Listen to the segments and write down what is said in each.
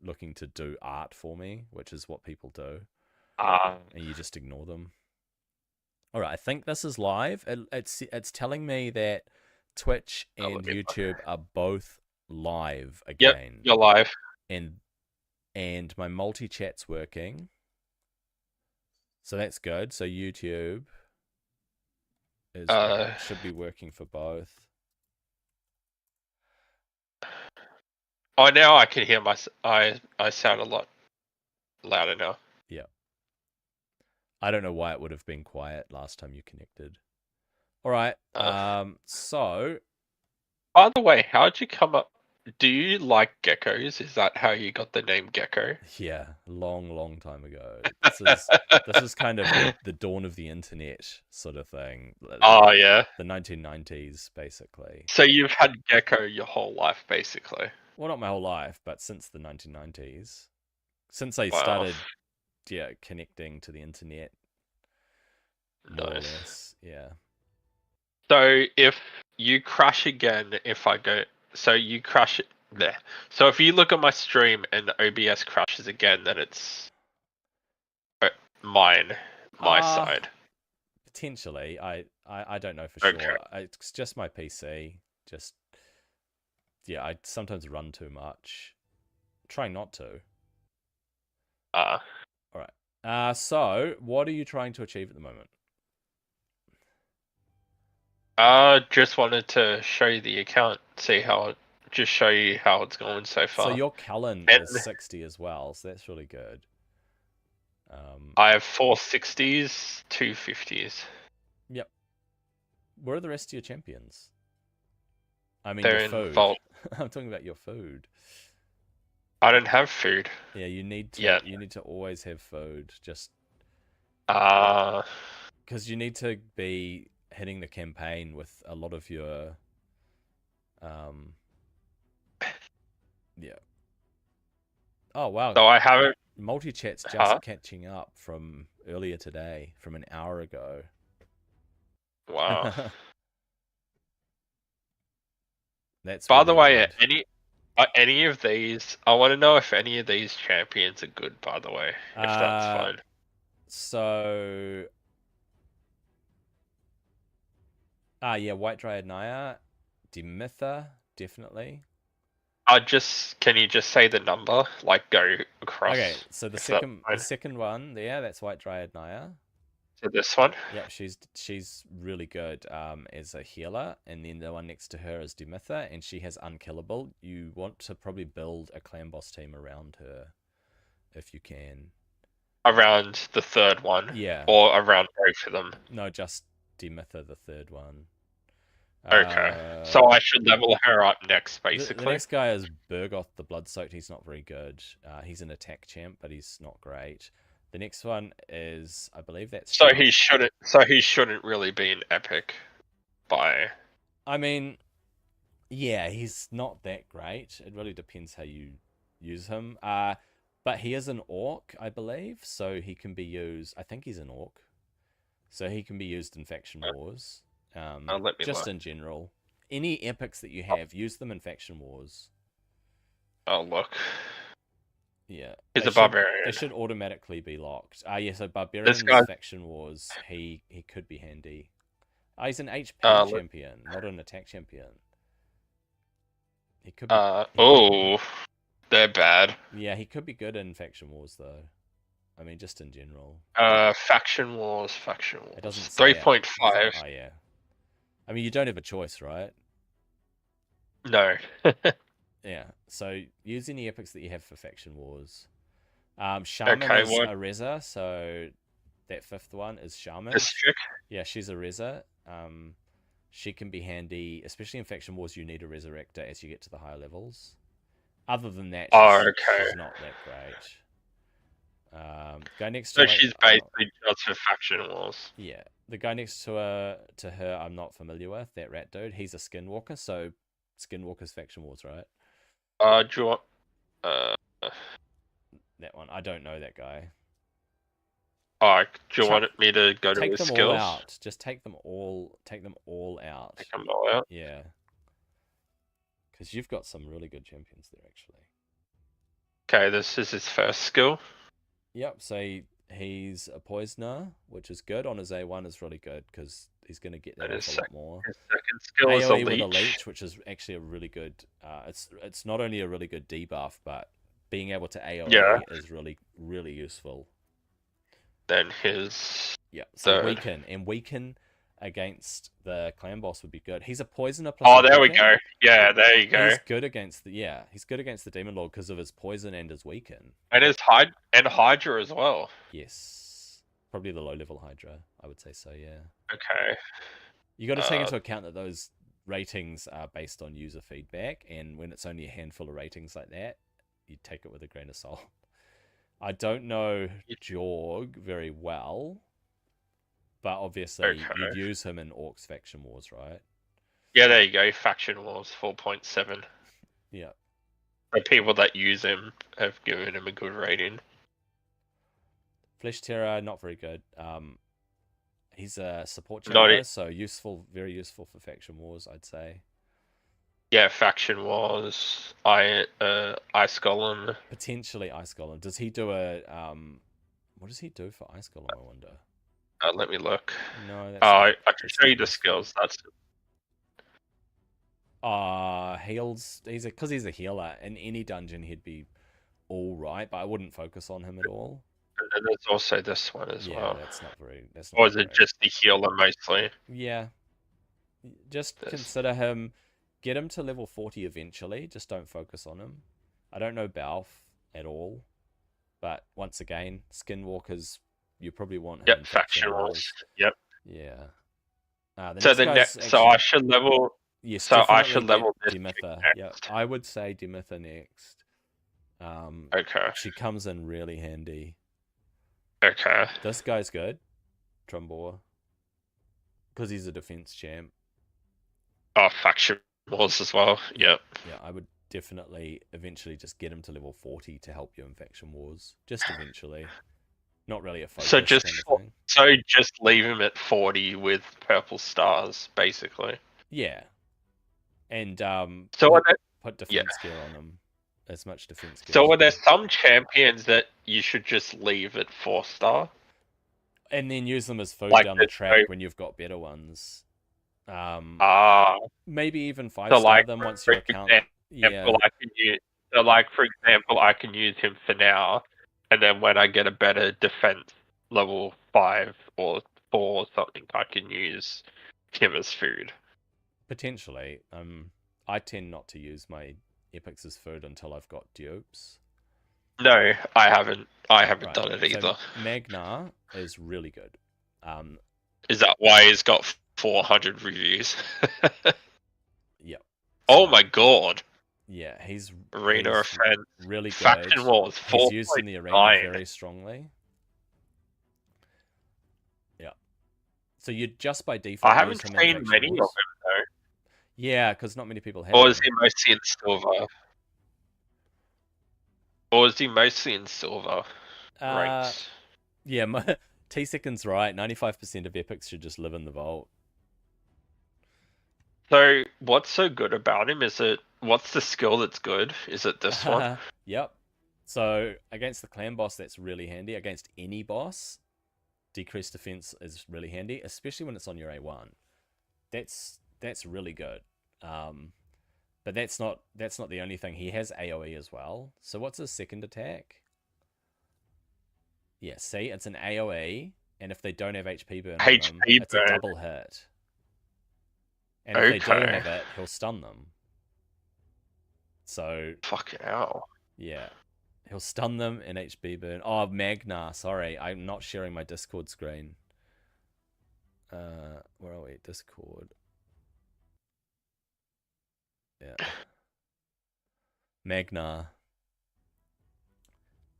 looking to do art for me, which is what people do, and you just ignore them. All right, I think this is live. It's telling me that Twitch and YouTube are both live Yep, again, you're live. and my multi-chat's working, so that's good. So YouTube should be working for both. Oh, now I can hear I sound a lot louder now. Yeah. I don't know why it would have been quiet last time you connected. All right. So. By the way, how'd you come up? Do you like geckos? Is that how you got the name Gecko? Yeah, long time ago. This is kind of the dawn of the internet sort of thing. Oh yeah. The 1990s, basically. So you've had Gecko your whole life, basically. Well, not my whole life, but since the 1990s. Since I Wow. started, connecting to the internet. More or Nice. less, yeah. So if you crash again, so you crash it there. So if you look at my stream and OBS crashes again, then it's my side. Potentially, I don't know for sure. It's just my PC. Just I sometimes run too much. Try not to. All right. So what are you trying to achieve at the moment? Just wanted to show you the account, just show you how it's going so far. So your Cullen is 60 as well, so that's really good. I have 4 60s, 2 50s. Yep. Where are the rest of your champions? I mean, They're your food. in Vault. I'm talking about your food. I don't have food. Yeah, you need to. Yeah. You need to always have food. Just. Because you need to be hitting the campaign with a lot of your. Yeah. Oh wow. So I haven't. Multi-chat's just catching up from earlier today, from an hour ago. Wow. That's. By really the way, good. any of these, I want to know if any of these champions are good. By the way, if that's fine. So. Yeah, White Dryad Naya, Demitha, definitely. Can you just say the number? Like go across. Okay, so the second one, that's White Dryad Naya. So this one? Yep, she's really good as a healer, and then the one next to her is Demitha, and she has unkillable. You want to probably build a clan boss team around her, if you can. Around the third one? Yeah. Or around both of them? No, just Demitha, the third one. Okay. So I should level her up next, basically. The next guy is Burgoth the Bloodsoaked. He's not very good. He's an attack champ, but he's not great. The next one is, I believe that's. So he shouldn't really be an epic. I mean, yeah, he's not that great. It really depends how you use him. But he is an orc, I believe, so he can be used. I think he's an orc, so he can be used in faction wars. Just in general, any epics that you have, use them in faction wars. Oh look. Yeah, he's a barbarian. They should automatically be locked. Yeah, so barbarian faction wars, he could be handy. He's an HP champion, not an attack champion. He could be. They're bad. Yeah, he could be good in faction wars though. I mean, just in general. Faction wars. It doesn't 3.5. Oh yeah. I mean, you don't have a choice, right? No. Yeah. So use any epics that you have for faction wars. Shaman is a Reza, so that fifth one is Shaman. Yeah, she's a Reza. She can be handy, especially in faction wars. You need a Resurrector as you get to the higher levels. Other than that, she's not that great. Guy next to she's basically just for faction wars. Yeah, the guy next to her, I'm not familiar with. That rat dude, he's a Skinwalker, so Skinwalker's faction wars, right? Do you want that one? I don't know that guy. Do you want me to go to his skills? Take them all out. Just take them all out. Take them all out? Yeah. Because you've got some really good champions there, actually. Okay, this is his first skill. Yep, so he's a poisoner, which is good. On his A1 is really good because he's going to get that off a lot more. His second skill is AoE with a leech, which is actually a really good. It's not only a really good debuff, but being able to AoE is really useful. Then his so weaken against the clan boss would be good. He's a poisoner plus. Oh, there we go. Yeah, there you go. He's good against the demon lord because of his poison and his weaken. And his Hydra as well. Yes, probably the low level Hydra. I would say so. Yeah. Okay. You got to take into account that those ratings are based on user feedback, and when it's only a handful of ratings like that, you take it with a grain of salt. I don't know Jorg very well, but obviously you'd use him in Orcs Faction Wars, right? Yeah, there you go. Faction Wars 4.7. Yeah. The people that use him have given him a good rating. Flesh Terror, not very good. He's a support general, so useful, very useful for Faction Wars, I'd say. Yeah, Faction Wars, Ice Golem. Potentially Ice Golem. Does he do a what does he do for Ice Golem, I wonder? Let me look. No, that's I can show you the skills. That's heals. Because he's a healer. In any dungeon, he'd be all right, but I wouldn't focus on him at all. And there's also this one as well. That's not very. Or is it just the healer mostly? Yeah. Just consider him. Get him to level 40 eventually. Just don't focus on him. I don't know Balf at all, but once again, Skinwalkers. You probably want him. Yep, Faction Wars. Yep. Yeah. So I should level. Yes. So I should level Demitha. Yeah, I would say Demitha next. Okay. She comes in really handy. Okay. This guy's good, Trumbor, because he's a defense champ. Oh, Faction Wars as well. Yep. Yeah, I would definitely eventually just get him to level 40 to help you in Faction Wars. Just eventually. Not really a focus. So just leave him at 40 with purple stars, basically. Yeah. And put defense gear on him. As much defense gear. So are there some champions that you should just leave at 4-star? And then use them as food down the track when you've got better ones. Maybe even 5-star them once your account. For example, I can use him for now, and then when I get a better defense level 5 or 4 or something, I can use him as food. Potentially. I tend not to use my epics as food until I've got dupes. No, I haven't. I haven't done it either. So Magnar is really good. Is that why he's got 400 reviews? Yep. Oh my god. Yeah, he's Arena Offense. Really good. Faction Wars 4. He's used in the arena very strongly. Yeah. So you just by default. I haven't seen many of them though. Yeah, because not many people have. Or is he mostly in silver? Ranks? Yeah, T-Second's right. 95% of epics should just live in the vault. So what's so good about him? What's the skill that's good? Is it this one? Yep. So against the clan boss, that's really handy. Against any boss, decreased defense is really handy, especially when it's on your A1. That's really good. But that's not the only thing. He has AoE as well. So what's his second attack? Yeah, see, it's an AoE, and if they don't have HP burn on them, it's a double hit. And if they do have it, he'll stun them. So fucking hell. Yeah. He'll stun them in HP burn. Oh, Magnar, sorry. I'm not sharing my Discord screen. Where are we? Discord. Yeah. Magnar.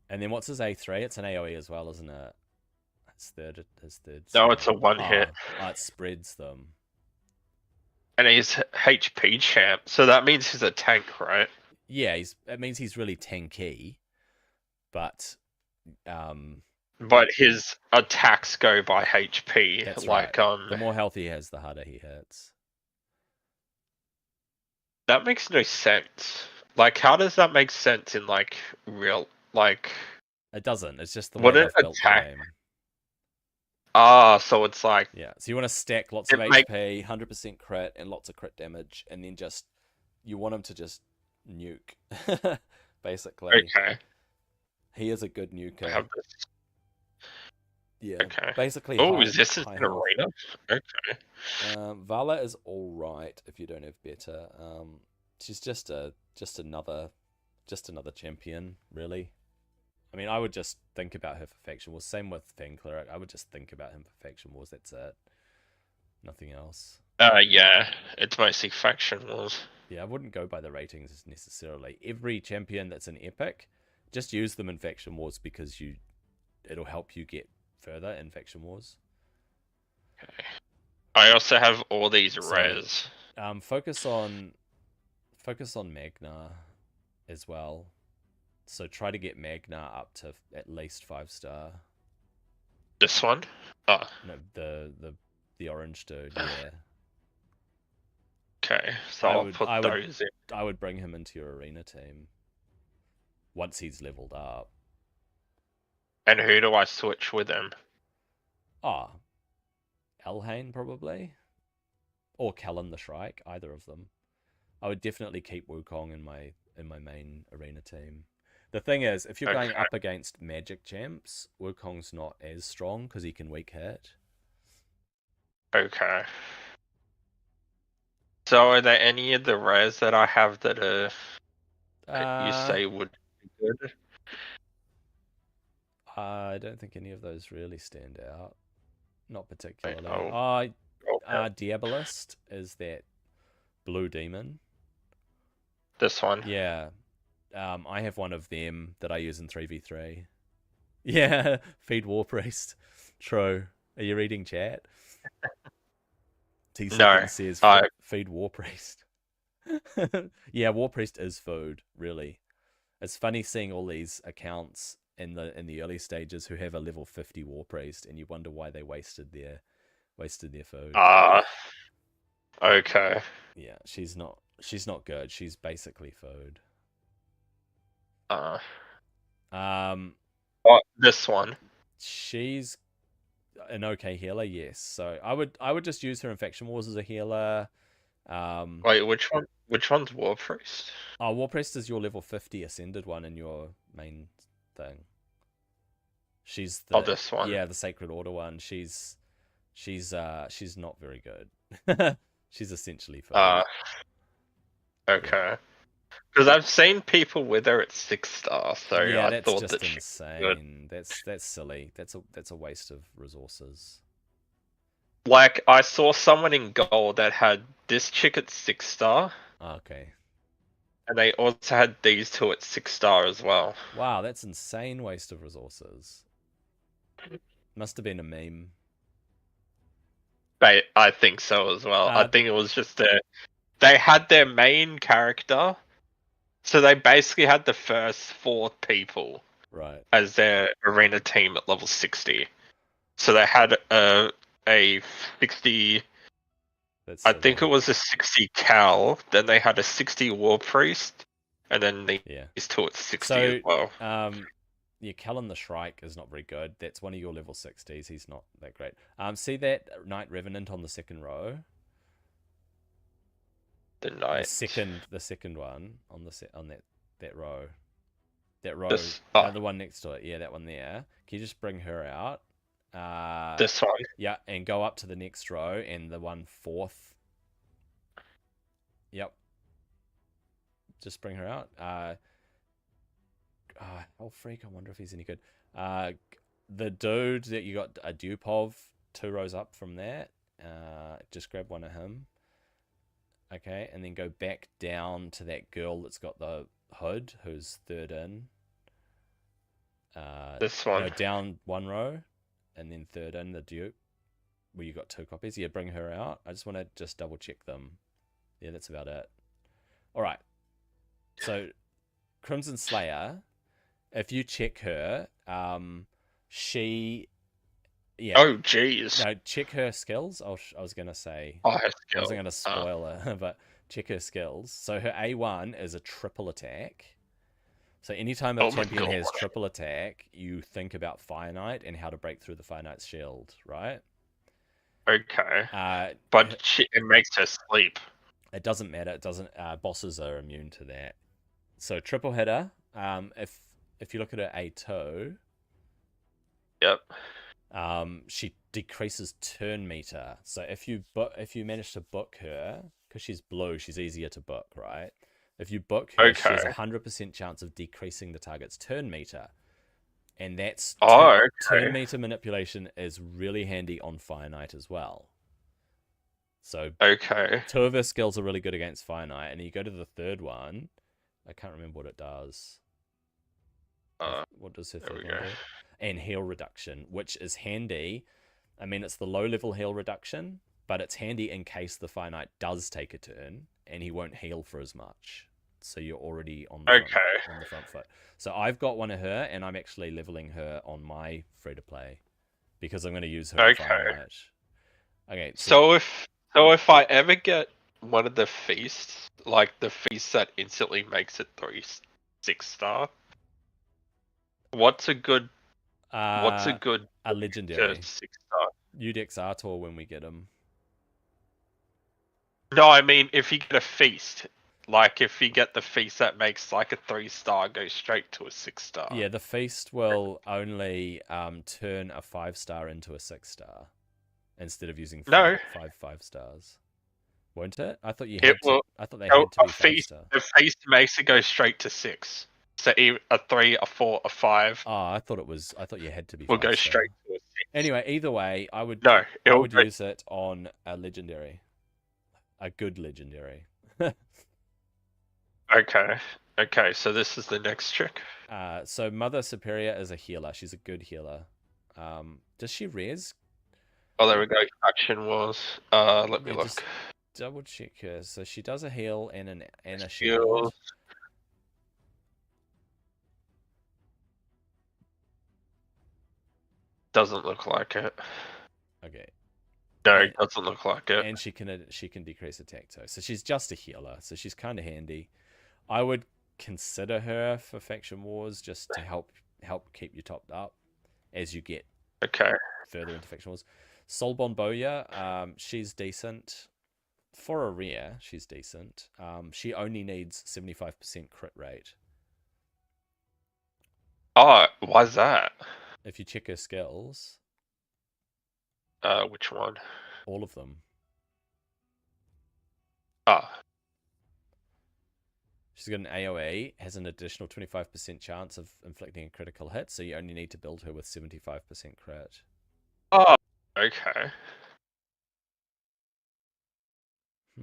And then what's his A3? It's an AoE as well, isn't it? His third. No, it's a one hit. It spreads them. And he's HP champ, so that means he's a tank, right? Yeah, it means he's really tanky, but his attacks go by HP. That's right. The more health he has, the harder he hits. That makes no sense. Like, how does that make sense in like real like? It doesn't. It's just the way Wouldn't they've built the attack? game. So it's like Yeah. So you want to stack lots of HP, 100% crit, and lots of crit damage, and then just you want him to just nuke, basically. okay. He is a good nuker. I have this. Yeah. Okay. Basically, Oh, is this an health. arena? Okay. Vala is all right if you don't have better. She's just another champion, really. I mean, I would just think about her for faction wars. Same with Fan Cleric. I would just think about him for faction wars. That's it. Nothing else. Yeah, it's mostly faction wars. Yeah, I wouldn't go by the ratings necessarily. Every champion that's an epic, just use them in faction wars because it'll help you get further in faction wars. Okay. I also have all these rares. Focus on Magna as well. So try to get Magna up to at least 5-star. This one? Oh. No, the orange dude, yeah. Okay, so I'll put those in. I would bring him into your arena team once he's leveled up. And who do I switch with him? Elhain probably. Or Callan the Shrike, either of them. I would definitely keep Wukong in my main arena team. The thing is, if you're going up against magic champs, Wukong's not as strong because he can weak hit. Okay. So are there any of the rares that I have that you say would be good? I don't think any of those really stand out. Not particularly. Diabolist is that blue demon. This one? Yeah. I have one of them that I use in 3v3. Yeah, feed War Priest. True. Are you reading chat? No. Says feed War Priest. Yeah, War Priest is food, really. It's funny seeing all these accounts in the early stages who have a level 50 War Priest, and you wonder why they wasted their food. Okay. Yeah, she's not good. She's basically food. This one. She's an okay healer, yes. So I would just use her in Faction Wars as a healer. Wait, which one? Which one's War Priest? War Priest is your level 50 ascended one in your main thing. She's this one. Yeah, the Sacred Order one. She's not very good. She's essentially food. Okay. Because I've seen people with her at 6-star, so yeah, I that's thought just that insane. That's silly. That's a waste of resources. Like, I saw someone in gold that had this chick at 6-star. Okay. And they also had these two at 6-star as well. Wow, that's insane waste of resources. Must have been a meme. I think so as well. I think it was just they had their main character, so they basically had the first 4 people as their arena team at level 60. So they had a 60. I think it was a 60 Cal. Then they had a 60 War Priest, and then these two at 60 as well. Yeah, Callan the Shrike is not very good. That's one of your level 60s. He's not that great. See that Knight Revenant on the second row? The Knight. The second one on that row. That row. The one next to it. Yeah, that one there. Can you just bring her out? This one. Yeah, and go up to the next row and the one fourth. Yep. Just bring her out. Freak, I wonder if he's any good. The dude that you got a dupe of 2 rows up from that. Just grab one of him. Okay, and then go back down to that girl that's got the hood, who's 3rd in. This one. No, down 1 row, and then 3rd in, the dupe, where you got 2 copies. Yeah, bring her out. I just want to double check them. Yeah, that's about it. All right. So, Crimson Slayer, if you check her, she... Yeah. Oh, jeez. No, check her skills. I was going to say... her skills. I wasn't going to spoil her, but check her skills. So her A1 is a triple attack. So anytime a champion has triple attack, you think about Fire Knight and how to break through the Fire Knight's shield, right? Okay. But it makes her sleep. It doesn't matter. It doesn't. Bosses are immune to that. So triple hitter. If you look at her A2. Yep. She decreases turn meter. So if you manage to book her, because she's blue, she's easier to book, right? If you book her, she has a 100% chance of decreasing the target's turn meter. And that's turn meter manipulation is really handy on Fire Knight as well. So two of her skills are really good against Fire Knight, and you go to the third one. I can't remember what it does. What does her third one do? And heal reduction, which is handy. I mean, it's the low-level heal reduction, but it's handy in case the Fire Knight does take a turn, and he won't heal for as much. So you're already on the front foot. So I've got one of her, and I'm actually leveling her on my free-to-play because I'm going to use her Fire Knight. Okay. So if I ever get one of the feasts, like the feast that instantly makes it 6-star, what's a good a legendary 6-star? Udex Artor when we get him. No, I mean if you get a feast. Like, if you get the feast that makes, like, a 3-star go straight to a 6-star. Yeah, the feast will only turn a 5-star into a 6-star instead of using five stars. Won't it? I thought you had to. I thought they had to be 5-star. The feast makes it go straight to 6. So a 3, a 4, a 5. Oh, I thought you had to be. Will go straight to a 6. Anyway, either way, I would use it on a legendary, a good legendary. Okay, so this is the next trick. So Mother Superior is a healer. She's a good healer. Does she res? Oh, there we go. Faction Wars. Let me look. Just double check her. So she does a heal and a shield. Doesn't look like it. Okay. No, it doesn't look like it. And she can decrease attack too. So she's just a healer. So she's kind of handy. I would consider her for Faction Wars just to help keep you topped up as you get further into Faction Wars. Soulbond Bowyer, she's decent. For a rare, she's decent. She only needs 75% crit rate. Oh, why's that? If you check her skills. Which one? All of them. She's got an AoE, has an additional 25% chance of inflicting a critical hit, so you only need to build her with 75% crit. Oh, okay.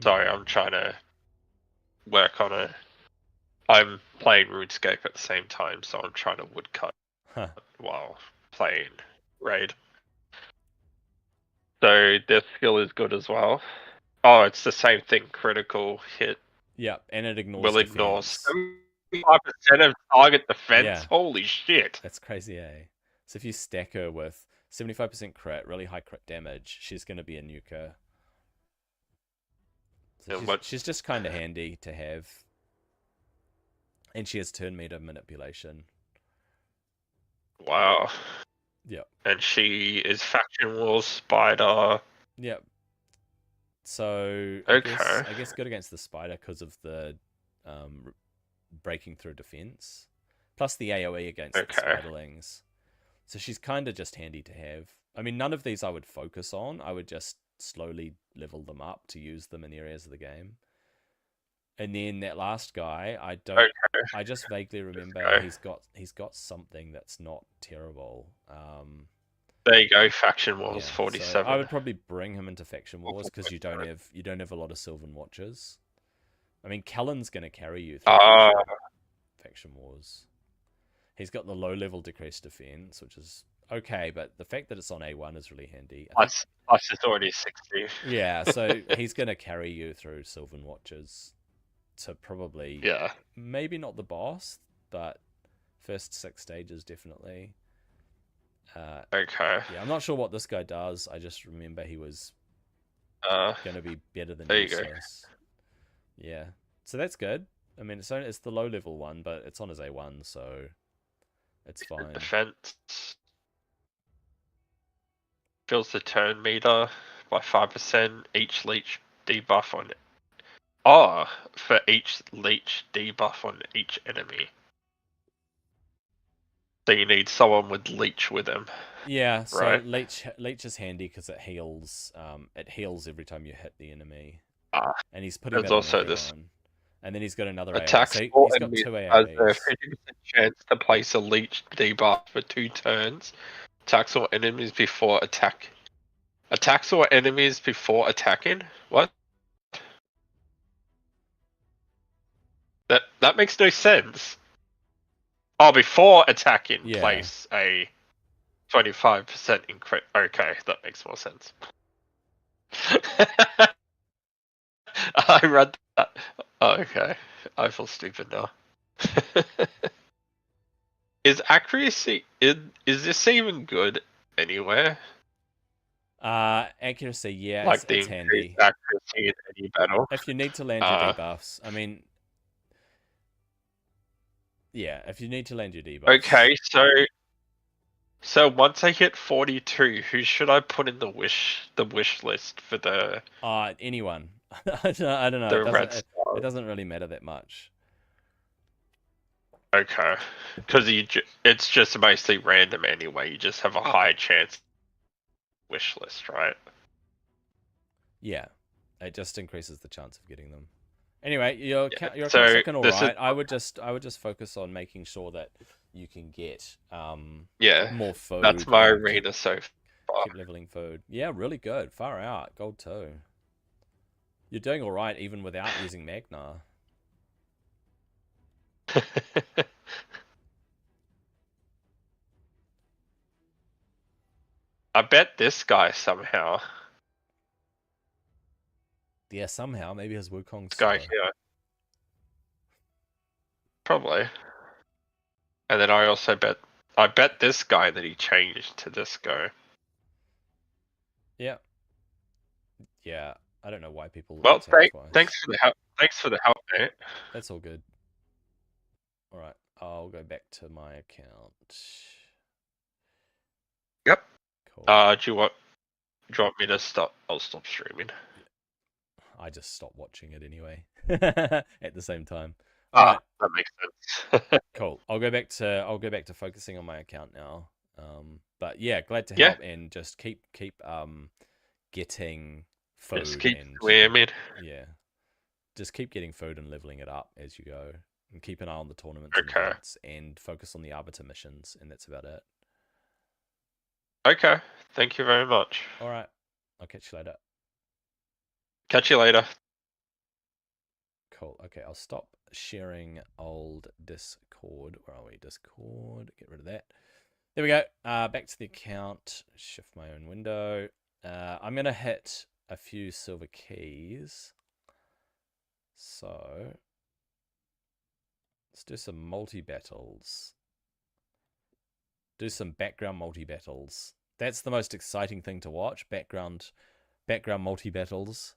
Sorry, I'm trying to work on it. I'm playing RuneScape at the same time, so I'm trying to woodcut while playing Raid. So their skill is good as well. Oh, it's the same thing, critical hit. Yeah, and it ignores defense. Ignore 75% of target defense. Yeah. Holy shit. That's crazy, eh? So if you stack her with 75% crit, really high crit damage, she's going to be a nuker. So she's just kind of handy to have. And she has turn meter manipulation. Wow. Yep. And she is Faction Wars Spider. Yep. So I guess good against the Spider because of the breaking through defense. Plus the AoE against the Spiderlings. So she's kind of just handy to have. I mean, none of these I would focus on. I would just slowly level them up to use them in areas of the game. And then that last guy, I just vaguely remember he's got something that's not terrible. There you go, Faction Wars 47. So I would probably bring him into Faction Wars because you don't have a lot of Sylvan Watchers. I mean, Kellen's going to carry you through Faction Wars. He's got the low level decreased defense, which is okay, but the fact that it's on A1 is really handy. Plus it's already 60. Yeah, so he's going to carry you through Sylvan Watchers to probably maybe not the boss, but first 6 stages definitely. Yeah, I'm not sure what this guy does. I just remember he was going to be better than useless. Yeah. So that's good. I mean, it's the low level one, but it's on his A1, so it's fine. Defense fills the turn meter by 5%. Each leech debuff on it. Oh, for each leech debuff on each enemy. So you need someone with leech with him. Yeah, so right? leech is handy because it heals. It heals every time you hit the enemy, and he's putting there's that on also everyone. this And then he's got another AoE. attacks So all he's got enemies 2 has a AoEs. 50% chance to place a leech debuff for 2 turns. Attacks all enemies before attack. Attacks all enemies before attacking? What? That makes no sense. Oh, before attacking, place a 25% increase. Okay, that makes more sense. I read that. Oh, okay. I feel stupid now. Is accuracy is this even good anywhere? Accuracy, yeah, Like it's the handy. increased accuracy in any battle? If you need to land your debuffs, I mean, yeah, if you need to land your debuffs. Okay, so once I hit 42, who should I put in the wish list for the? Anyone. I don't know. It doesn't really matter that much. Okay, because it's just basically random anyway. You just have a high chance wish list, right? Yeah, it just increases the chance of getting them. Anyway, your account's so looking all right. is... I would just focus on making sure that you can get more food. That's my arena so far. Keep leveling food. Yeah, really good. Far out. Gold 2. You're doing all right even without using Magna. I bet this guy somehow. Yeah, somehow. Maybe his Wukong's This guy here. Probably. And then I also bet this guy that he changed to this guy. Yeah. Yeah. I don't know why people. Well, thanks for the help. Thanks for the help, mate. That's all good. All right, I'll go back to my account. Yep. Cool. Do you want me to stop? I'll stop streaming. I just stopped watching it anyway. At the same time. All right. That makes sense. Cool. I'll go back to focusing on my account now. But yeah, glad to help and just keep getting food. Just keep swimming. Yeah. Just keep getting food and leveling it up as you go. And keep an eye on the tournaments and events and focus on the Arbiter missions, and that's about it. Okay. Thank you very much. All right. I'll catch you later. Catch you later. Cool. Okay, I'll stop sharing old Discord. Where are we? Discord. Get rid of that. There we go. Back to the account. Shift my own window. I'm going to hit a few silver keys. So let's do some multi-battles. Do some background multi-battles. That's the most exciting thing to watch. Background multi-battles.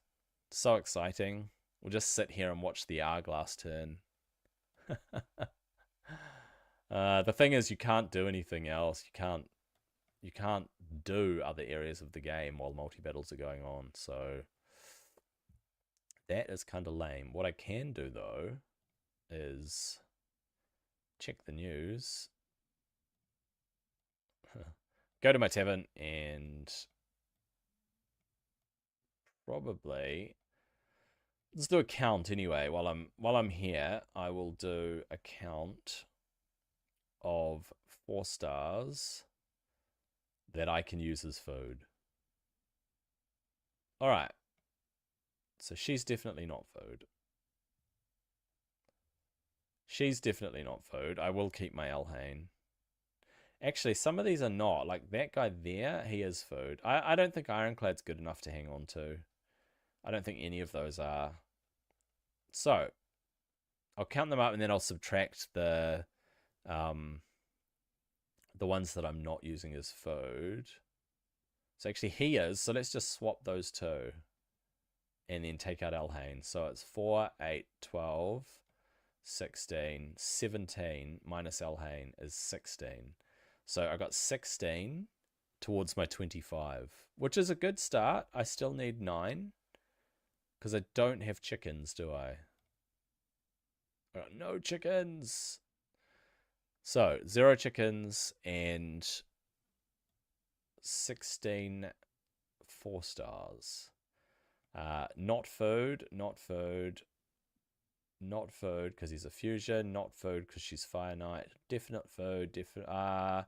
So exciting. We'll just sit here and watch the hourglass turn. The thing is, you can't do anything else. You can't do other areas of the game while multi-battles are going on. So that is kind of lame. What I can do, though, is check the news. Go to my tavern and probably let's do a count anyway. While I'm here, I will do a count of 4 stars that I can use as food. All right. So she's definitely not food. She's definitely not food. I will keep my Elhain. Actually, some of these are not. Like that guy there, he is food. I don't think Ironclad's good enough to hang on to. I don't think any of those are. So, I'll count them up and then I'll subtract the ones that I'm not using as food. So actually he is. So let's just swap those two. and then take out Elhane. So it's 4, 8, 12, 16, 17 minus Elhane is 16. So I got 16 towards my 25, which is a good start. I still need 9 because I don't have chickens, do I? I got no chickens. So 0 chickens and 16 4-stars. Not food, not food, not food because he's a fusion, not food because she's Fire Knight, definite food, definite.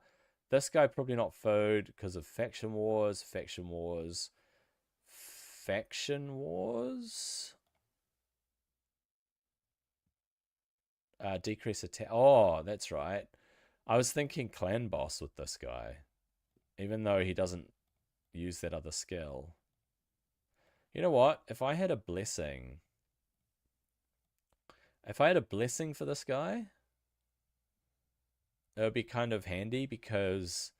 This guy probably not food because of faction wars, faction wars, faction wars. Decrease attack. Oh, that's right. I was thinking clan boss with this guy, even though he doesn't use that other skill. You know what? If I had a blessing for this guy, it would be kind of handy because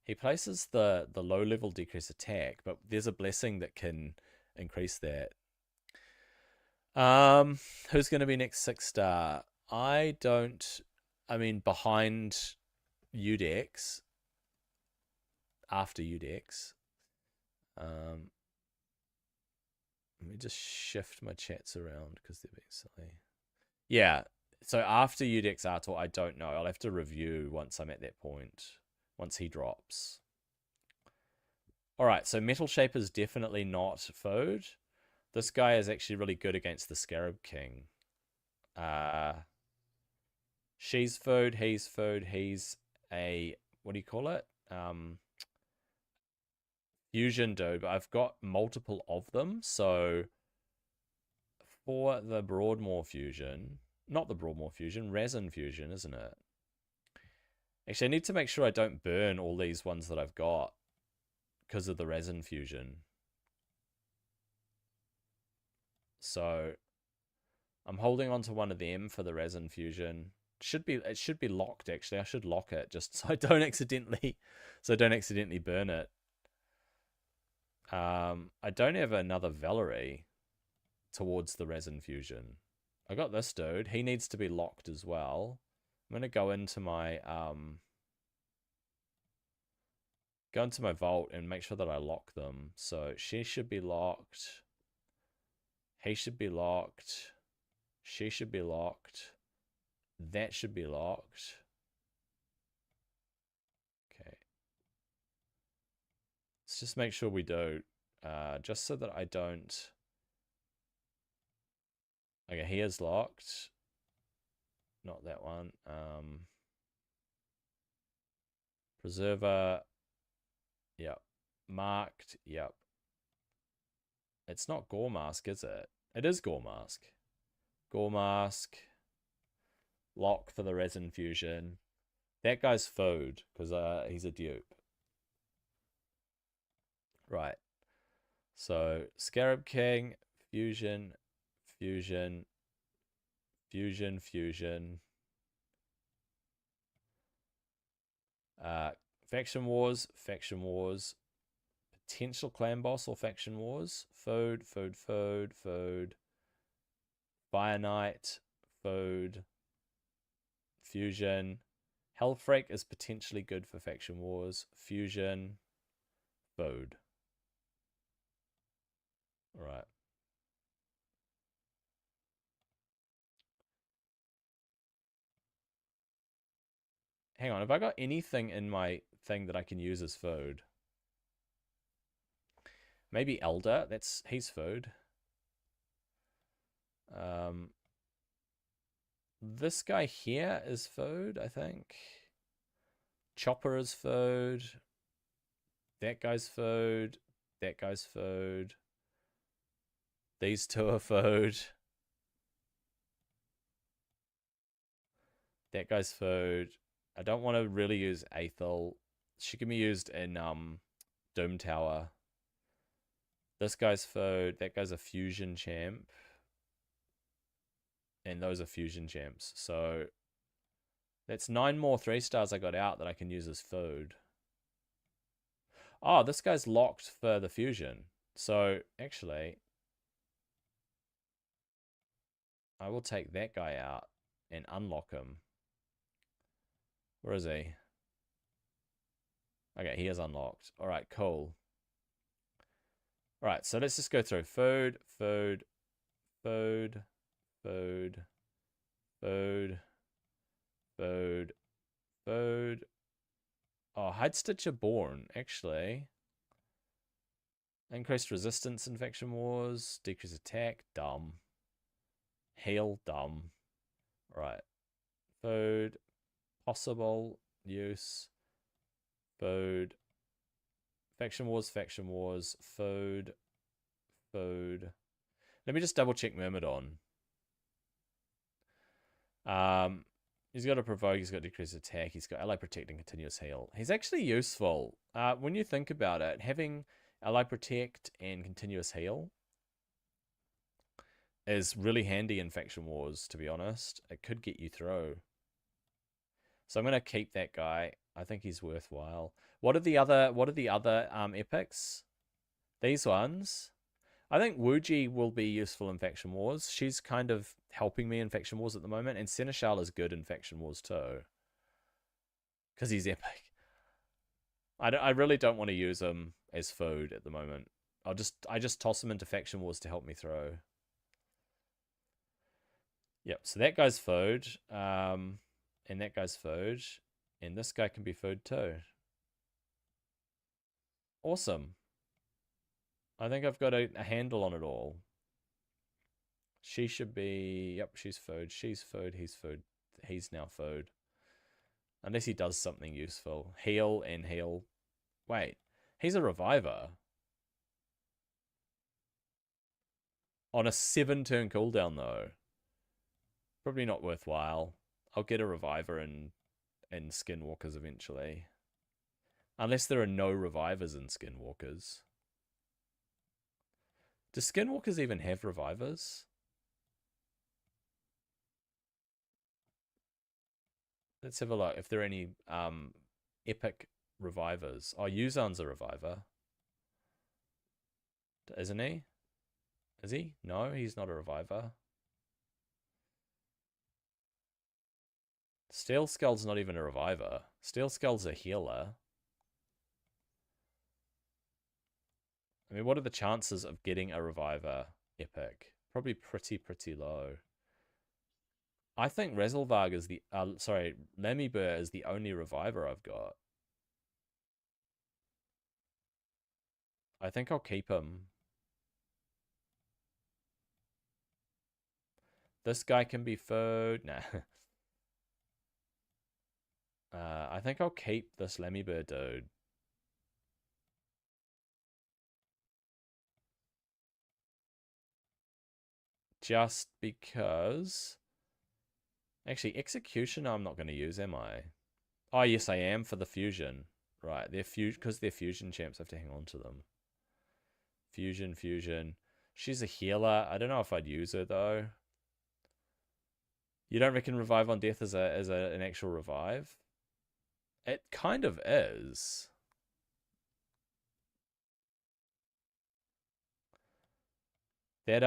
he places the low level decrease attack, but there's a blessing that can increase that. Who's going to be next 6-star? Behind Udex, after Udex. Let me just shift my chats around because they're being silly. Yeah, so after Udex Artor, I don't know. I'll have to review once I'm at that point, once he drops. Alright, so Metal Shape is definitely not food. This guy is actually really good against the Scarab King. She's food, he's a, what do you call it? Fusion dude, but I've got multiple of them, so for the Broadmoor fusion, not the Broadmoor fusion, Resin fusion, isn't it? Actually, I need to make sure I don't burn all these ones that I've got because of the Resin fusion. So I'm holding on to one of them for the Resin fusion. It should be locked actually. I should lock it just so I don't accidentally burn it. I don't have another Valerie towards the Resin fusion. I got this dude. He needs to be locked as well. I'm gonna go into my vault and make sure that I lock them. So she should be locked. He should be locked. She should be locked. That should be locked. Okay. Let's just make sure we do. Just so that I don't... Okay, he is locked. Not that one. Preserver. Yep. Marked. Yep. It's not Gore Mask, is it? It is Gore Mask. Gore Mask. Lock for the Resin fusion. That guy's food because he's a dupe. Right. So Scarab King, fusion, fusion, fusion, fusion. Faction wars, faction wars. Potential clan boss or faction wars. Food, food, food, food. Fire Knight, food. Fusion. Hellfreak is potentially good for faction wars. Fusion. Food. Alright. Hang on, have I got anything in my thing that I can use as food? Maybe Elder, he's food. This guy here is food, I think. Chopper is food. That guy's food. That guy's food. These two are food. That guy's food. I don't want to really use Aethel. She can be used in Doom Tower. This guy's food. That guy's a fusion champ. And those are fusion champs. So that's 9 more 3-stars I got out that I can use as food. Oh, this guy's locked for the fusion. So actually, I will take that guy out and unlock him. Where is he? Okay, he is unlocked. All right, cool. All right, so let's just go through food, food, food, food, food, food, food. Oh, Hide Stitcher Born, actually. Increased resistance, infection wars, decrease attack, dumb. Heal, dumb. Right. Food, possible use, food, faction wars, food, food. Let me just double check Myrmidon. He's got a provoke, he's got decreased attack, he's got ally protect and continuous heal. He's actually useful. When you think about it, having ally protect and continuous heal is really handy in faction wars, to be honest. It could get you through. So I'm gonna keep that guy. I think he's worthwhile. What are the other epics? These ones. I think Wuji will be useful in Faction Wars. She's kind of helping me in Faction Wars at the moment, and Seneschal is good in Faction Wars too. Because he's epic. I really don't want to use him as food at the moment. I just toss him into Faction Wars to help me through. Yep, so that guy's food. And that guy's food. And this guy can be food too. Awesome. I think I've got a handle on it all. She should be... Yep, she's food. She's food. He's food. He's now food. Unless he does something useful. Heal and heal. Wait. He's a reviver. On a 7-turn cooldown, though. Probably not worthwhile. I'll get a reviver in Skinwalkers eventually. Unless there are no revivers in Skinwalkers. Do Skinwalkers even have revivers? Let's have a look if there are any epic revivers. Oh, Yuzan's a reviver. Isn't he? Is he? No, he's not a reviver. Steel Skull's not even a reviver. Steel Skull's a healer. I mean, what are the chances of getting a reviver epic? Probably pretty low. I think Razelvarg is the... sorry, Lemibur is the only reviver I've got. I think I'll keep him. This guy can be food. Nah. I think I'll keep this Lemibur dude. Just because... Actually, Executioner I'm not going to use, am I? Oh, yes, I am for the fusion. Right, because they're fusion champs, I have to hang on to them. Fusion. She's a healer. I don't know if I'd use her, though. You don't reckon Revive on Death is an actual revive? It kind of is. That,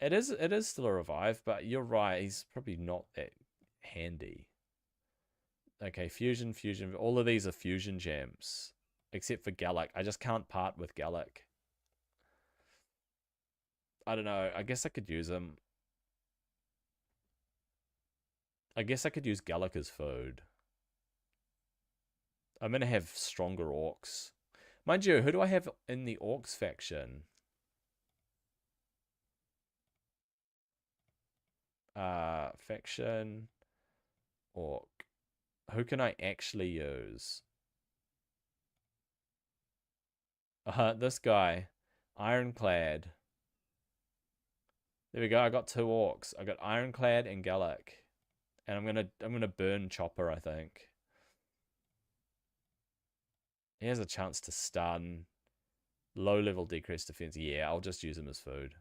it is still a revive, but you're right, he's probably not that handy. Okay, fusion. All of these are fusion gems. Except for Gallic. I just can't part with Gallic. I don't know. I guess I could use him. I guess I could use Gallic as food. I'm going to have stronger orcs. Mind you, who do I have in the orcs faction? Faction. Orc. Who can I actually use? This guy. Ironclad. There we go. I got 2 orcs. I got Ironclad and Gallic. And I'm gonna burn Chopper, I think. He has a chance to stun. Low level decreased defense. Yeah, I'll just use him as food.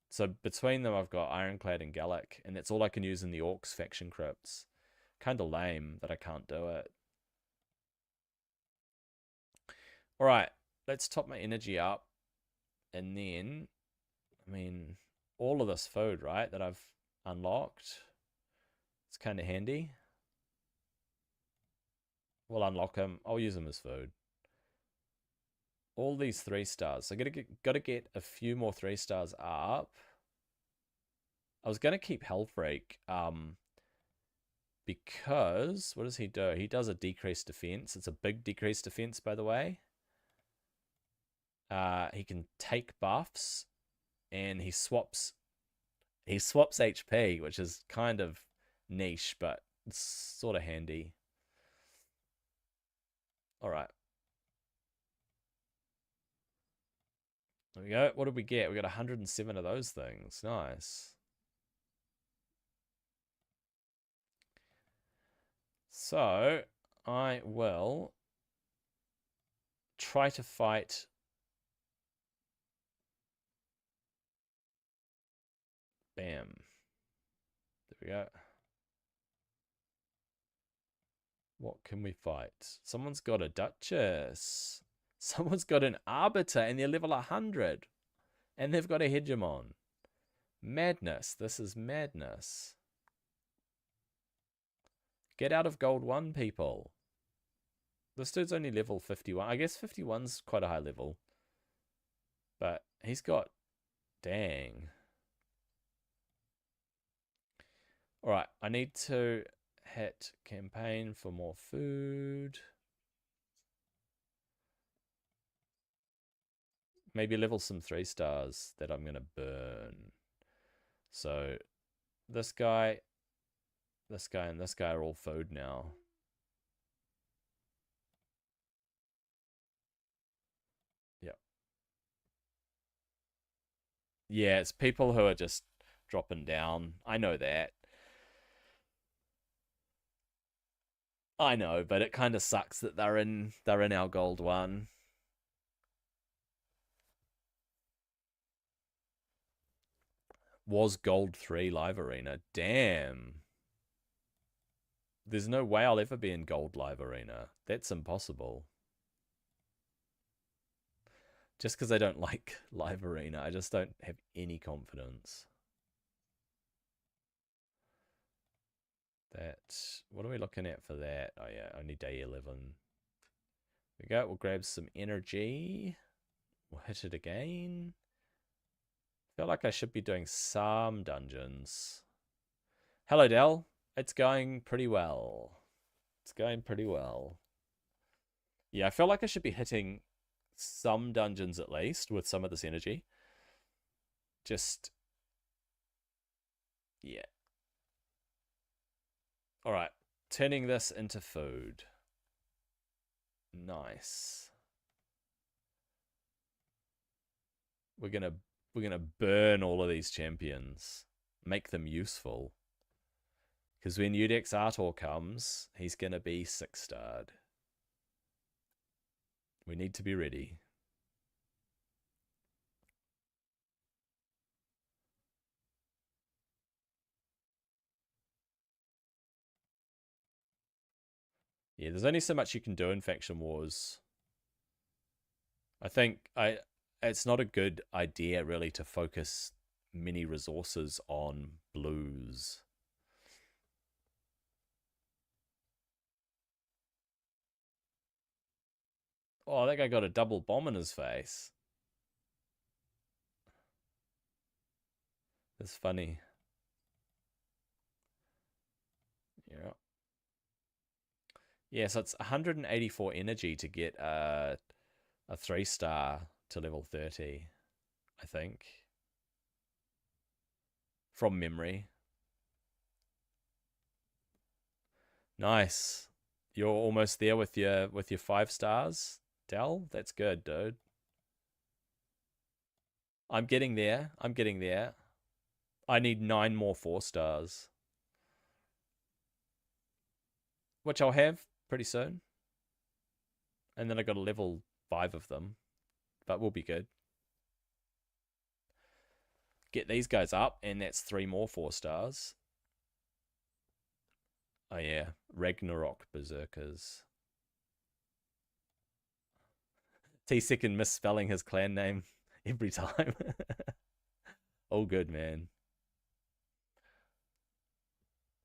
So between them, I've got Ironclad and Gallic, and that's all I can use in the Orcs faction crypts. Kind of lame that I can't do it. Alright, let's top my energy up. And then, I mean, all of this food, right, that I've unlocked. It's kind of handy. We'll unlock him. I'll use him as food. All these 3 stars. So gotta get a few more 3 stars up. I was gonna keep Hellfreak, because what does he do? He does a decreased defense. It's a big decreased defense, by the way. He can take buffs, and he swaps HP, which is kind of niche, but it's sort of handy. All right. There we go. What did we get? We got 107 of those things. Nice. So I will try to fight Bam. There we go. What can we fight? Someone's got a Duchess. Someone's got an Arbiter and they're level 100. And they've got a Hegemon. Madness. This is madness. Get out of Gold 1, people. This dude's only level 51. I guess 51's quite a high level. But he's got... Dang. Alright, I need to hit campaign for more food. Maybe level some 3 stars that I'm going to burn. So this guy, and this guy are all food now. Yep. Yeah, it's people who are just dropping down. I know that. I know, but it kind of sucks that they're in our Gold 1. Was Gold 3 live arena. Damn. There's no way I'll ever be in Gold live arena. That's impossible. Just because I don't like live arena, I just don't have any confidence. That, what are we looking at for that? Oh yeah, only day 11. There we go, we'll grab some energy. We'll hit it again. Feel like I should be doing some dungeons. Hello, Dell. It's going pretty well. It's going pretty well. Yeah, I feel like I should be hitting some dungeons at least with some of this energy. Just... yeah. Alright, turning this into food. Nice. We're gonna burn all of these champions. Make them useful. Because when Udex Artor comes, he's gonna be 6-starred. We need to be ready. Yeah, there's only so much you can do in Faction Wars. I think it's not a good idea really to focus many resources on blues. Oh, that guy got a double bomb in his face. That's funny. Yeah. Yeah, so it's 184 energy to get a 3-star to level 30, I think. From memory. Nice. You're almost there with your 5 stars, Dell. That's good, dude. I'm getting there. I'm getting there. I need 9 more 4 stars. Which I'll have pretty soon. And then I got a level 5 of them. But we'll be good. Get these guys up, and that's 3 more 4 stars. Oh yeah, Ragnarok Berserkers. T-Second misspelling his clan name every time. All good, man.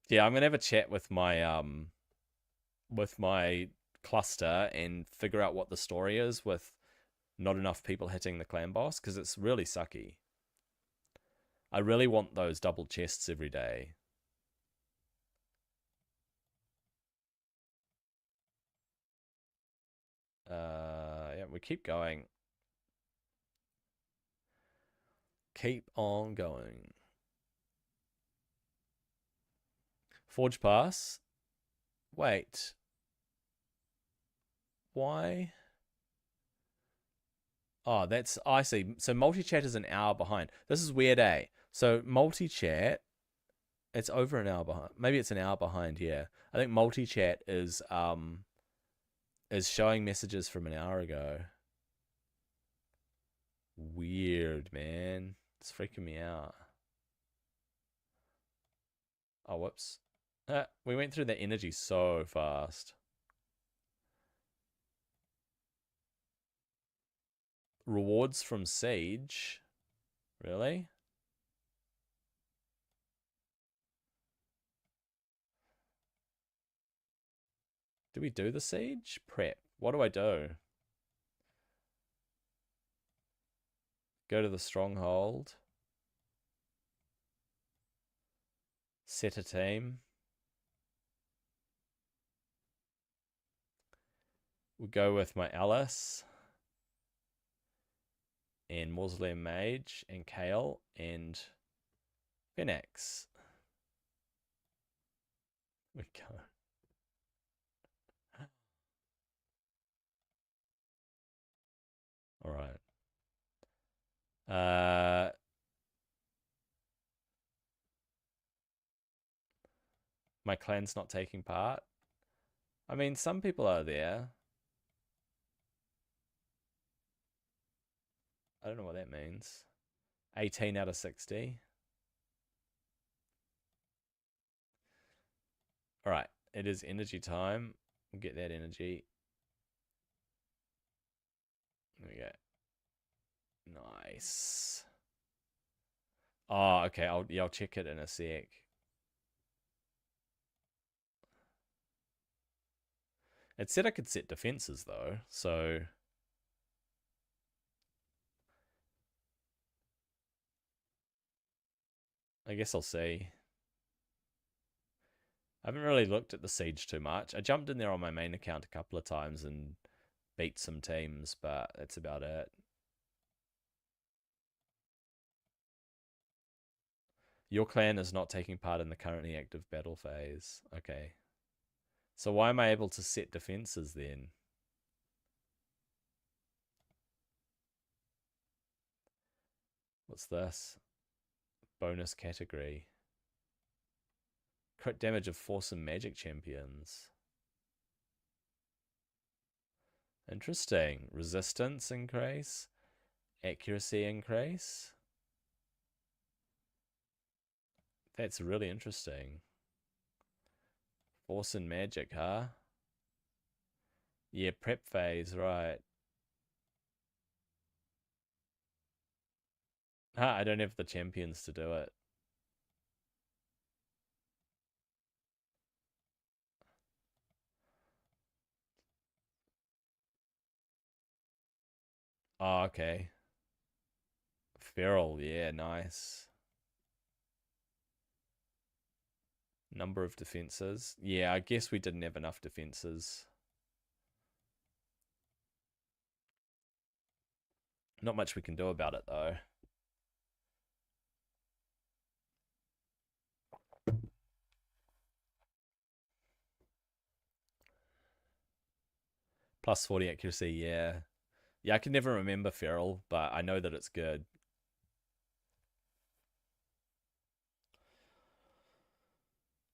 Yeah, I'm gonna have a chat with my cluster and figure out what the story is with not enough people hitting the clan boss because it's really sucky. I really want those double chests every day. Yeah, we keep going. Keep on going. Forge pass. Wait. Why? Oh, that's I see. So multi-chat is an hour behind. This is weird, eh? So multi-chat, it's over an hour behind. Maybe it's an hour behind, yeah. I think multi-chat is showing messages from an hour ago. Weird, man. It's freaking me out. Oh, whoops. We went through the energy so fast. Rewards from Siege. Really? Do we do the Siege? Prep. What do I do? Go to the stronghold. Set a team. We'll go with my Alice and Mausoleum Mage and Kale and Fenax. We go. All right. My clan's not taking part. I mean, some people are there. I don't know what that means. 18 out of 60. All right. It is energy time. We'll get that energy. There we go. Nice. Oh, okay. I'll check it in a sec. It said I could set defenses though, so I guess I'll see. I haven't really looked at the siege too much. I jumped in there on my main account a couple of times and beat some teams, but that's about it. Your clan is not taking part in the currently active battle phase. Okay. So why am I able to set defenses then? What's this? Bonus category. Crit damage of force and magic champions. Interesting. Resistance increase. Accuracy increase. That's really interesting. Force and magic, huh? Yeah, prep phase, right. I don't have the champions to do it. Oh, okay. Feral, yeah, nice. Number of defenses. Yeah, I guess we didn't have enough defenses. Not much we can do about it, though. Plus 40 accuracy, yeah. Yeah, I can never remember Feral, but I know that it's good.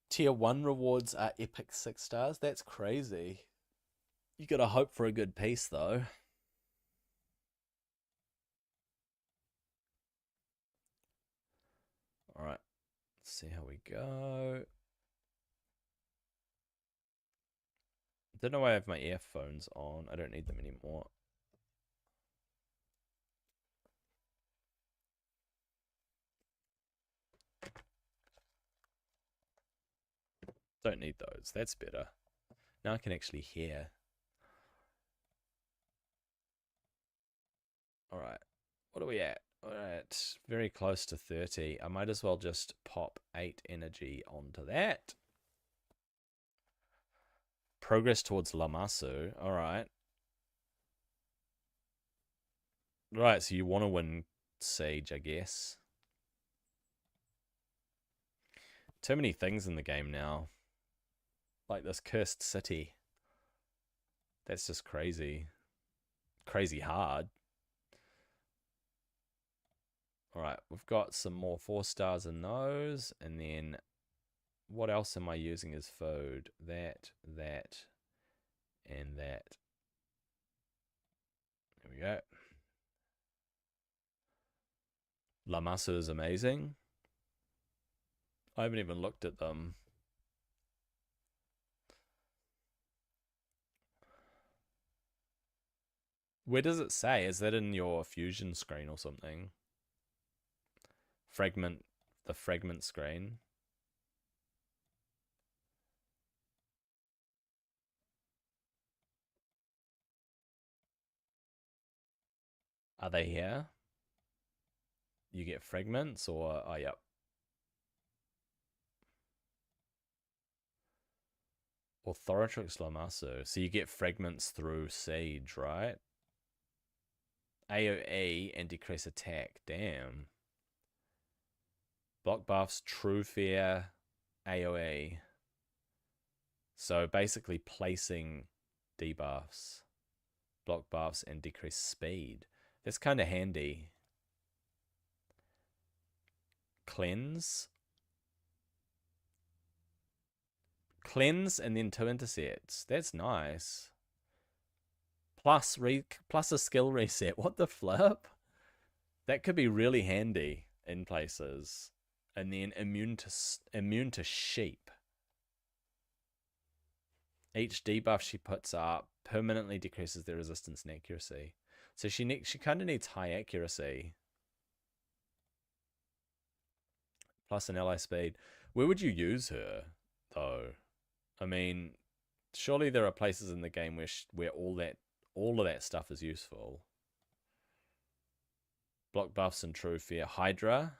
Tier 1 rewards are epic 6 stars. That's crazy. You gotta hope for a good piece, though. Alright, let's see how we go. Don't know why I have my earphones on. I don't need them anymore. Don't need those. That's better. Now I can actually hear. Alright. What are we at? Alright. Very close to 30. I might as well just pop 8 energy onto that. Progress towards Lamasu. Alright. Right, so you want to win Siege, I guess. Too many things in the game now. Like this cursed city. That's just crazy. Crazy hard. Alright, we've got some more 4 stars in those. And then what else am I using as food? That, and that. There we go. Lamasu is amazing. I haven't even looked at them. Where does it say? Is that in your fusion screen or something? The fragment screen. Are they here? You get fragments or, oh, yep. Authoritrix Lamasu. So you get fragments through Siege, right? AoE and decrease attack. Damn. Block buffs, True Fear, AoE. So basically placing debuffs, block buffs, and decrease speed. That's kind of handy. Cleanse. Cleanse and then 2 intercepts. That's nice. Plus a skill reset. What the flip? That could be really handy in places. And then immune to sheep. Each debuff she puts up permanently decreases their resistance and accuracy. So she kind of needs high accuracy. Plus an ally speed. Where would you use her, though? I mean, surely there are places in the game where all of that stuff is useful. Block buffs and True Fear. Hydra.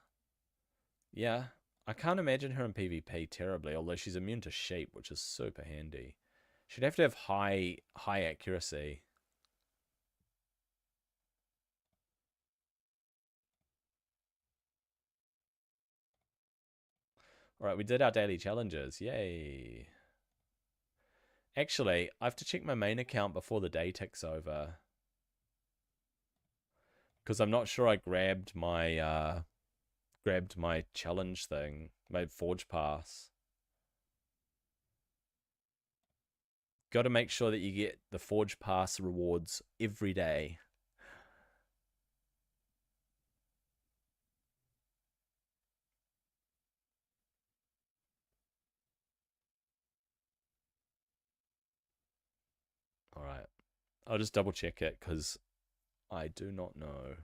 Yeah. I can't imagine her in PvP terribly, although she's immune to sheep, which is super handy. She'd have to have high accuracy. Alright, we did our daily challenges. Yay. Actually, I have to check my main account before the day ticks over. Because I'm not sure I grabbed my challenge thing, my Forge Pass. Got to make sure that you get the Forge Pass rewards every day. Alright. I'll just double check it because I do not know.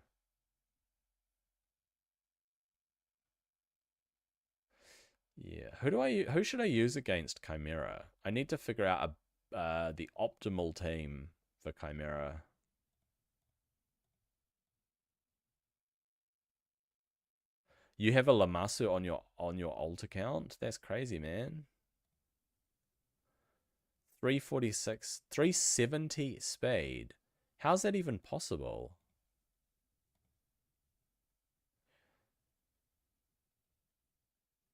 Yeah. Who should I use against Chimera? I need to figure out the optimal team for Chimera. You have a Lamasu on your alt account? That's crazy, man. 346, 370 speed. How's that even possible?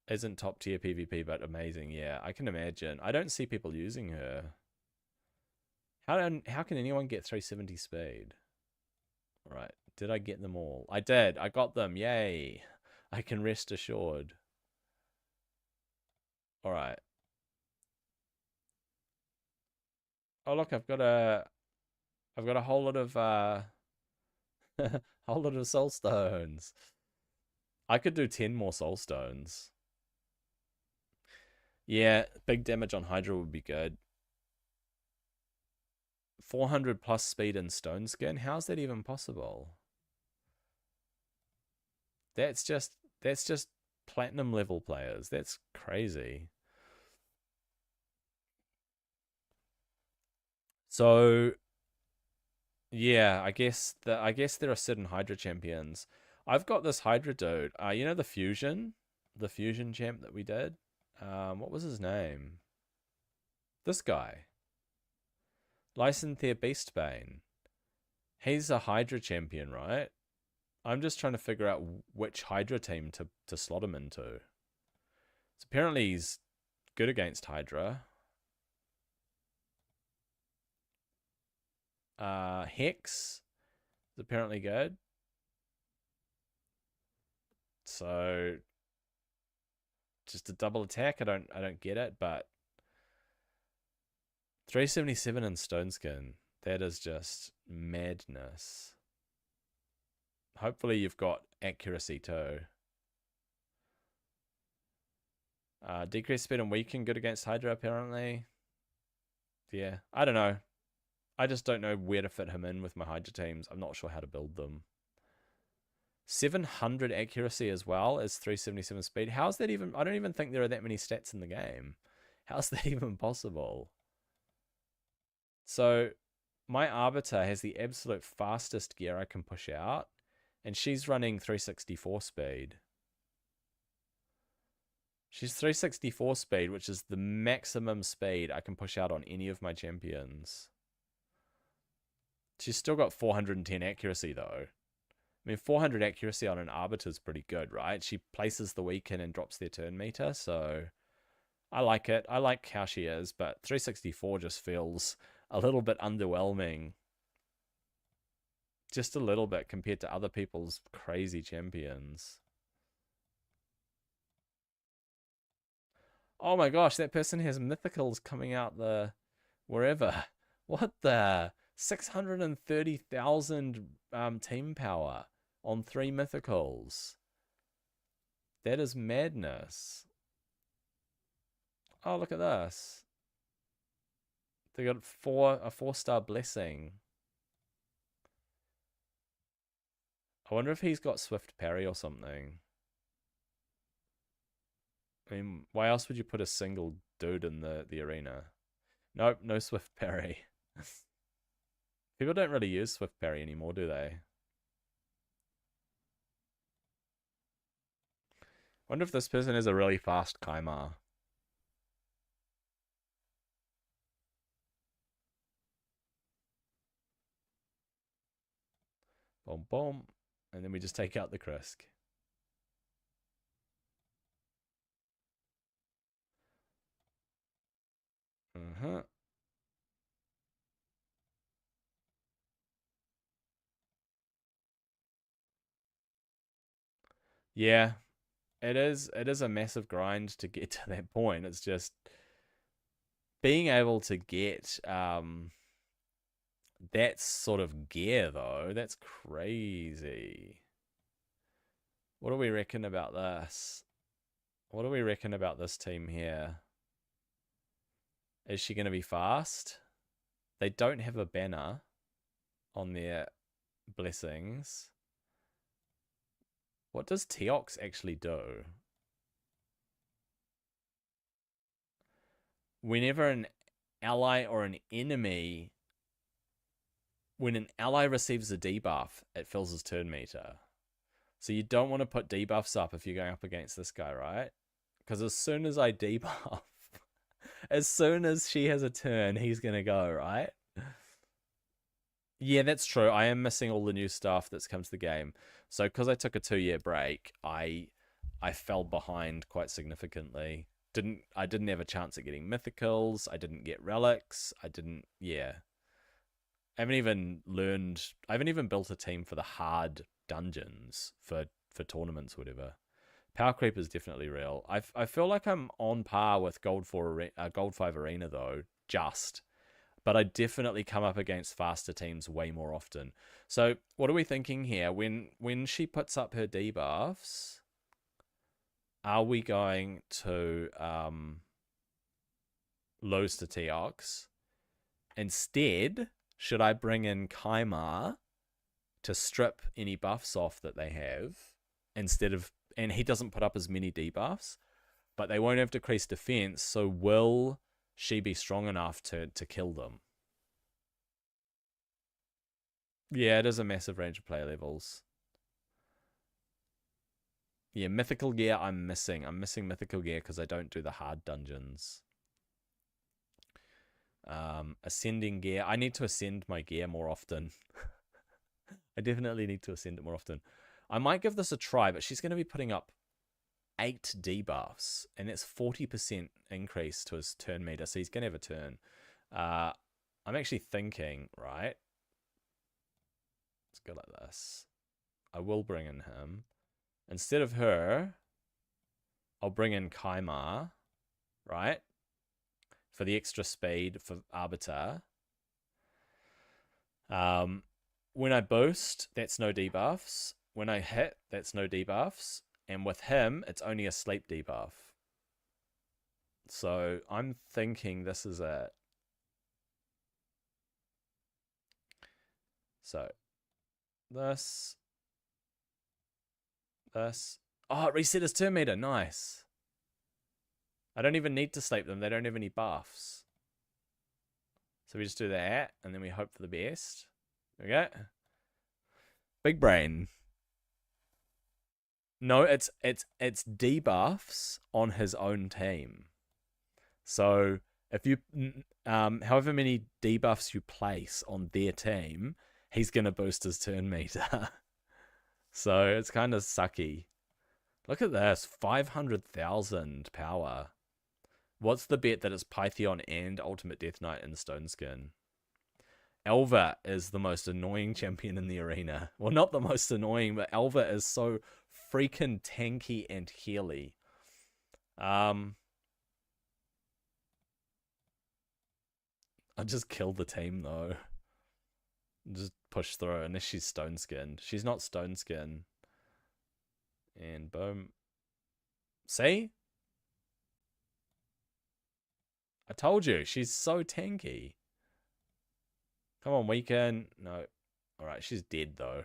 Isn't top tier PvP, but amazing. Yeah, I can imagine. I don't see people using her. How can anyone get 370 speed? All right. Did I get them all? I did. I got them. Yay. I can rest assured. All right. Oh, look, I've got a whole lot of whole lot of soul stones. I could do 10 more soul stones. Yeah, big damage on Hydra would be good. 400 plus speed and stone skin. How's that even possible? That's just platinum level players. That's crazy. So yeah, I guess there are certain Hydra champions. I've got this Hydra dude. You know the fusion champ that we did. What was his name? This guy, Lysanthea Beastbane. He's a Hydra champion, right? I'm just trying to figure out which Hydra team to slot him into. So apparently he's good against Hydra. Hex is apparently good. So just a double attack. I don't get it, but 377 in Stone Skin. That is just madness. Hopefully you've got accuracy too. Decrease speed and weaken, good against Hydra apparently. Yeah, I don't know. I just don't know where to fit him in with my Hydra teams. I'm not sure how to build them. 700 accuracy as well as 377 speed. How's that even? I don't even think there are that many stats in the game. How's that even possible? So my Arbiter has the absolute fastest gear I can push out, and she's running 364 speed. She's 364 speed, which is the maximum speed I can push out on any of my champions. She's still got 410 accuracy though. I mean, 400 accuracy on an Arbiter is pretty good, right? She places the weaken and drops their turn meter, so I like it. I like how she is, but 364 just feels a little bit underwhelming. Just a little bit compared to other people's crazy champions. Oh my gosh, that person has mythicals coming out the wherever. What the 630,000 team power on 3 mythicals. That is madness. Oh, look at this. They got a 4-star blessing. I wonder if he's got swift parry or something. I mean, why else would you put a single dude in the arena? Nope, no swift parry. People don't really use swift parry anymore, do they? Wonder if this person is a really fast Kaimar. Boom, boom. And then we just take out the Krisk. Uh-huh. Yeah, it is a massive grind to get to that point. It's just being able to get that sort of gear though. That's crazy. What do we reckon about this? What do we reckon about this team here? Is she going to be fast? They don't have a banner on their blessings. What does Teox actually do? Whenever an ally or an enemy, when an ally receives a debuff, it fills his turn meter. So you don't want to put debuffs up if you're going up against this guy, right? Because as soon as I debuff, as soon as she has a turn, he's going to go, right? Yeah, that's true. I am missing all the new stuff that's come to the game. So because I took a 2-year break, I fell behind quite significantly. I didn't have a chance at getting mythicals. I didn't get relics. Yeah. I haven't even built a team for the hard dungeons for tournaments or whatever. Power creep is definitely real. I feel like I'm on par with Gold 5 Arena though, but I definitely come up against faster teams way more often. So what are we thinking here? When she puts up her debuffs, are we going to lose to Teox? Instead, should I bring in Kaimar to strip any buffs off that they have and he doesn't put up as many debuffs, but they won't have decreased defense, so will she be strong enough to kill them? Yeah, it is a massive range of player levels. Yeah, mythical gear I'm missing. I'm missing mythical gear because I don't do the hard dungeons. Ascending gear. I need to ascend my gear more often. I definitely need to ascend it more often. I might give this a try, but she's going to be putting up 8 debuffs, and it's 40% increase to his turn meter, so he's going to have a turn. I'm actually thinking, right? Let's go like this. I will bring in him. Instead of her, I'll bring in Kaimar, right? For the extra speed for Arbiter. When I boost, that's no debuffs. When I hit, that's no debuffs. And with him, it's only a sleep debuff. So I'm thinking this is it. So this. Oh, it reset his turn meter. Nice. I don't even need to sleep them. They don't have any buffs. So we just do that, and then we hope for the best. There we go. Big brain. No, it's debuffs on his own team. So if you, however many debuffs you place on their team, he's gonna boost his turn meter. So it's kind of sucky. Look at this, 500,000 power. What's the bet that it's Pythion and Ultimate Death Knight in Stone Skin? Elva is the most annoying champion in the arena. Well, not the most annoying, but Elva is so freaking tanky and healy. I just killed the team though. Just push through, unless she's stone skinned. She's not stone skinned. And boom. See? I told you, she's so tanky. Come on, weaken. No. Alright, she's dead though.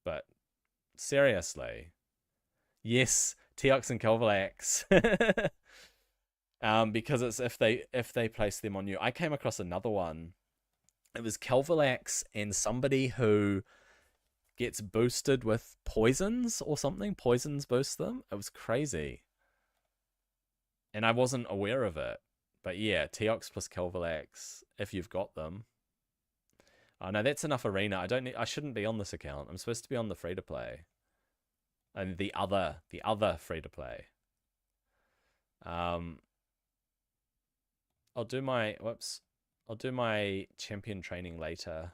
But seriously. Yes, Teox and Kelvalax. Because it's if they place them on you. I came across another one. It was Kelvalax and somebody who gets boosted with poisons or something. Poisons boost them. It was crazy. And I wasn't aware of it. But yeah, Teox plus Kelvalax if you've got them. Oh no, that's enough arena. I shouldn't be on this account. I'm supposed to be on the free to play. And the other free to play. I'll do my champion training later.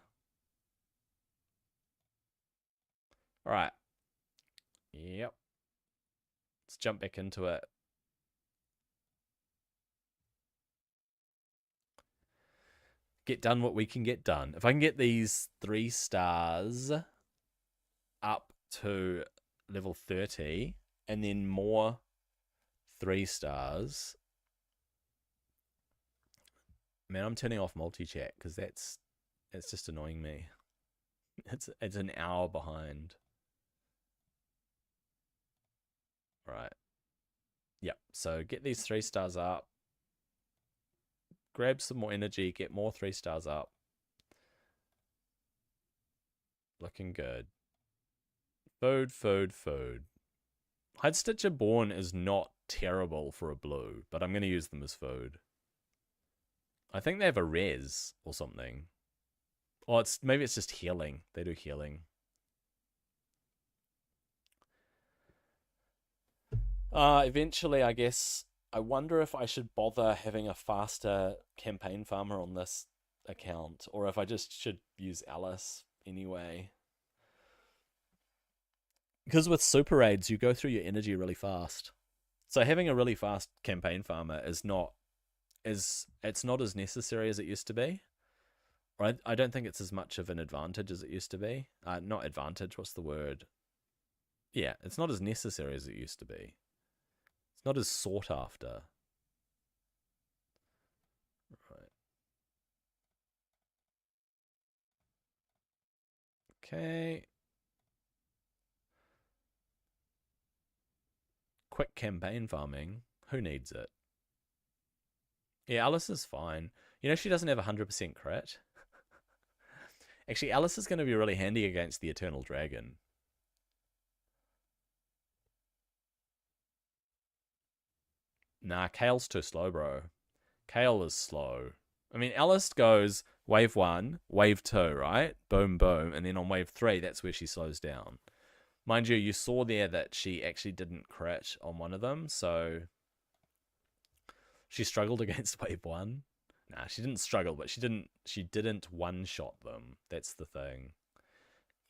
All right. Yep. Let's jump back into it. Get done what we can get done. If I can get these 3 stars up to level 30 and then more 3 stars. Man, I'm turning off multi-chat because it's just annoying me. It's an hour behind. Right. Yep. So get these 3 stars up. Grab some more energy, get more 3 stars up. Looking good. Food. Hide Stitcher Born is not terrible for a blue, but I'm going to use them as food. I think they have a res or something. Or maybe it's just healing. They do healing. Eventually, I guess. I wonder if I should bother having a faster campaign farmer on this account, or if I just should use Alice anyway. Because with super raids, you go through your energy really fast. So having a really fast campaign farmer it's not as necessary as it used to be. Or I don't think it's as much of an advantage as it used to be. Not advantage, what's the word? Yeah, it's not as necessary as it used to be. It's not as sought after. Right. Okay. Quick campaign farming. Who needs it? Yeah, Alice is fine. You know, she doesn't have 100% crit. Actually, Alice is going to be really handy against the Eternal Dragon. Nah, Kale's too slow, bro. Kale is slow. I mean, Alice goes wave 1, wave 2, right? Boom, boom. And then on wave 3, that's where she slows down. Mind you, you saw there that she actually didn't crit on one of them, so she struggled against wave 1. Nah, she didn't struggle, but she didn't one-shot them. That's the thing.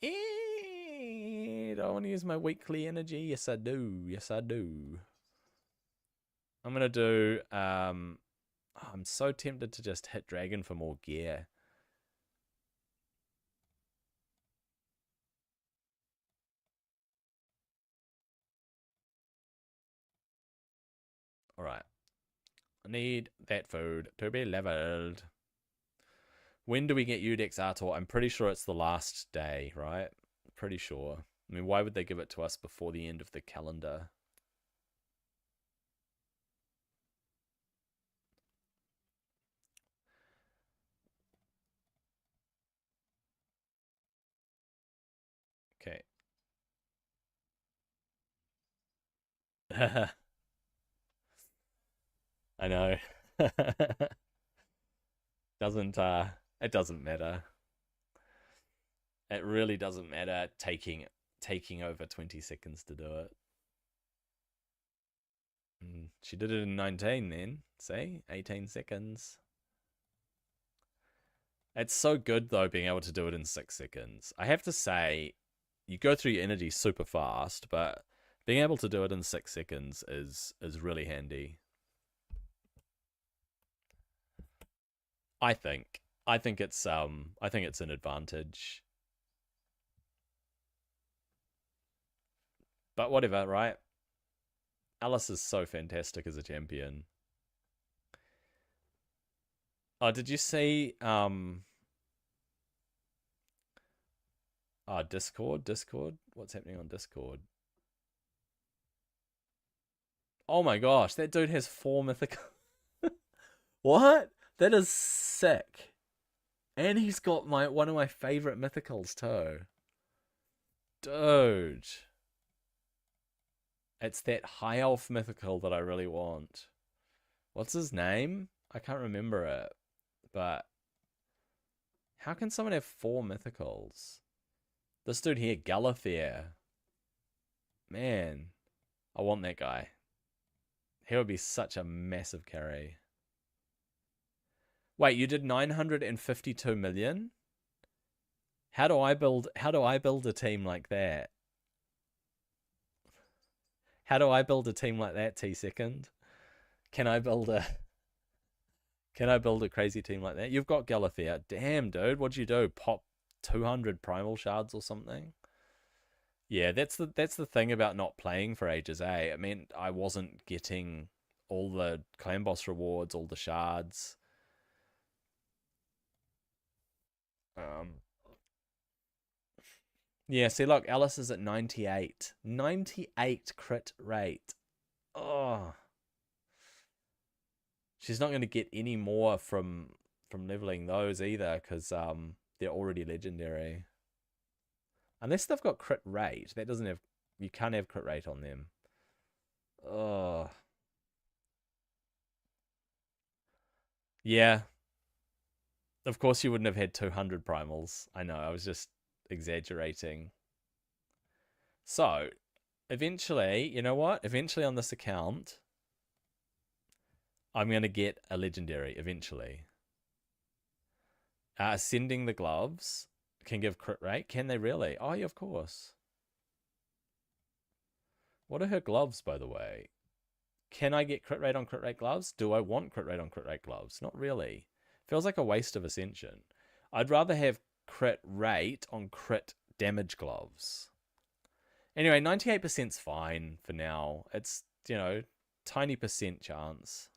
Do I want to use my weekly energy? Yes, I do. Yes, I do. I'm going to do... I'm so tempted to just hit Dragon for more gear. Alright. I need that food to be leveled. When do we get Udex Artor? I'm pretty sure it's the last day, right? Pretty sure. I mean, why would they give it to us before the end of the calendar? Okay. I know. It doesn't matter. It really doesn't matter taking over 20 seconds to do it. She did it in 19 then. See? 18 seconds. It's so good though being able to do it in 6 seconds. I have to say, you go through your energy super fast, but being able to do it in 6 seconds is really handy. I think it's an advantage. But whatever, right? Alice is so fantastic as a champion. Oh, did you see Discord? What's happening on Discord? Oh my gosh, that dude has 4 mythical. What? That is sick. And he's got one of my favorite mythicals too. Dude. It's that high elf mythical that I really want. What's his name? I can't remember it. But how can someone have 4 mythicals? This dude here, Galafair. Man, I want that guy. He would be such a massive carry. Wait, you did 952 million? How do I build a team like that? How do I build a team like that, T-Second? Can I build a crazy team like that? You've got Galafair. Damn, dude, what'd you do? Pop 200 primal shards or something? Yeah, that's the thing about not playing for ages, eh? I mean, I wasn't getting all the clan boss rewards, all the shards. Yeah, see, look, Alice is at 98. 98 crit rate. Oh. She's not going to get any more from leveling those either, because they're already legendary. Unless they've got crit rate. That doesn't have... You can't have crit rate on them. Oh. Yeah. Of course you wouldn't have had 200 primals. I know, I was just exaggerating. So, eventually, you know what? Eventually on this account, I'm going to get a legendary, eventually. Ascending the gloves can give crit rate. Can they really? Oh, yeah, of course. What are her gloves, by the way? Can I get crit rate on crit rate gloves? Do I want crit rate on crit rate gloves? Not really. Feels like a waste of ascension. I'd rather have crit rate on crit damage gloves. Anyway, 98%'s fine for now. It's, tiny percent chance.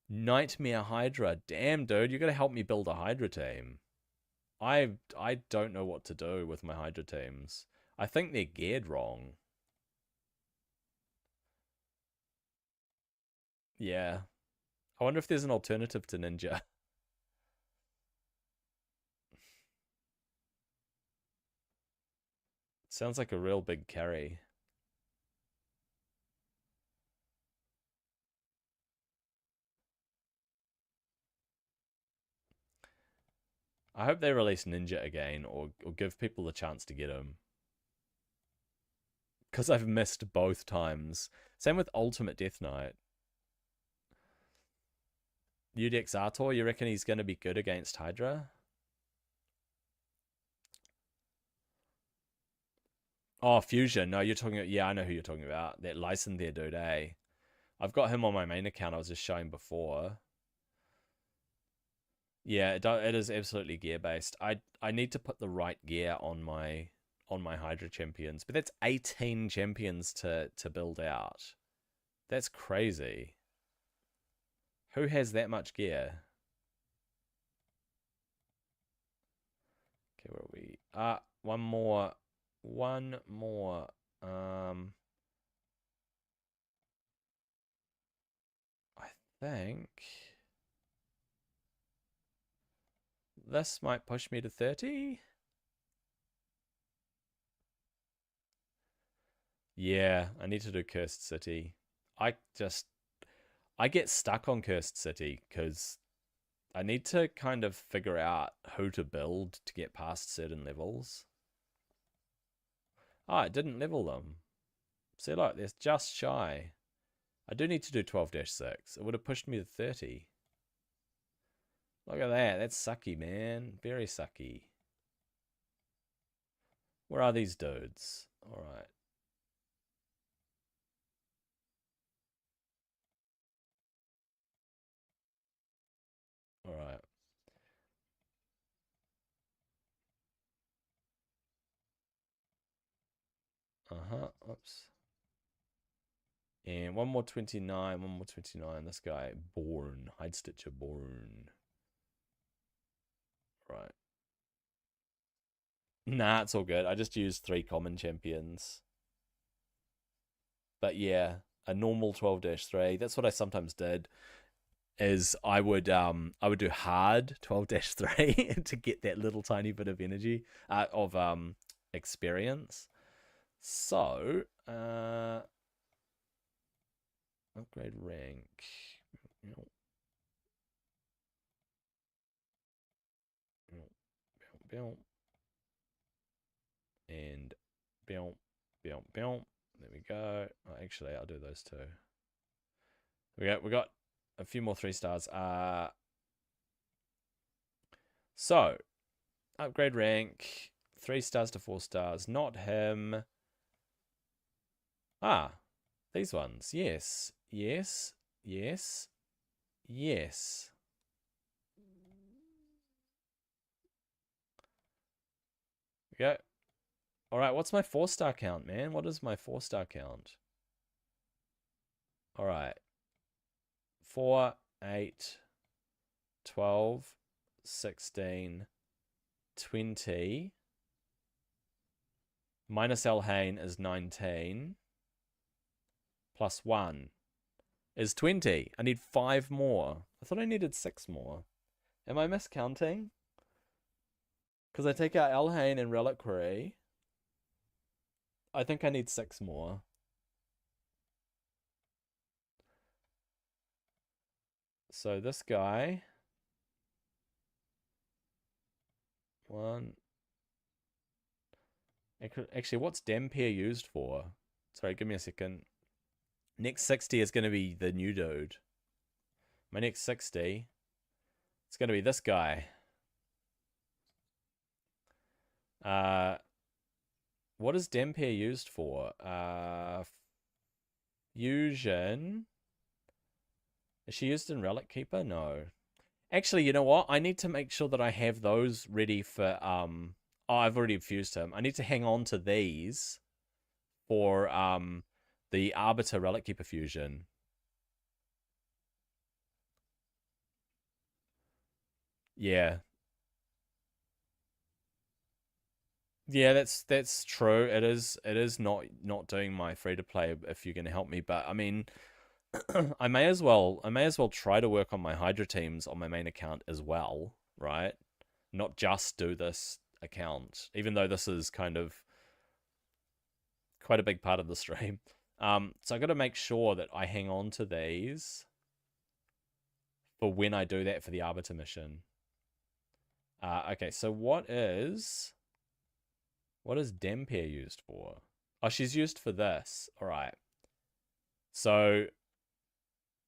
Nightmare Hydra. Damn, dude, you gotta help me build a Hydra team. I don't know what to do with my Hydra teams. I think they're geared wrong. Yeah. I wonder if there's an alternative to Ninja. Sounds like a real big carry. I hope they release Ninja again, or give people a chance to get him. Because I've missed both times. Same with Ultimate Death Knight. Udex Artor, you reckon he's going to be good against Hydra? Oh, Fusion. No, you're talking about... Yeah, I know who you're talking about. That Lyson there, dude, eh? I've got him on my main account I was just showing before. Yeah, it is absolutely gear-based. I need to put the right gear on my Hydra champions. But that's 18 champions to build out. That's crazy. Who has that much gear? Okay, where are we? One more. One more. I think this might push me to 30. Yeah, I need to do Cursed City. I get stuck on Cursed City because I need to kind of figure out who to build to get past certain levels. Oh, it didn't level them. See, look, there's just shy. I do need to do 12-6. It would have pushed me to 30. Look at that. That's sucky, man. Very sucky. Where are these dudes? All right. All right. Uh-huh. Oops. And one more 29. One more 29. This guy, Born. Hide Stitcher Born. Right. Nah, it's all good. I just used 3 common champions. But yeah, a normal 12-3. That's what I sometimes did. Is I would do hard 12-3 to get that little tiny bit of energy of experience. So upgrade rank. And boom. There we go. Oh, actually, I'll do those two. We got a few more 3 stars. So upgrade rank 3 stars to 4 stars. Not him. These ones. Yes. Okay. All right. What's my 4-star count, man? What is my 4-star count? All right. 4, 8, 12, 16, 20. Minus Elhane is 19. Plus 1 is 20. I need 5 more. I thought I needed 6 more. Am I miscounting? Because I take out Elhane and Reliquary. I think I need 6 more. So this guy. 1. Actually, what's Dampier used for? Sorry, give me a second. Next 60 is going to be the new dude. My next 60, it's going to be this guy. What is Dampier used for? Fusion. Is she used in Relic Keeper? No. Actually, you know what? I need to make sure that I have those ready for oh, I've already fused him. I need to hang on to these for the Arbiter Relic Keeper fusion. Yeah. Yeah, that's true. It is not doing my free to play if you're going to help me, but I mean I may as well try to work on my Hydra teams on my main account as well, right? Not just do this account, even though this is kind of quite a big part of the stream. So I got to make sure that I hang on to these for when I do that for the Arbiter mission. Okay, so what is Dampier used for? Oh, she's used for this. All right. So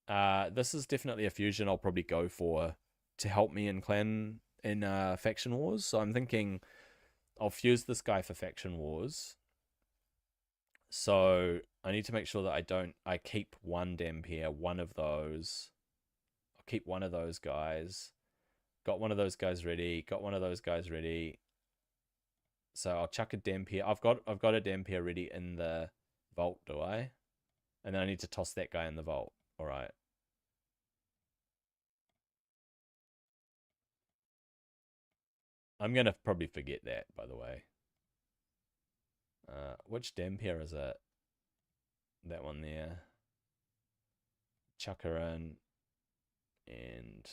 this is definitely a fusion I'll probably go for to help me in faction wars. So I'm thinking I'll fuse this guy for faction wars. So I need to make sure that I keep one Dampier, one of those. I'll keep one of those guys. Got one of those guys ready. Got one of those guys ready. So I'll chuck a Dampier. I've got a Dampier ready in the vault, do I? And then I need to toss that guy in the vault. All right. I'm going to probably forget that, by the way. Which Dampier is it? That one there. Chuck her in. And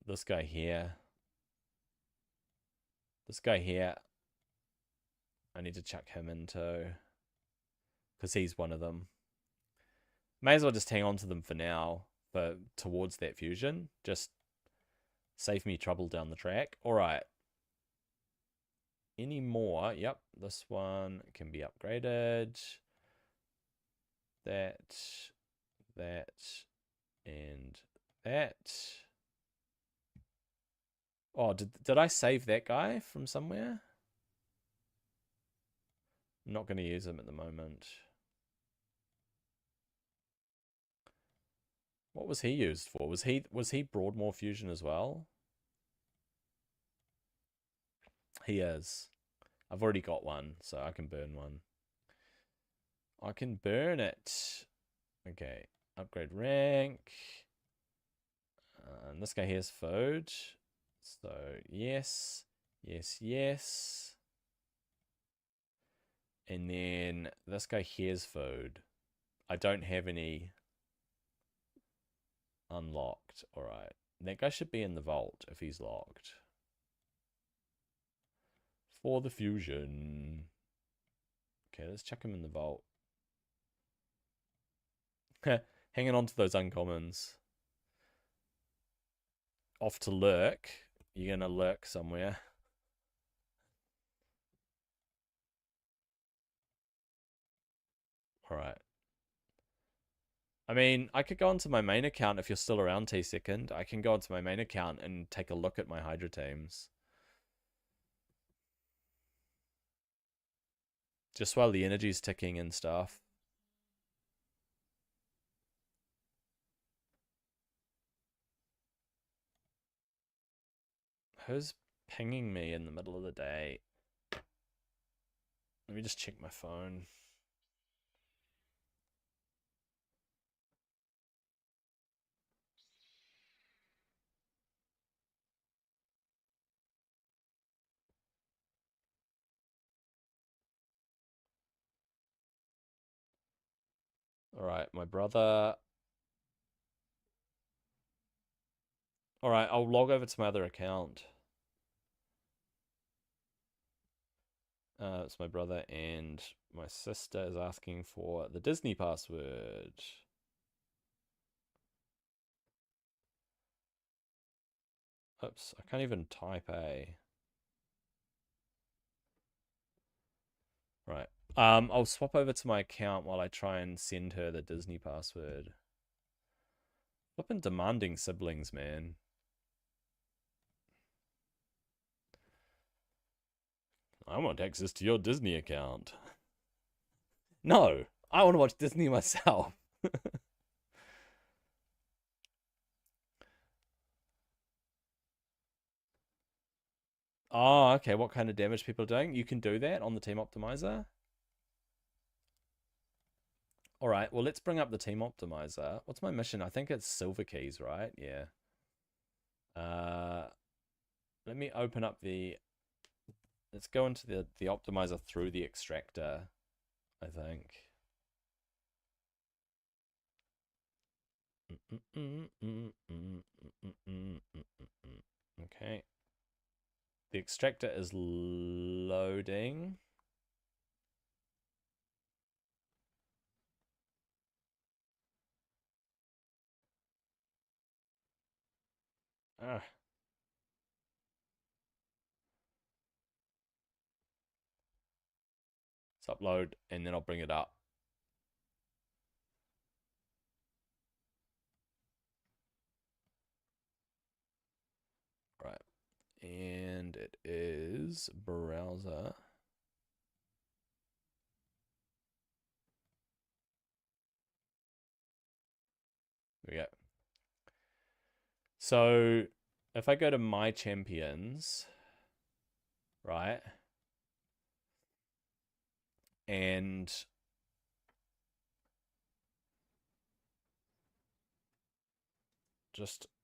this guy here. This guy here. I need to chuck him into. Because he's one of them. May as well just hang on to them for now. But towards that fusion. Just save me trouble down the track. Alright. Any more? Yep. This one can be upgraded. That. And that. Oh, did I save that guy from somewhere? I'm not going to use him at the moment. What was he used for? Was he Broadmoor fusion as well? He is. I've already got one, so I can burn one. I can burn it. Okay. Upgrade rank. And this guy here's food. So, yes. Yes. And then this guy here's food. I don't have any unlocked. Alright. That guy should be in the vault if he's locked. For the fusion. Okay, let's chuck him in the vault. Hanging on to those uncommons. Off to lurk. You're going to lurk somewhere. Alright. I mean, I could go onto my main account if you're still around T-Second. I can go onto my main account and take a look at my Hydra teams. Just while the energy's ticking and stuff. Who's pinging me in the middle of the day? Let me just check my phone. Alright, my brother. Alright, I'll log over to my other account. It's my brother, and my sister is asking for the Disney password. Oops, I can't even type A. Right. I'll swap over to my account while I try and send her the Disney password. Flippin' demanding siblings, man. I want access to your Disney account. No, I want to watch Disney myself. Oh, okay. What kind of damage people are doing? You can do that on the team optimizer. All right. Well, let's bring up the team optimizer. What's my mission? I think it's silver keys, right? Yeah. Let me open up the. Let's go into the optimizer through the extractor, I think. Okay. The extractor is loading. Ah. Let's upload, and then I'll bring it up. Right. And it is browser. There we go. So if I go to my champions, right, and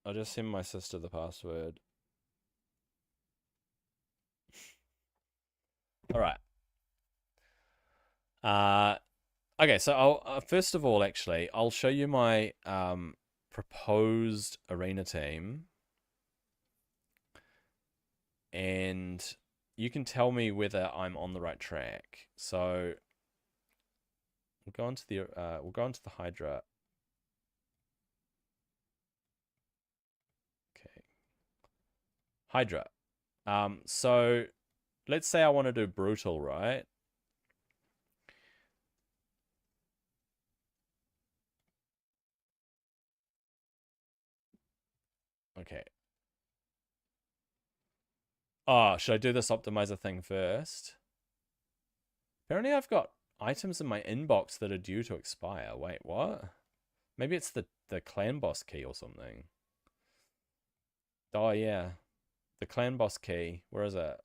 I'll just send my sister the password. All right. Okay, so I'll first of all, actually, I'll show you my proposed arena team, and you can tell me whether I'm on the right track. So we'll go into the Hydra. Okay, Hydra. So let's say I want to do brutal, right? Okay. Oh, should I do this optimizer thing first? Apparently I've got items in my inbox that are due to expire. Wait, what? Maybe it's the clan boss key or something. Oh, yeah. The clan boss key. Where is it?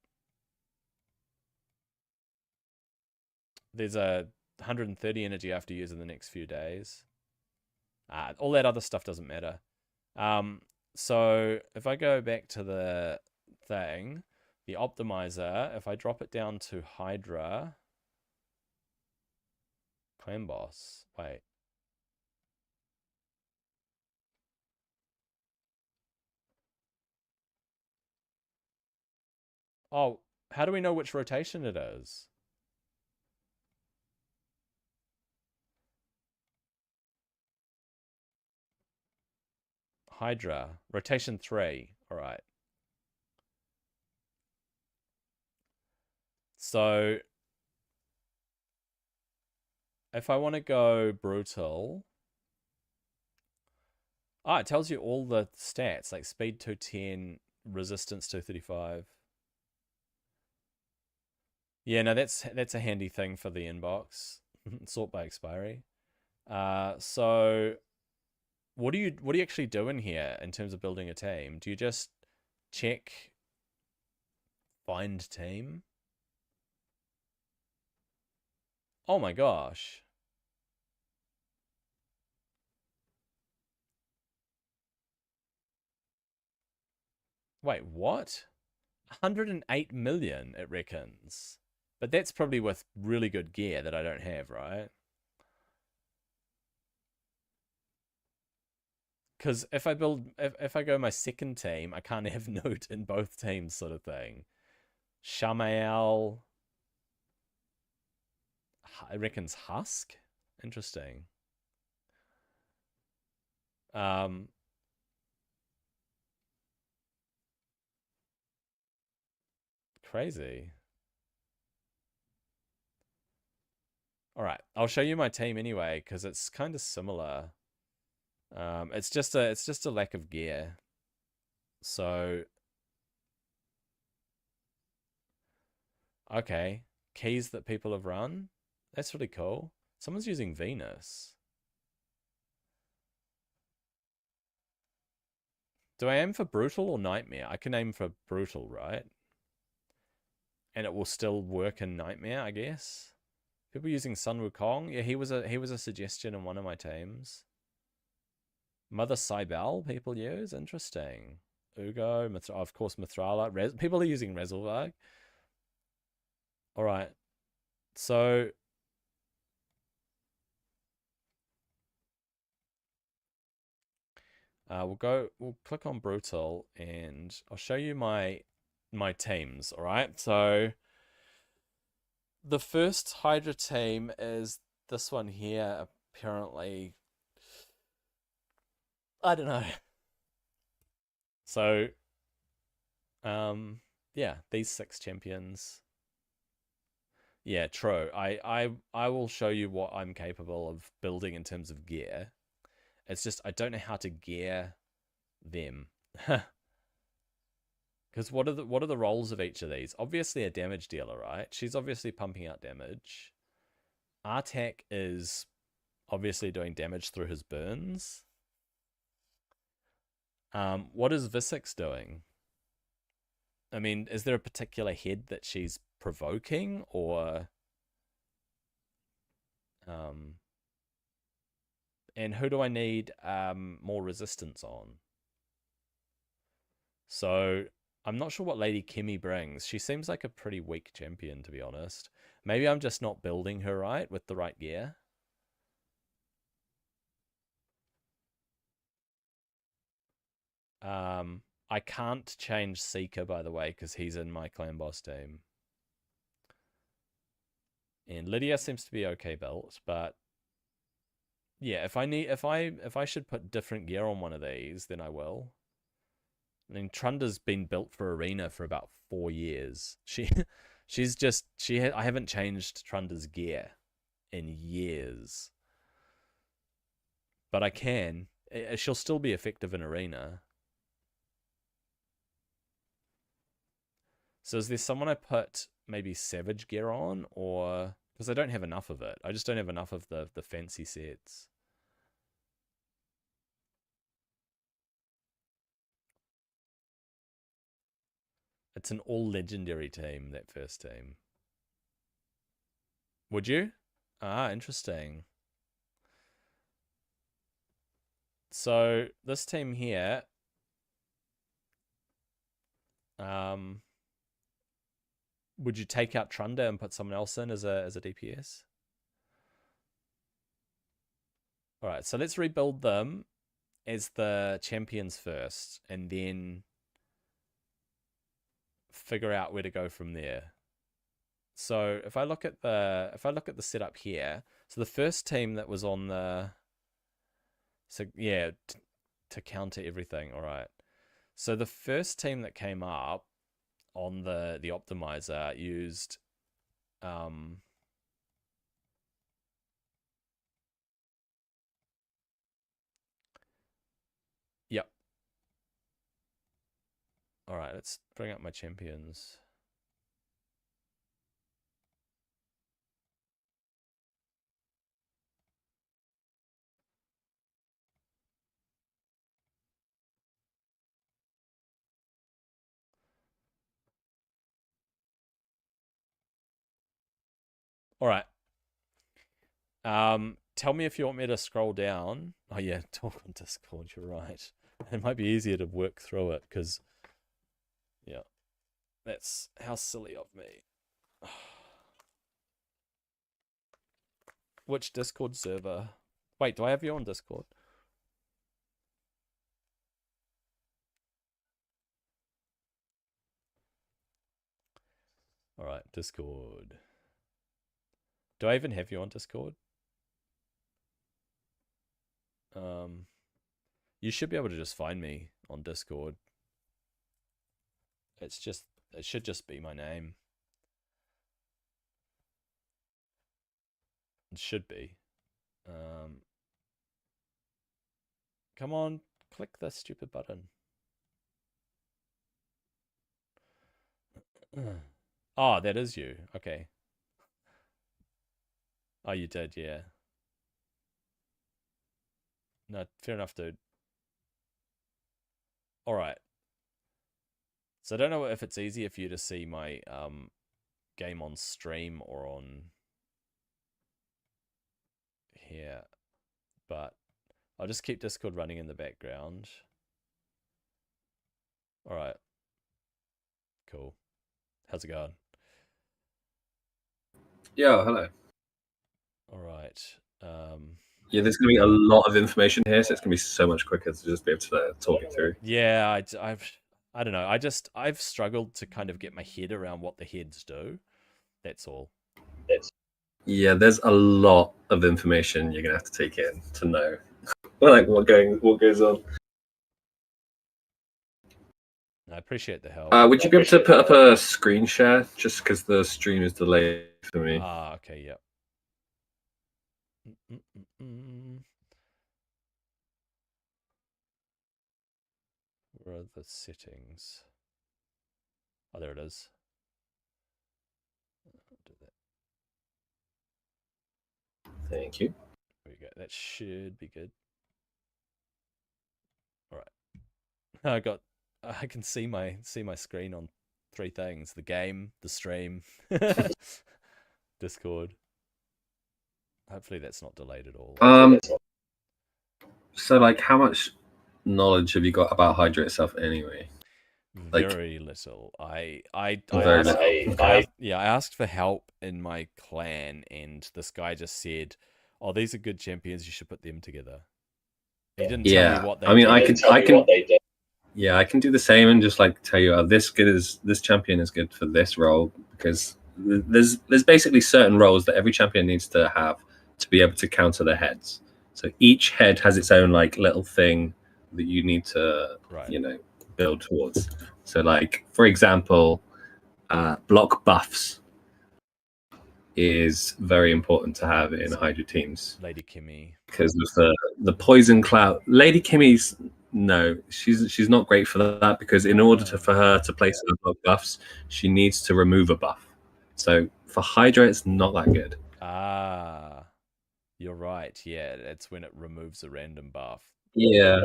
There's a 130 energy after using the next few days. All that other stuff doesn't matter. So if I go back to the thing, the optimizer, if I drop it down to Hydra, clan boss, wait. Oh, how do we know which rotation it is? Hydra, rotation 3. All right. So if I want to go brutal, it tells you all the stats, like speed 210, resistance 235. Yeah, no, that's a handy thing for the inbox. Sort by expiry. So what do you actually do in here in terms of building a team? Do you just check find team? Oh my gosh. Wait, what? 108 million, it reckons. But that's probably with really good gear that I don't have, right? Because if I go my second team, I can't have note in both teams, sort of thing. Shamael, I reckons Husk. Interesting. Um, Crazy. All right, I'll show you my team anyway because it's kind of similar. It's just a lack of gear. So okay, keys that people have run. That's really cool. Someone's using Venus. Do I aim for brutal or nightmare? I can aim for brutal, right? And it will still work in nightmare, I guess. People using Sun Wukong. Yeah, he was a suggestion in one of my teams. Mother Cybele people use. Interesting. Ugo, of course, Mithrala. People are using Rezelvarg. All right. So we'll click on brutal and I'll show you my teams. All right. So the first Hydra team is this one here. Apparently, I don't know. So, yeah, these 6 champions. Yeah, true. I will show you what I'm capable of building in terms of gear. It's just I don't know how to gear them. Because what are the roles of each of these? Obviously a damage dealer, right? She's obviously pumping out damage. Artak is obviously doing damage through his burns. What is Visix doing? I mean, is there a particular head that she's provoking, or and who do I need more resistance on? So I'm not sure what Lady Kimmy brings. She seems like a pretty weak champion, to be honest. Maybe I'm just not building her right with the right gear. I can't change Seeker, by the way, because he's in my clan boss team. And Lydia seems to be okay built, but yeah, if I should put different gear on one of these, then I will. I mean, Trunda's been built for Arena for about 4 years. I haven't changed Trunda's gear in years. But I can. She'll still be effective in Arena. So is there someone I put maybe Savage gear on, or because I don't have enough of it. I just don't have enough of the fancy sets. It's an all legendary team, that first team. Would you? Ah, interesting. So this team here, would you take out Trunda and put someone else in as a DPS? All right, so let's rebuild them as the champions first, and then figure out where to go from there. So if I look at the setup here, so the first team that was on the, so yeah, to counter everything. All right. So the first team that came up on the optimizer used yep. All right, let's bring up my champions. All right. Tell me if you want me to scroll down. Oh yeah, talk on Discord. You're right. It might be easier to work through it because, yeah, that's how silly of me. Which Discord server? Wait, do I have you on Discord? All right, Discord. Do I even have you on Discord? You should be able to just find me on Discord. It should just be my name. It should be. Come on, click the stupid button. Oh, that is you. Okay. Oh, you did, yeah. No, fair enough, dude. All right. So I don't know if it's easier for you to see my game on stream or on here, but I'll just keep Discord running in the background. All right. Cool. How's it going? Yeah, hello. All right. Yeah, there's going to be a lot of information here, so it's going to be so much quicker to just be able to talk it through. Yeah, I don't know. I've struggled to kind of get my head around what the heads do. That's all. Yeah, there's a lot of information you're going to have to take in to know like what goes on. I appreciate the help. Would you be able to put up a screen share just because the stream is delayed for me? Okay, yep. Where are the settings? Oh, there it is. Do that. Thank you. There we go. That should be good. All right. I can see my screen on 3 things: the game, the stream, Discord. Hopefully that's not delayed at all. So like, how much knowledge have you got about Hydra itself anyway? Very little. I asked for help in my clan, and this guy just said, "Oh, these are good champions. You should put them together." He didn't tell me what they. Yeah, I can do the same and just like tell you, this champion is good for this role, because there's basically certain roles that every champion needs to have to be able to counter their heads. So each head has its own like little thing that you need to build towards. So like, for example, block buffs is very important to have in Hydra teams. Lady Kimmy, because of the poison cloud. Lady Kimmy's she's not great for that, because in order for her to place her block buffs, she needs to remove a buff. So for Hydra, it's not that good. You're right. Yeah, it's when it removes a random buff. Yeah,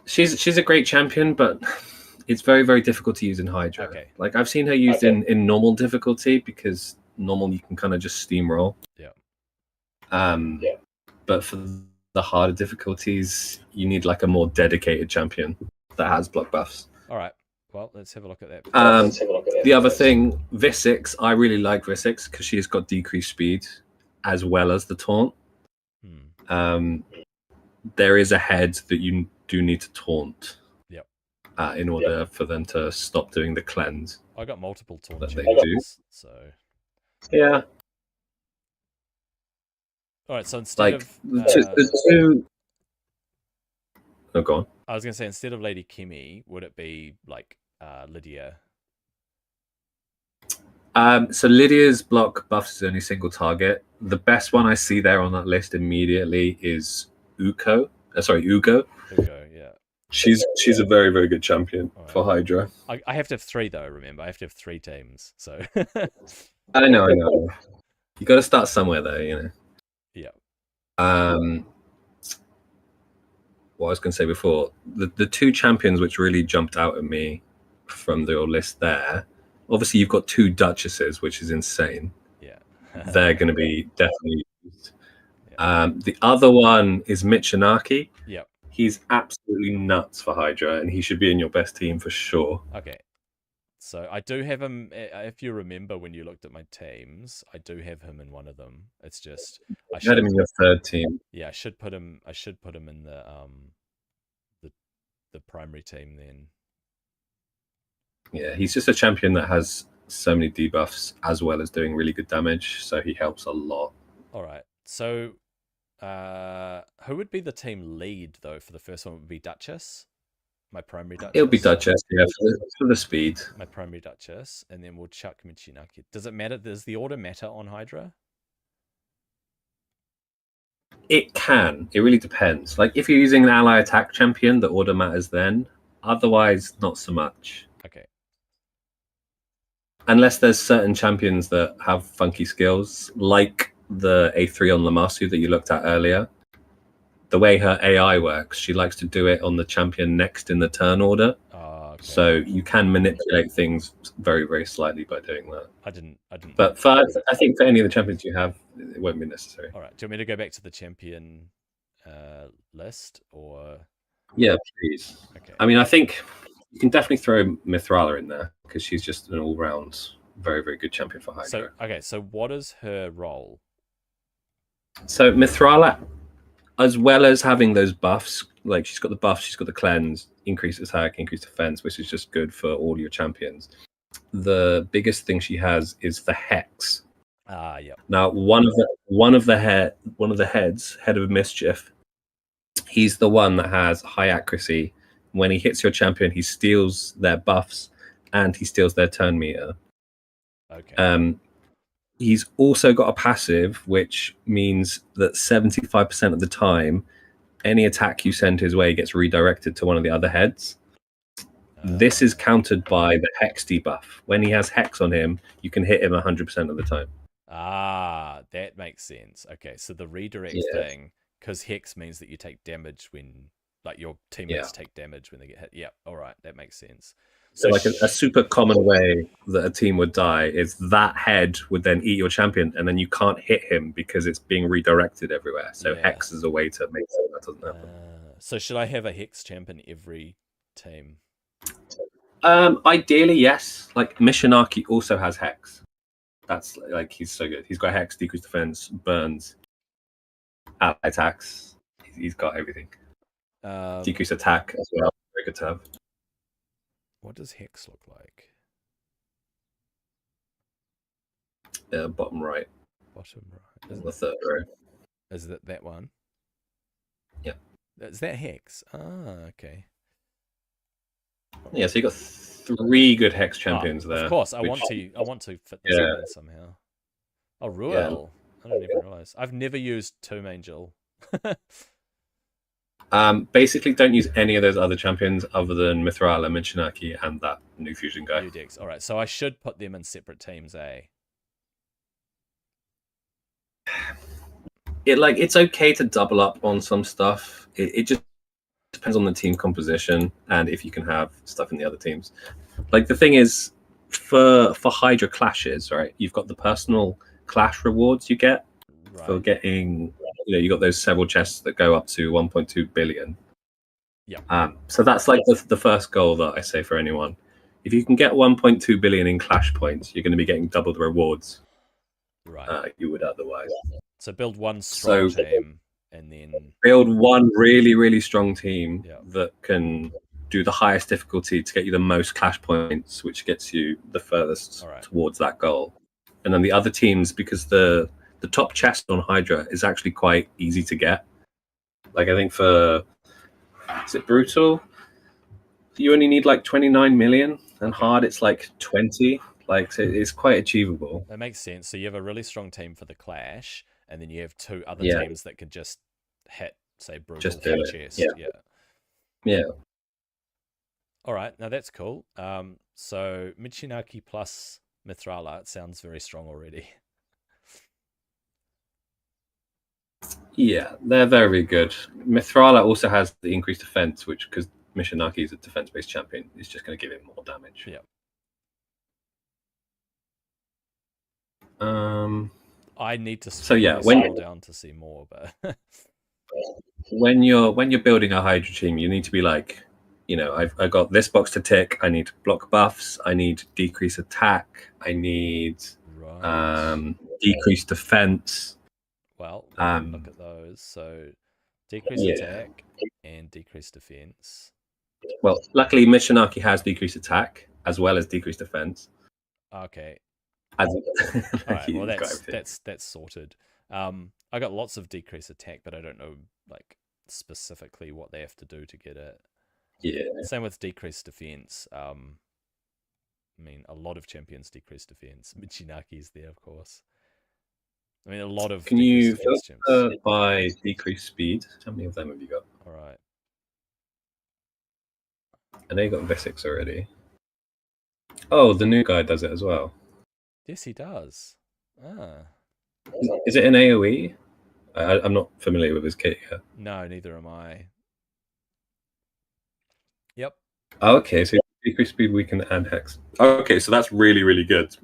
she's a great champion, but it's very, very difficult to use in Hydra. Okay. Like, I've seen her used in normal difficulty, because normal you can kind of just steamroll. Yeah. But for the harder difficulties, you need like a more dedicated champion that has block buffs. All right. Well, let's have a look at that. The other thing, Visix, I really like Visix because she's got decreased speed as well as the taunt. There is a head that you do need to taunt. Yep. In order for them to stop doing the cleanse. I got multiple taunt that they do. So yeah. All right. So instead of there's 2. Oh, go on. I was going to say, instead of Lady Kimmy, would it be like Lydia? So Lydia's block buffs is only single target. The best one I see there on that list immediately is Ugo. Ugo, yeah. She's a very, very good champion for Hydra. I have to have 3 though. Remember, I have to have 3 teams. So I know. You got to start somewhere though, Yeah. What I was going to say before, the 2 champions which really jumped out at me from your list there. Obviously, you've got 2 duchesses, which is insane. Yeah. They're going to be definitely used. The other one is Michinaki. Yep. He's absolutely nuts for Hydra, and he should be in your best team for sure. Okay. So I do have him. If you remember when you looked at my teams, I do have him in one of them. It's just I had him in your 3rd team. Yeah, I should put him in the primary team then. Yeah, he's just a champion that has so many debuffs as well as doing really good damage, so he helps a lot. All right. So who would be the team lead though for the first one? Would be Duchess? My primary Duchess? It'll be Duchess, yeah, for the speed. My primary Duchess, and then we'll chuck Michinaki. Does it matter? Does the order matter on Hydra? It can. It really depends. Like, if you're using an ally attack champion, the order matters then. Otherwise, not so much. Okay. Unless there's certain champions that have funky skills, like the A3 on Lamasu that you looked at earlier. The way her AI works, she likes to do it on the champion next in the turn order. Okay. So you can manipulate things very, very slightly by doing that. I didn't. But I think for any of the champions you have, it won't be necessary. All right. Do you want me to go back to the champion list, or? Yeah, please. Okay. I mean, I think you can definitely throw Mithrala in there because she's just an all-round, very, very good champion for Hydra. So what is her role? So Mithrala, as well as having those buffs, like she's got the buff, she's got the cleanse, increase attack, increase defense, which is just good for all your champions. The biggest thing she has is the hex. Yeah. Now, one of the heads, head of mischief, he's the one that has high accuracy, when he hits your champion, he steals their buffs and he steals their turn meter. Okay. He's also got a passive, which means that 75% of the time, any attack you send his way gets redirected to one of the other heads. This is countered by the Hex debuff. When he has Hex on him, you can hit him 100% of the time. Ah, that makes sense. Okay, so the redirect thing, because Hex means that you take damage when, like, your teammates take damage when they get hit. Yep, all right, that makes sense. So like a super common way that a team would die is that head would then eat your champion, and then you can't hit him because it's being redirected everywhere. So Hex is a way to make sure that doesn't happen. So should I have a Hex champ in every team? Ideally, yes. Like Mishinaki also has Hex. That's like, he's so good. He's got Hex, decreased defense, burns, ally attacks. He's got everything. Decreased attack as well. Very good to have. What does Hex look like? Bottom right. Bottom right. The third row. Is that one? Yeah. Is that Hex? Ah, okay. Yeah, so you got 3 good Hex champions there. Of course, I want to fit this in somehow. Oh, Ruel. I don't even realize. I've never used Tomb Angel. Basically, don't use any of those other champions other than Mithrala, Minchinaki, and that new fusion guy. New decks. All right, so I should put them in separate teams, eh? It's okay to double up on some stuff. It just depends on the team composition and if you can have stuff in the other teams. Like, the thing is, for Hydra clashes, right? You've got the personal clash rewards you get for getting. You got those several chests that go up to 1.2 billion. Yeah. So that's like the first goal that I say for anyone. If you can get 1.2 billion in clash points, you're going to be getting double the rewards. Right. You would otherwise. So build one strong team and then build one really, really strong team that can do the highest difficulty to get you the most clash points, which gets you the furthest towards that goal. And then the other teams, because the top chest on Hydra is actually quite easy to get. Like, I think is it Brutal? You only need like 29 million, and Hard it's like 20. Like, so it's quite achievable. That makes sense. So you have a really strong team for the clash, and then you have 2 other teams that can just hit, say, Brutal just do chest. Yeah. All right, now that's cool. So Minchinaki plus Mithrala, it sounds very strong already. Yeah, they're very good. Mithrala also has the increased defense, which, because Mishinaki is a defense-based champion, is just going to give him more damage. Yeah. I need to scroll down to see more, but when you're building a Hydra team, you need to be like, I've got this box to tick. I need block buffs. I need decrease attack. I need decrease defense. Well, look at those. So decrease attack and decrease defense. Well, luckily Mishinaki has decreased attack as well as decreased defense. Okay. All right. Well, that's sorted. I got lots of decreased attack, but I don't know like specifically what they have to do to get it. Yeah. Same with decreased defense. I mean, a lot of champions decrease defense. Michinaki's there, of course. I mean, a lot of. Can you filter by decreased speed? How many of them have you got? All right. I know you got Visix already. Oh, the new guy does it as well. Yes, he does. Is it an AoE? I'm not familiar with his kit yet. No, neither am I. Yep. Oh, okay, so decreased speed, weaken, and hex. Okay, so that's really, really good.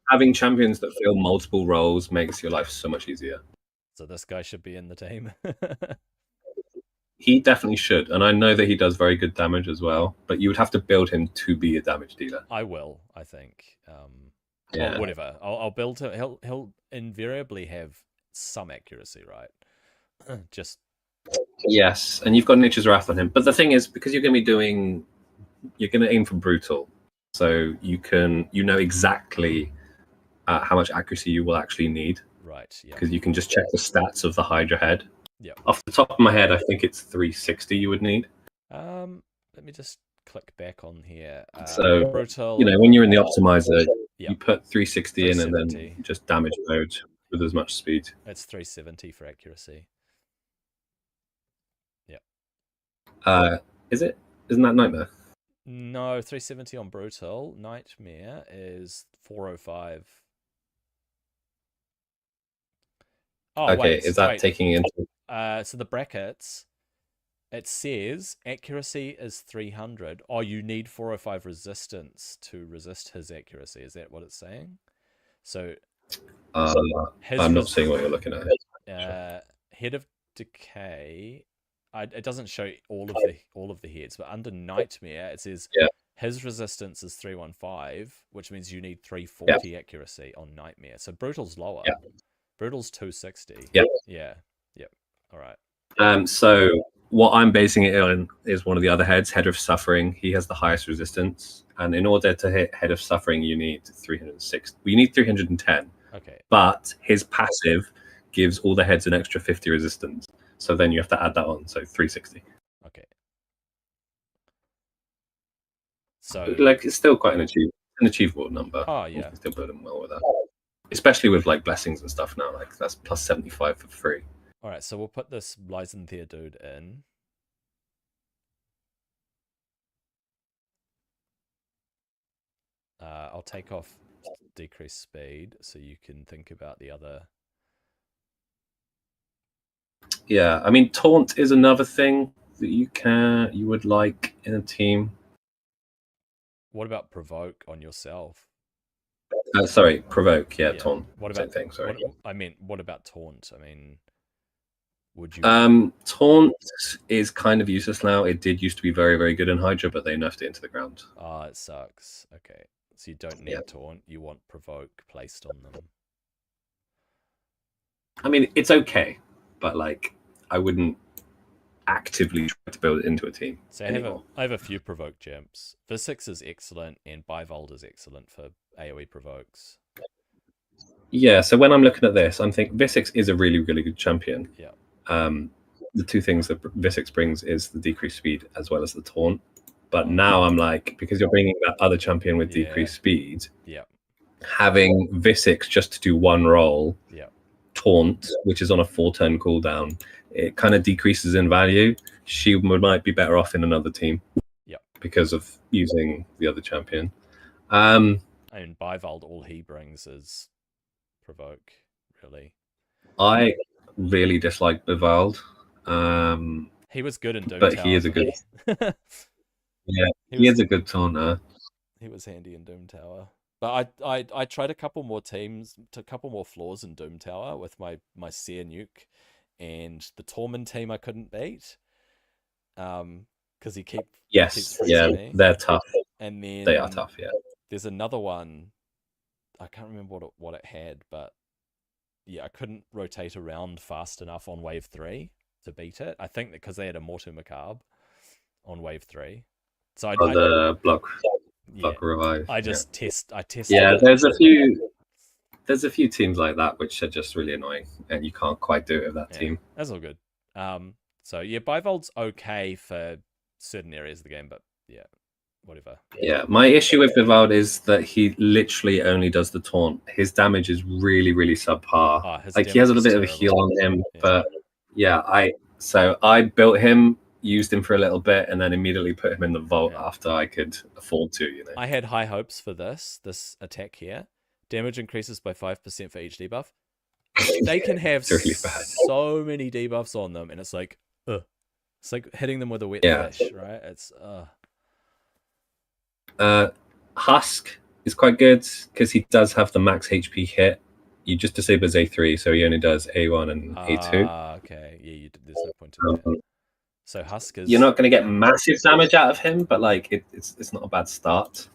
Having champions that fill multiple roles makes your life so much easier. So this guy should be in the team. He definitely should, and I know that he does very good damage as well. But you would have to build him to be a damage dealer. I will, I think. Well, whatever. I'll build him. He'll invariably have some accuracy, right? Just. Yes, and you've got Nature's Wrath on him. But the thing is, because you're going to aim for Brutal, so you know exactly how much accuracy you will actually need. Right. Yeah. Because you can just check the stats of the Hydra head. Yeah. Off the top of my head, I think it's 360 you would need. Let me just click back on here. So brutal. When you're in the optimizer, you put 360 in and then just damage mode with as much speed. It's 370 for accuracy. Is it? Isn't that Nightmare? No, 370 on brutal. Nightmare is 405. Oh, okay, wait, is that taking into? So the brackets, it says accuracy is 300. Oh, you need 405 resistance to resist his accuracy. Is that what it's saying? So I'm not seeing what you're looking at. Head of Decay. It doesn't show all of the heads, but under Nightmare it says his resistance is 315, which means you need 340 accuracy on Nightmare. So Brutal's lower. Brutal's 260. Yeah. All right. So what I'm basing it on is one of the other heads, Head of Suffering. He has the highest resistance, and in order to hit Head of Suffering, you need 306. You need 310. Okay. But his passive gives all the heads an extra 50 resistance. So then you have to add that on, so 360. Okay. So it's still quite an achievable number. Oh yeah. You can still build them well with that. Especially with blessings and stuff now, that's plus 75 for free. All right, so we'll put this Lysanthia dude in. I'll take off decrease speed so you can think about the other. Yeah, I mean, taunt is another thing that you would like in a team. What about provoke on yourself? Sorry, provoke. Yeah, taunt. What about thing? Sorry. What about taunt? I mean, would you? Taunt is kind of useless now. It did used to be very, very good in Hydra, but they nerfed it into the ground. Ah, it sucks. Okay, so you don't need taunt. You want provoke placed on them. I mean, it's okay, but I wouldn't actively try to build it into a team. So I have a few provoke gems. Fenax is excellent, and Bivold is excellent for AoE provokes. Yeah, so when I'm looking at this, I'm thinking Fenax is a really, really good champion. Yeah. The two things that Fenax brings is the decreased speed as well as the taunt. But now I'm because you're bringing that other champion with decreased speed. Yeah. Having Fenax just to do one role. Yeah. Taunt, which is on a 4-turn cooldown, it kind of decreases in value. She might be better off in another team. Yeah. Because of using the other champion. And Bivold, all he brings is provoke, really. I really dislike Bivold. He was good in Doom but Tower. He is a good. He is a good taunter. He was handy in Doom Tower. But I tried a couple more teams, a couple more floors in Doom Tower with my Seer Nuke, and the Tormund team I couldn't beat. Because he keeps me. They're tough. And then they are tough. Yeah. There's another one. I can't remember what it had, but I couldn't rotate around fast enough on wave 3 to beat it. I think that because they had a Mortu Macabre on wave 3. So the block revive. I tested. Yeah, there's a few teams like that which are just really annoying, and you can't quite do it with that team. That's all good. So Bivold's okay for certain areas of the game, but whatever. Yeah, my issue with Bivold is that he literally only does the taunt. His damage is really, really subpar. He has a little bit of a heal on him, but I built him, used him for a little bit, and then immediately put him in the vault after I could afford to. I had high hopes for this attack here. Damage increases by 5% for each debuff. They can have really so many debuffs on them, and it's like, it's like hitting them with a wet fish, right? It's Husk is quite good because he does have the max HP hit. You just disable his A3, so he only does A1 and A2. Okay. Yeah, there's no point to that. So Husk is... You're not going to get massive damage out of him, but it's not a bad start.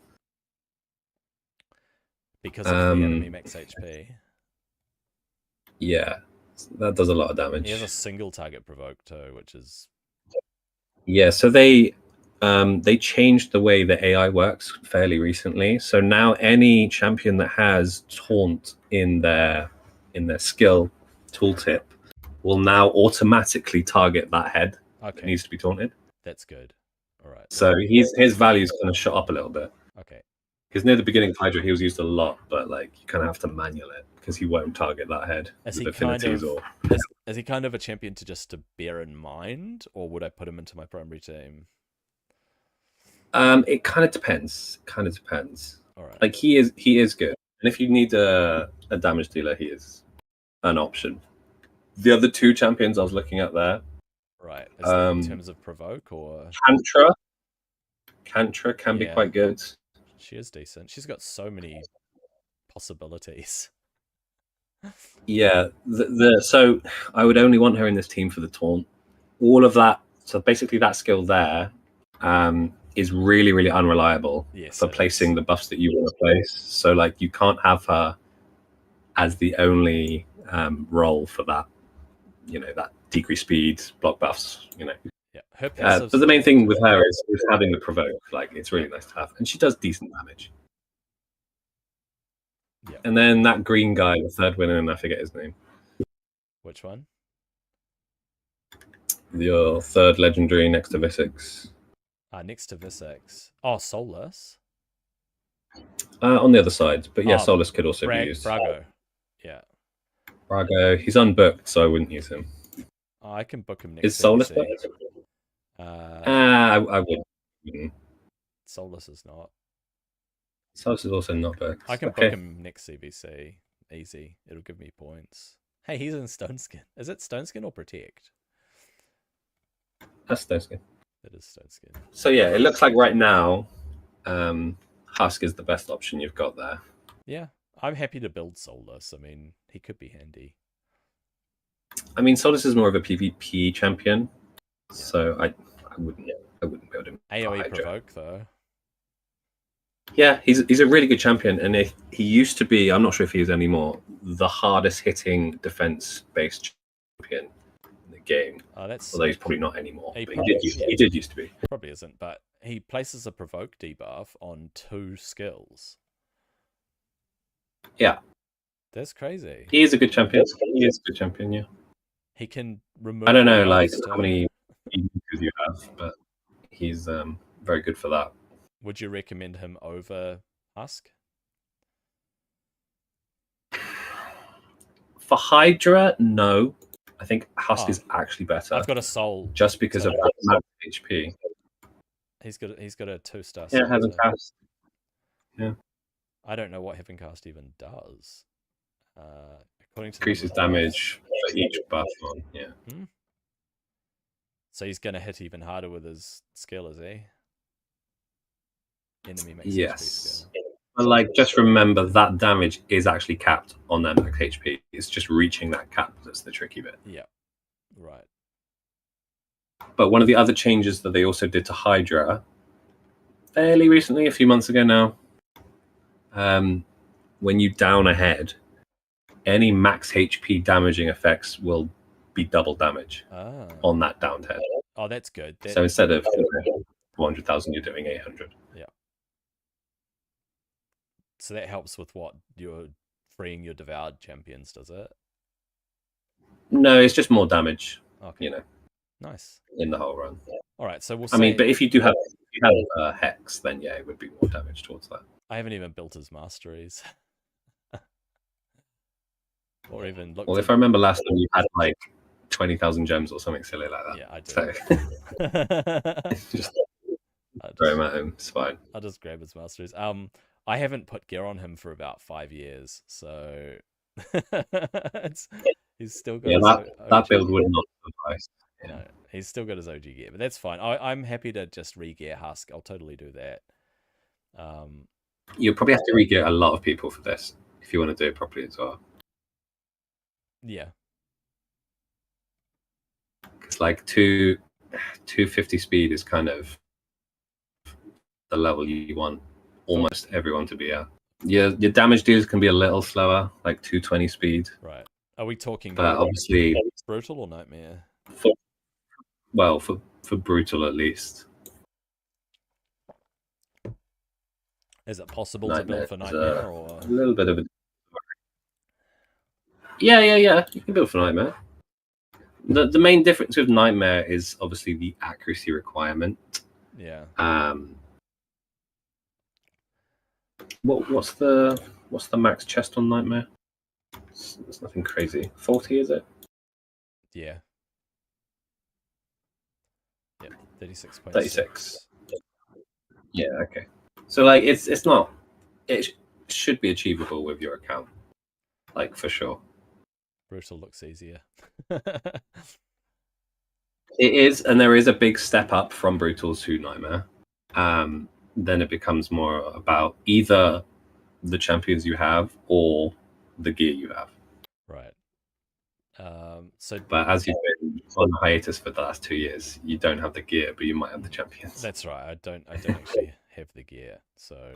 Because of the enemy max HP. Yeah, that does a lot of damage. He has a single target provoke too, which is... Yeah, so they changed the way the AI works fairly recently. So now any champion that has taunt in their skill tooltip will now automatically target that head that needs to be taunted. That's good. All right. So his value's kind of shot up a little bit. Okay. Because near the beginning of Hydra, he was used a lot, but like you kind of have to manual it because he won't target that head with affinities or. Is he kind of a champion to bear in mind, or would I put him into my primary team? It kind of depends. All right. Like he is good, and if you need a damage dealer, he is an option. The other two champions I was looking at there. Right. Is that in terms of provoke or Cantra can be quite good. She is decent. She's got so many possibilities. Yeah. So I would only want her in this team for the taunt. All of that. So basically, that skill there is really, really unreliable for placing the buffs that you want to place. So like you can't have her as the only role for that. You know, that decrease speed, block buffs. You know. Yeah. Her passive. But the main thing with her is having the provoke. Like it's really nice to have, and she does decent damage. Yeah. And then that green guy, the third winner, and I forget his name. Which one? Your third legendary next to Visix. Next to Visix. Oh, Solus. On the other side, but yeah, Solus could also be used. Brago. Yeah. Brago. He's unbooked, so I wouldn't use him. Oh, I can book him next. Is Solus booked? I wouldn't. Solus is not. Solus is also not booked. I can book him next CVC. Easy. It'll give me points. Hey, he's in Stone Skin. Is it Stone Skin or Protect? That's Stone Skin. It is Stone Skin. So yeah, it looks like right now, Husk is the best option you've got there. Yeah, I'm happy to build Solus. I mean, he could be handy. I mean, Solus is more of a PvP champion, so I wouldn't build him. AoE provoke though. Yeah, he's a really good champion, and he used to be, I'm not sure if he is anymore, the hardest hitting defense based champion in the game. Although he's probably not anymore. He did used to be. Probably isn't, but he places a provoke debuff on 2 skills. Yeah. That's crazy. He is a good champion. He is a good champion, yeah. He can remove. I don't know like how many users you have, but he's very good for that. Would you recommend him over Husk? For Hydra, no. I think Husk is actually better. I've got a soul. Just because of that max HP. He's got a 2-star. Yeah, Heaven Cast. Yeah. I don't know what Heaven Cast even does. According to increases damage for each buff on. Yeah. So he's gonna hit even harder with his skill, is he? Enemy max yes. HP skill. But like, just remember that damage is actually capped on their max HP. It's just reaching that cap that's the tricky bit. Yeah. Right. But one of the other changes that they also did to Hydra fairly recently, a few months ago now, when you down a head, any max HP damaging effects will be double damage on that downed head. Oh, that's good. So instead of 400,000, you're doing 800. Yeah. So that helps with what you're freeing your devoured champions, does it? No, it's just more damage. Okay. You know. Nice. In the whole run. All right, so we'll. I mean, but if you do have Hex, then yeah, it would be more damage towards that. I haven't even built his masteries. Or even looked. Well, if I remember last time, you had like 20,000 gems or something silly like that. Yeah, I So did. just throw him at him. It's fine. I'll just grab his masteries. I haven't put gear on him for about 5 years, so he's still got. Yeah, that build would not suffice. Yeah. No, he's still got his OG gear, but that's fine. I'm happy to just re-gear Husk. I'll totally do that. You'll probably have to re-gear a lot of people for this if you want to do it properly as well. Yeah. Because like 250 speed is kind of the level you want almost everyone to be at. Your damage deals can be a little slower, like 220 speed. Right. Are we talking? But obviously, brutal or nightmare? For brutal at least. Is it possible to build for nightmare or a little bit of a? Yeah. You can build for nightmare. The main difference with nightmare is obviously the accuracy requirement. Yeah. What's the max chest on Nightmare? It's nothing crazy. 40, is it? Yeah. Yep. 36.6. 36. Yeah. Okay. So like, it's not. It should be achievable with your account, like for sure. Brutal looks easier. It is, and there is a big step up from Brutal to Nightmare. Then it becomes more about either the champions you have or the gear you have. Right. But as you've been on hiatus for the last 2 years, you don't have the gear, but you might have the champions. That's right. I don't actually have the gear. So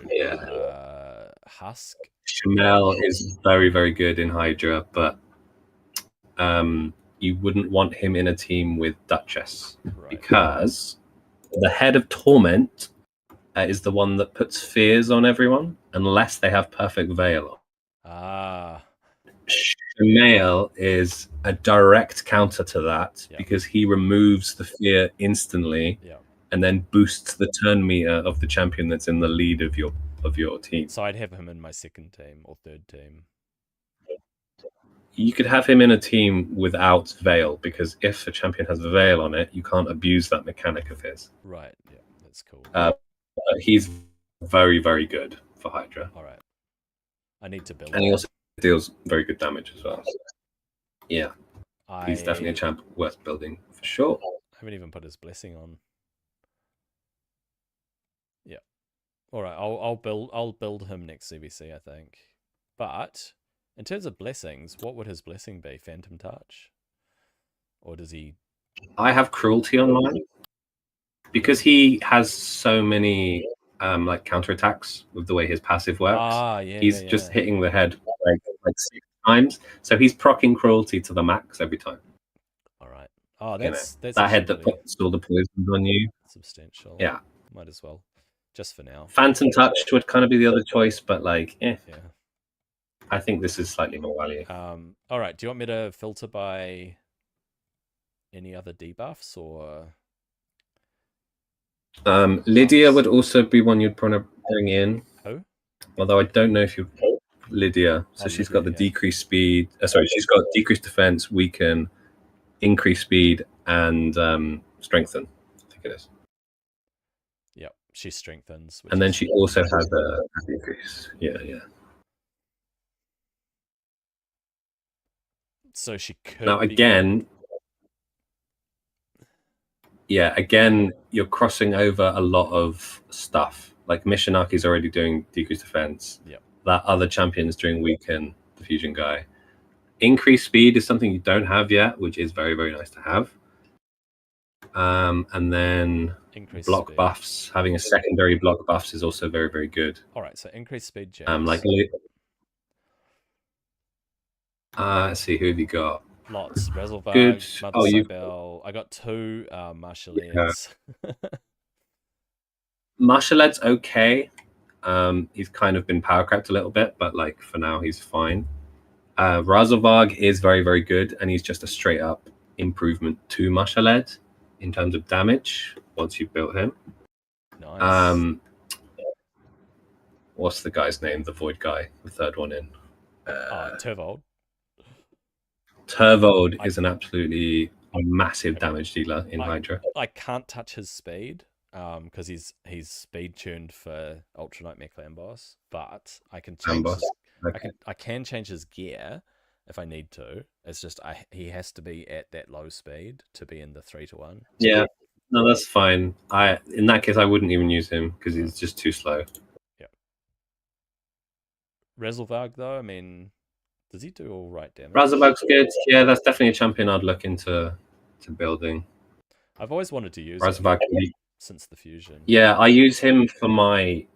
Husk. Shamel is very, very good in Hydra, but you wouldn't want him in a team with Duchess, because the head of Torment is the one that puts fears on everyone unless they have perfect veil on. Shamael is a direct counter to that, because he removes the fear instantly and then boosts the turn meter of the champion that's in the lead of your team. So I'd have him in my second team or third team. You could have him in a team without veil, because if a champion has veil on it, you can't abuse that mechanic of his. Right. Yeah, that's cool. He's very, very good for Hydra. All right. I need to build. And he also deals very good damage as well. So, yeah. He's definitely a champ worth building for sure. I haven't even put his blessing on. Yeah. All right. I'll build him next CBC, I think. But in terms of blessings, what would his blessing be? Phantom Touch? Or does he... I have Cruelty on mine, because he has so many like counterattacks with the way his passive works. He's just hitting the head like 6 times, so he's proccing Cruelty to the max every time. All right. Oh, that's that head that puts all the poisons on you. Substantial. Yeah. Might as well. Just for now. Phantom Touch would kind of be the other choice, but like, Yeah. I think this is slightly more value. All right. Do you want me to filter by any other debuffs or? Lydia would also be one you'd want to bring in. Who? Although I don't know if you Lydia. So she's got the decreased speed. She's got decreased defense, weaken, increased speed, and strengthen. I think it is. Yep, she strengthens. And then she also has a decrease. Yeah. So she could. Now again, you're crossing over a lot of stuff. Like Mishinaki's already doing decreased defense. Yep. That other champion is doing weaken, the fusion guy. Increased speed is something you don't have yet, which is very, very nice to have. And then increased block speed. buffs. Having a secondary block buffs is also very, very good. All right, so increased speed. Let's see, who have you got? Lots. Razzlevarg, good. Mother Cybele. I got 2 Marshaleds. Marshaled's okay. He's kind of been power cracked a little bit, but like for now he's fine. Razzlevarg is very, very good, and he's just a straight up improvement to Marshaled in terms of damage once you've built him. Nice. What's the guy's name? The Void guy, the third one in. Turvold. Turvold is an absolutely massive damage dealer in Hydra. I can't touch his speed because he's speed tuned for Ultra Nightmare Clan Boss, but I can change I can change his gear if I need to. It's just he has to be at that low speed to be in the 3-1. Yeah, no, that's fine. In that case I wouldn't even use him because he's just too slow. Yeah. Razzlevarg though, I mean, does he do all right damage? Razzlevarg's good. Yeah, that's definitely a champion I'd look into building. I've always wanted to use Razzlevarg him since the fusion. Yeah, I use him for my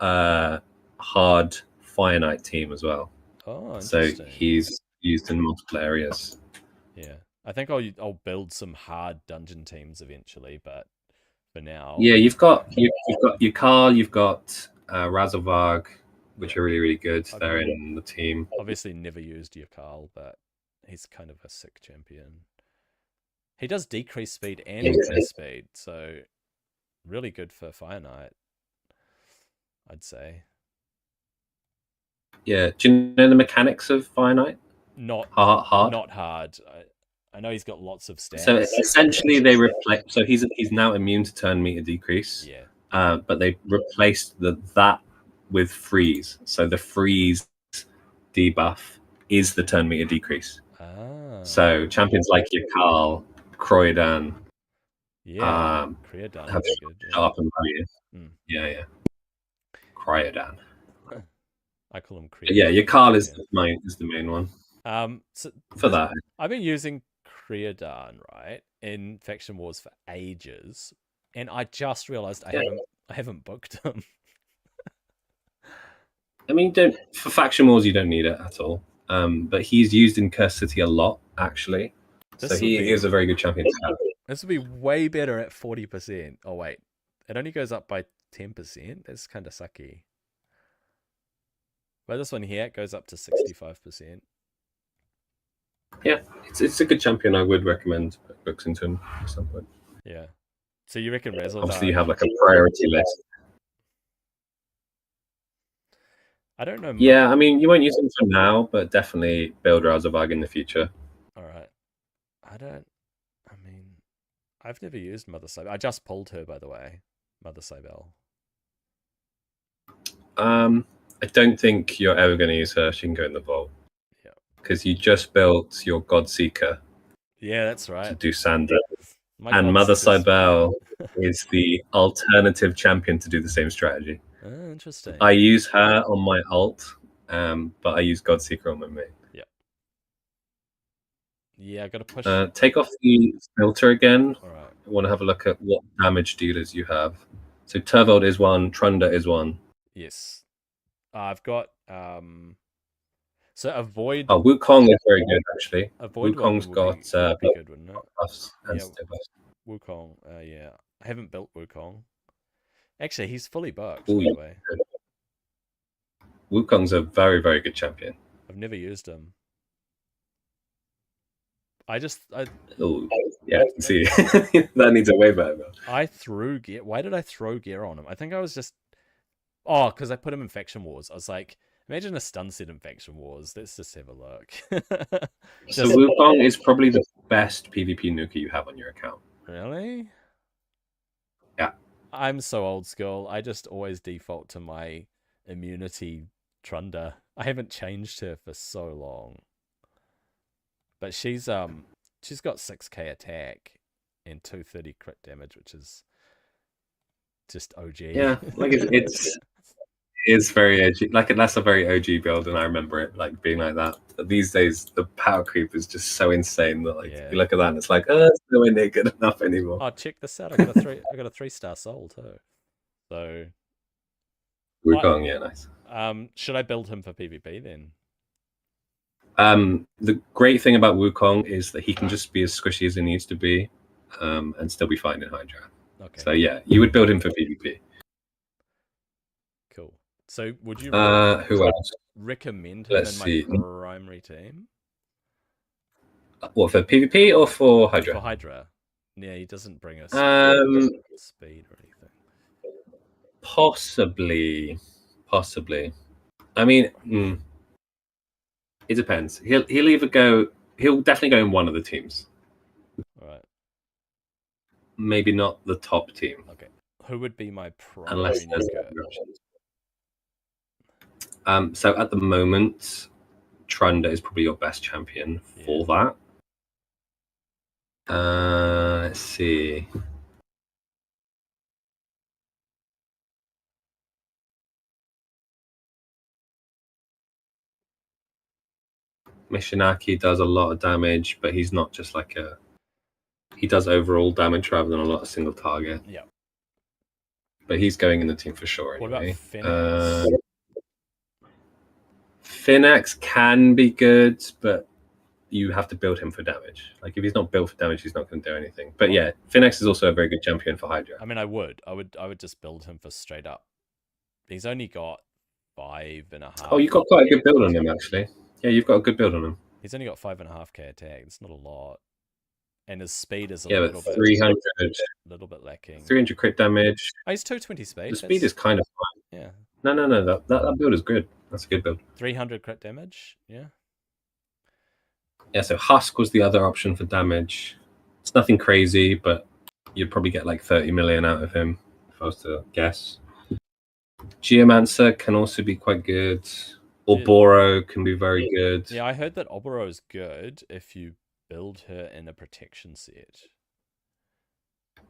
hard Fire Knight team as well. Oh, so he's used in multiple areas. Yeah, I think I'll build some hard dungeon teams eventually, but for now, yeah, you've got Yukal, you've got Razzlevarg, which are really, really good. They're in the team. Obviously, never used Yukal, but he's kind of a sick champion. He does decrease speed and increase speed, so really good for Fire Knight, I'd say. Yeah. Do you know the mechanics of Fire Knight? Not hard. Not hard. I know he's got lots of stats. So essentially, they replace. So he's now immune to turn meter decrease. Yeah. But they replaced that with freeze. So the freeze debuff is the turn meter decrease. So champions like your Carl, Croydon, Croydon have good. Sharpen value. Yeah. Croydon. I call him Croydon. Yeah, your Carl is the main one. So for that, I've been using Croydon, right, in Faction Wars for ages, and I just realized I haven't booked him. I mean, for Faction Wars, you don't need it at all. But he's used in Curse City a lot, actually. So he is a very good champion to have. This would be way better at 40%. Oh, wait. It only goes up by 10%. That's kind of sucky. But this one here, it goes up to 65%. Yeah, it's a good champion. I would recommend books into him at some point. Yeah. So you reckon Razzle? Obviously, you have like a priority list. I don't know much. Yeah, I mean, you won't use him for now, but definitely build Razorvag in the future. All right. I've never used Mother Cybele. I just pulled her, by the way. Mother Cybele. I don't think you're ever going to use her. She can go in the vault. Yeah. Because you just built your Godseeker. Yeah, that's right. To do Sander. And Mother Cybele is the alternative champion to do the same strategy. Oh, interesting. I use her on my ult, but I use Godseeker on my main. Yeah. Yeah, I got to push. Take off the filter again. All right. I want to have a look at what damage dealers you have. So Turvold is one, Trunda is one. Yes. I've got so Avoid. Oh, Wukong is very good actually. Avoid Wukong's got be good, wouldn't it? Buffs and Wukong, yeah. I haven't built Wukong. Actually, he's fully buffed, by the way. Wukong's a very, very good champion. I've never used him. Oh, yeah, I can see. That needs a way better. I threw gear. Why did I throw gear on him? I think I was just... Oh, because I put him in Faction Wars. I was like, imagine a stun set in Faction Wars. Let's just have a look. So Wukong is probably the best PvP nuker you have on your account. Really? Yeah. I'm so old school. I just always default to my immunity Trunda. I haven't changed her for so long. But she's got 6k attack and 230 crit damage, which is just OG. Yeah, like it's very OG. Like that's a very OG build, and I remember it like being like that. But these days, the power creep is just so insane that you look at that and it's like, it's nowhere near good enough anymore. Oh, check this out! I got a 3-star soul too. So Wukong, yeah, nice. Should I build him for PvP then? The great thing about Wukong is that he can just be as squishy as he needs to be, and still be fine in Hydra. Okay. So yeah, you would build him for PvP. Cool. So would you who else? recommend him in my primary team? What, for PvP or for Hydra? For Hydra. Yeah, he doesn't bring us speed or anything. Possibly. I mean, it depends. He'll definitely go in one of the teams. All right. Maybe not the top team. Okay. Who would be my primary unless there's so at the moment, Trunda is probably your best champion for that. Let's see. Mishinaki does a lot of damage, but he's not just like he does overall damage rather than a lot of single target. Yeah. But he's going in the team for sure anyway. What about Fenax? Fenax can be good, but you have to build him for damage. Like if he's not built for damage, he's not going to do anything. But yeah, Fenax is also a very good champion for Hydra. I mean, I would just build him for straight up. He's only got 5.5. Oh, you've got quite a good build on him, actually. Yeah, you've got a good build on him. He's only got 5.5k attack. It's not a lot. And his speed is a little bit lacking. 300 crit damage. Oh, he's 220 speed. The speed is kind of fine. Yeah. No. That build is good. That's a good build. 300 crit damage. Yeah. Yeah. So Husk was the other option for damage. It's nothing crazy, but you'd probably get like 30 million out of him if I was to guess. Geomancer can also be quite good. Oboro can be very good. Yeah, I heard that Oboro is good if you build her in a protection set.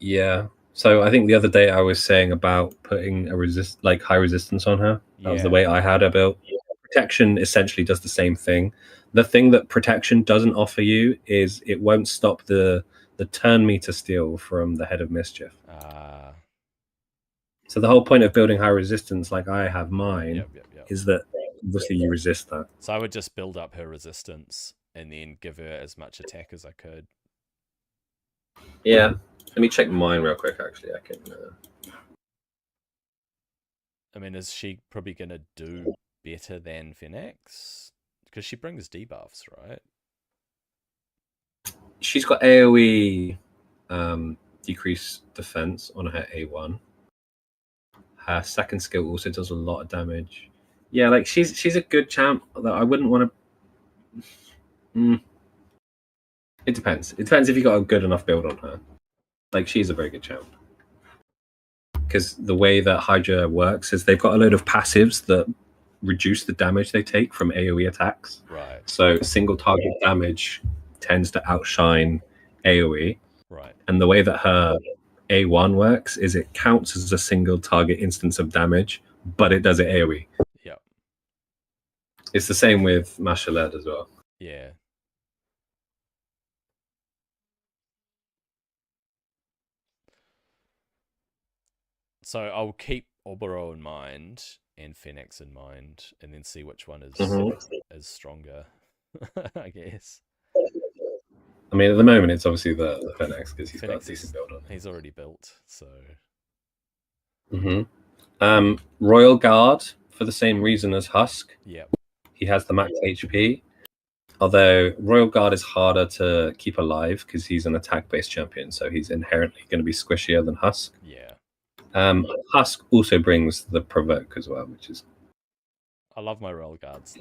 Yeah. So I think the other day I was saying about putting a high resistance on her. That was the way I had her built. Protection essentially does the same thing. The thing that protection doesn't offer you is it won't stop the turn meter steal from the Head of Mischief. So the whole point of building high resistance, like I have mine, is that obviously you resist that. So I would just build up her resistance and then give her as much attack as I could. Yeah. Let me check mine real quick, actually. I can... I mean, is she probably going to do better than Fenax? Because she brings debuffs, right? She's got AoE decrease defense on her A1. Her second skill also does a lot of damage. Yeah, like she's a good champ that I wouldn't want to... It depends. It depends if you got a good enough build on her. Like, she's a very good champ. Because the way that Hydra works is they've got a load of passives that reduce the damage they take from AoE attacks. Right. So single target damage tends to outshine AoE. Right. And the way that her A1 works is it counts as a single target instance of damage, but it does it AoE. Yeah. It's the same with Mashaled as well. Yeah. So I'll keep Oboro in mind and Fenax in mind, and then see which one is stronger. I guess. I mean, at the moment, it's obviously the Fenax because he's got a decent build on. He's already built, so. Royal Guard for the same reason as Husk. Yeah. He has the max HP. Although Royal Guard is harder to keep alive because he's an attack-based champion, so he's inherently going to be squishier than Husk. Yeah. Husk also brings the provoke as well, which is... I love my Royal Guards.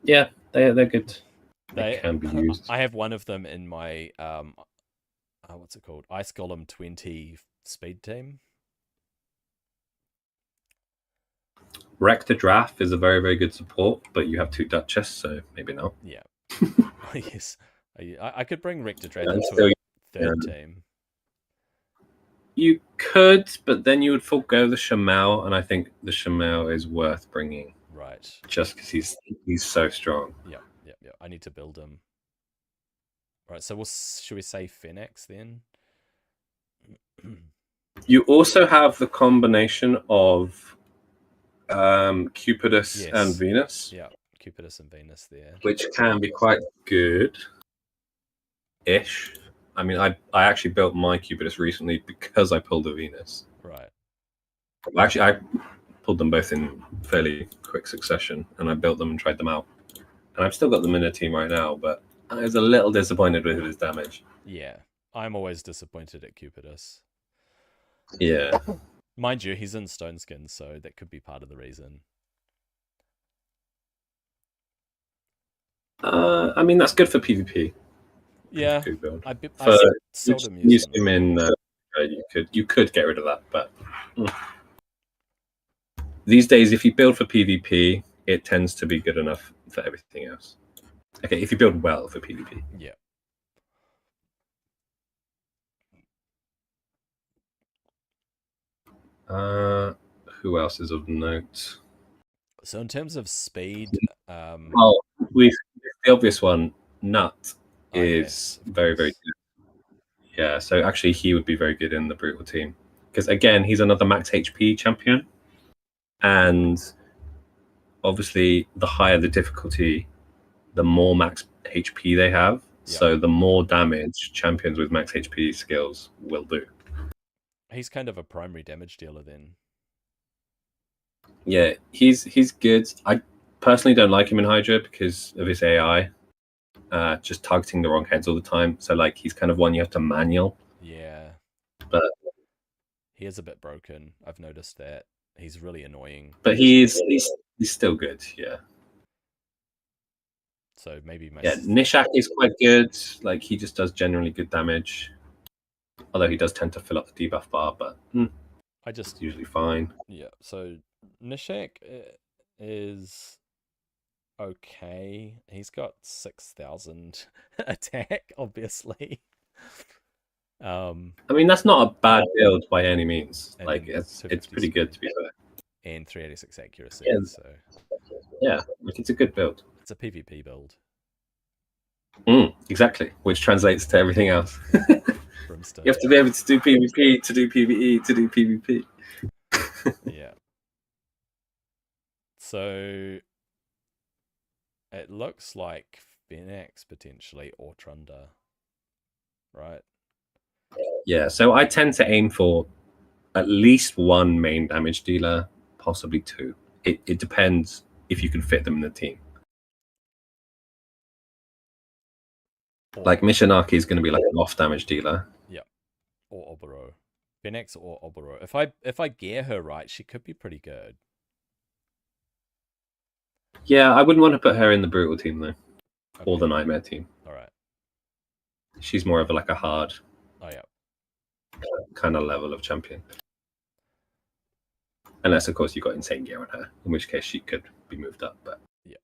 Yeah, they're good. They can be used. I have one of them in my what's it called? Ice Golem 20 speed team. Wreck the Draft is a very, very good support, but you have 2 Duchess, so maybe not. Yeah. Yes. I could bring Wreck the Draft into a third team. You could, but then you would forego the Shamal, and I think the Shamal is worth bringing. Right. Just because he's so strong. Yeah. I need to build him. Right, so should we say Fenax then? You also have the combination of Cupidus and Venus. Yeah, Cupidus and Venus there. Which can be quite good-ish. I mean, I actually built my Cupidus recently because I pulled a Venus. Right. Actually, I pulled them both in fairly quick succession, and I built them and tried them out. And I've still got them in a team right now, but I was a little disappointed with his damage. Yeah, I'm always disappointed at Cupidus. Yeah. Mind you, he's in Stone Skin, so that could be part of the reason. I mean, that's good for PvP. Yeah, I seldom use him in. You could get rid of that, but these days, if you build for PvP, it tends to be good enough for everything else. Okay, if you build well for PvP. Yeah. Who else is of note? So in terms of speed, the obvious one, Nut, is very, very good. Yeah, so actually he would be very good in the Brutal team. Because again, he's another max HP champion. And obviously, the higher the difficulty, the more max HP they have. Yeah. So the more damage champions with max HP skills will do. He's kind of a primary damage dealer then. Yeah, he's good. I personally don't like him in Hydra because of his AI. just targeting the wrong heads all the time. So like he's kind of one you have to manual. Yeah. But he is a bit broken. I've noticed that. He's really annoying. But he's still good, yeah. So maybe Nishak is quite good. Like he just does generally good damage. Although he does tend to fill up the debuff bar, but it's usually fine. Yeah, so Nishak is okay. He's got 6,000 attack, obviously. I mean, that's not a bad build by any means. Like it's pretty good, to be fair. And 386 accuracy. Yeah. So yeah, like it's a good build. It's a PvP build. Exactly, which translates to everything else. Brimstone. You have to be able to do PvP, to do PvE, to do PvP. Yeah. So it looks like Fenax potentially or Trunda, right? Yeah, so I tend to aim for at least one main damage dealer, possibly two. It depends if you can fit them in the team. Like Mishinaki is going to be like an off damage dealer. Yeah, or Oboro. Fenax or Oboro. If I gear her right, she could be pretty good. Yeah, I wouldn't want to put her in the brutal team though, or the nightmare team. All right. She's more of a hard. Oh yeah. Kind of level of champion. Unless of course you got insane gear on her, in which case she could be moved up. But yeah.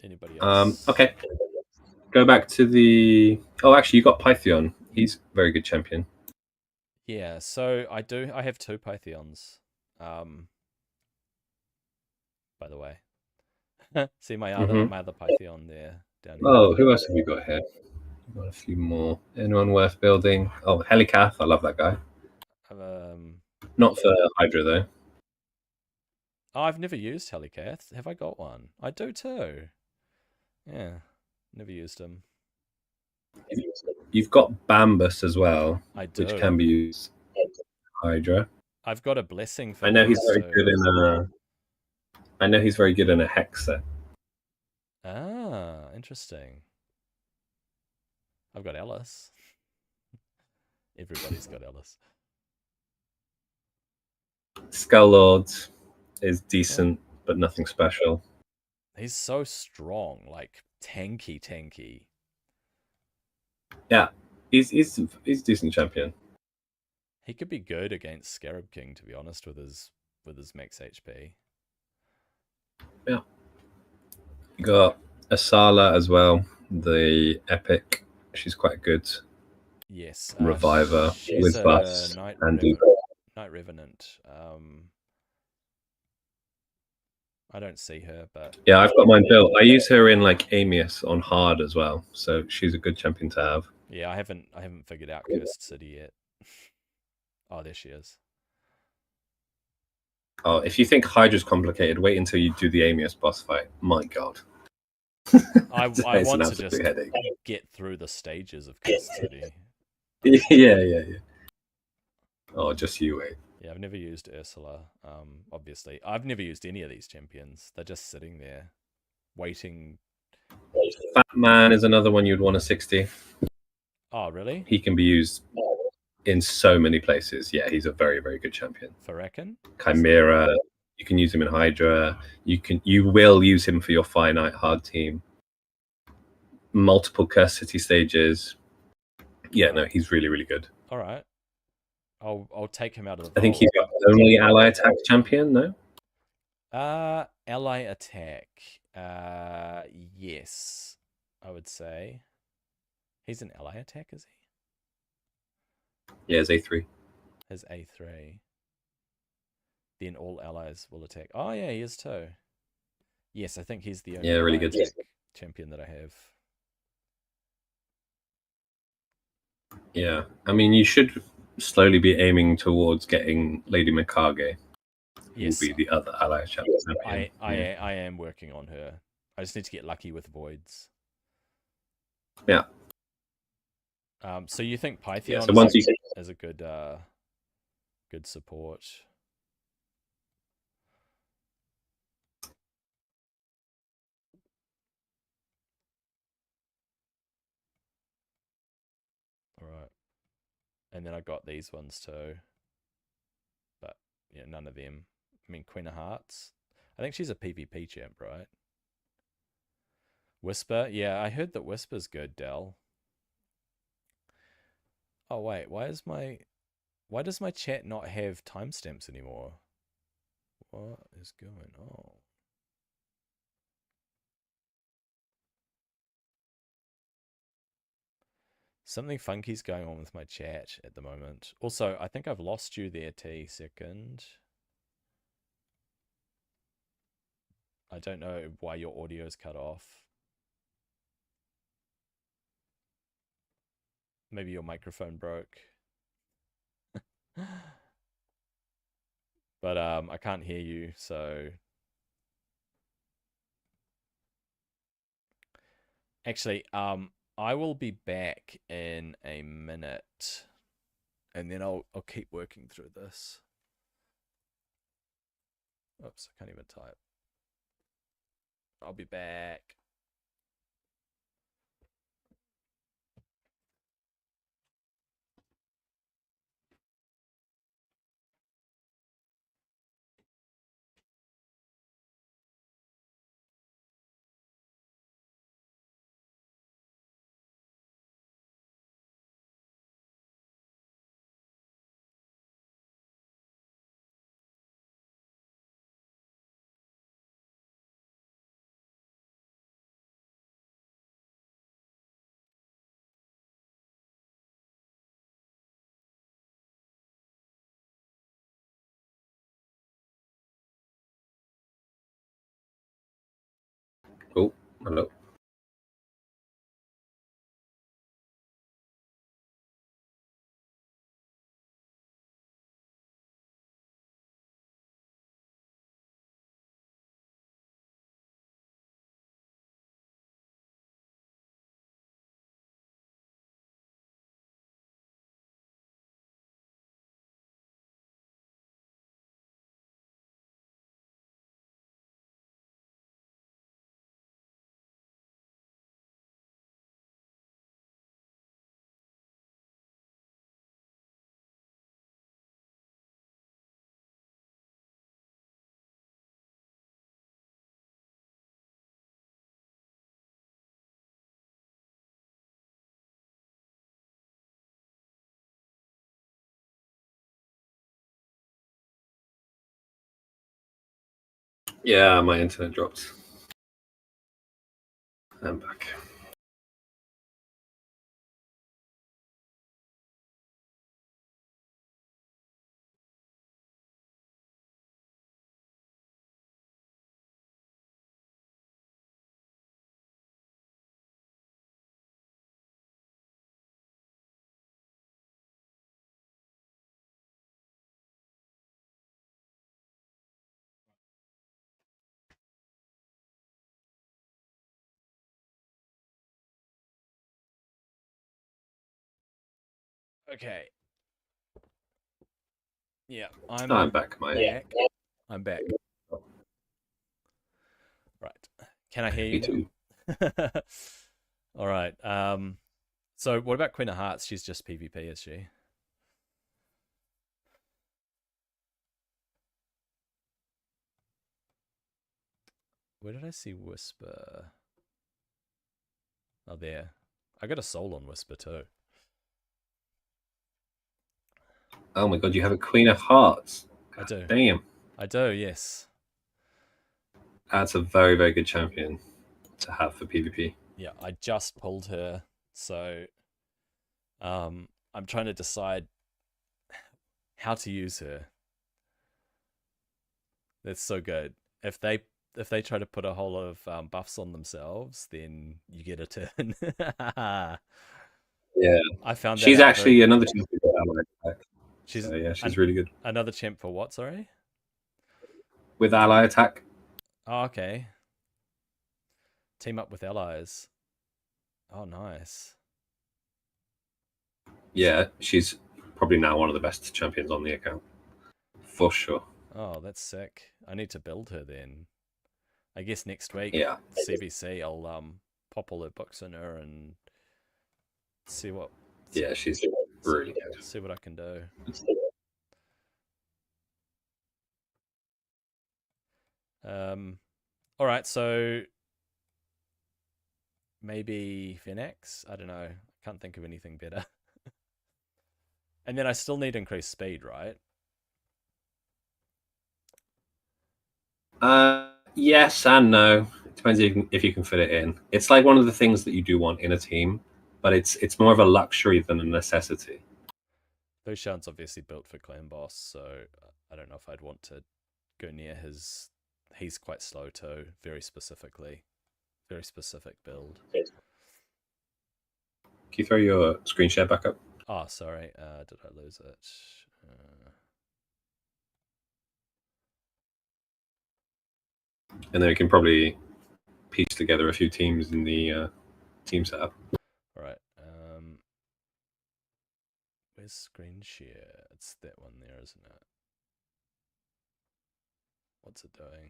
Anybody else? Okay. Go back to the. Oh, actually, you got Pythion. He's a very good champion. Yeah, so I have two Pythions. By the way, see my other Pythion there down here. Oh, who else have you got here? You've got a few more. Anyone worth building? Oh, Helicath. I love that guy. Not for Hydra though. Oh, I've never used Helicath. Have I got one? I do too. Yeah, never used him. You've got Bambus as well, I do. Which can be used Hydra. I've got a blessing for I know he's very good in a. I know he's very good in a hex set. Ah, interesting. I've got Ellis. Everybody's got Ellis. Skull Lord is decent, but nothing special. He's so strong, like tanky. Yeah, he's decent champion. He could be good against Scarab King, to be honest, with his max HP. Yeah. You got Asala as well, the epic. She's quite good. Yes. Reviver with buffs and Night Revenant. I don't see her, but yeah, I've got mine built. I use her in like Amius on hard as well, so she's a good champion to have. Yeah, I haven't figured out Cursed City yet. Oh, there she is. Oh, if you think Hydra's complicated, wait until you do the Amius boss fight. My God. I want to just get through the stages of Cursed City. Yeah. Oh, just you wait. Yeah, I've never used Ursula. Obviously, I've never used any of these champions. They're just sitting there, waiting. Fat Man is another one you'd want a 60. Oh, really? He can be used in so many places. Yeah, he's a very, very good champion. Farrakhan? Chimera. You can use him in Hydra. You will use him for your finite hard team. Multiple Curse City stages. Yeah, no, he's really, really good. All right. I'll take him out of the. I think he's got only ally attack champion, no? Ally attack. Yes, I would say. He's an ally attack, is he? Yeah, his A3. His A3. Then all allies will attack. Oh yeah, he is too. Yes, I think he's the only really good champion that I have. Yeah, I mean, you should slowly be aiming towards getting Lady Mikage. Yes, will be the other ally champion. I am working on her. I just need to get lucky with voids. Yeah. So you think Pythion is a good good support? And then I got these ones too. But yeah, none of them. I mean, Queen of Hearts. I think she's a PvP champ, right? Whisper? Yeah, I heard that Whisper's good, Dell. Oh wait, why does my chat not have timestamps anymore? What is going on? Something funky's going on with my chat at the moment. Also, I think I've lost you there, T. Second. I don't know why your audio's cut off. Maybe your microphone broke. But I can't hear you, so actually, I will be back in a minute, and then I'll keep working through this. Oops, I can't even type. I'll be back. Oh, hello. Yeah, my internet dropped. I'm back. Okay. Yeah, I'm back, Mike. Back. I'm back. Right. Can I hear you? Me too. All right. So what about Queen of Hearts? She's just PvP, is she? Where did I see Whisper? Oh, there. I got a soul on Whisper too. Oh my god, you have a Queen of Hearts. I do. Damn. I do, yes. That's a very, very good champion to have for PvP. Yeah, I just pulled her, so I'm trying to decide how to use her. That's so good. If they try to put a whole lot of buffs on themselves, then you get a turn. Yeah, I found she's that actually another champion for ally attack. She's so, she's really good. Another champ for what? Sorry, with ally attack. Oh, okay. Team up with allies. Oh, nice. Yeah, she's probably now one of the best champions on the account, for sure. Oh, that's sick. I need to build her then. I guess next week, yeah, CBC, I'll pop all her books in her and see what. Yeah, Really good. See what I can do. All right, so maybe Fenax. I don't know. I can't think of anything better. And then I still need increased speed, right? Yes and no. It depends if you can fit it in. It's like one of the things that you do want in a team, but it's more of a luxury than a necessity. Fushan's obviously built for Clan Boss, so I don't know if I'd want to go near his. He's quite slow too, very specific build. Can you throw your screen share back up? Oh, sorry. Did I lose it? And then we can probably piece together a few teams in the team setup. All right. Where's screen share? It's that one there, isn't it? What's it doing?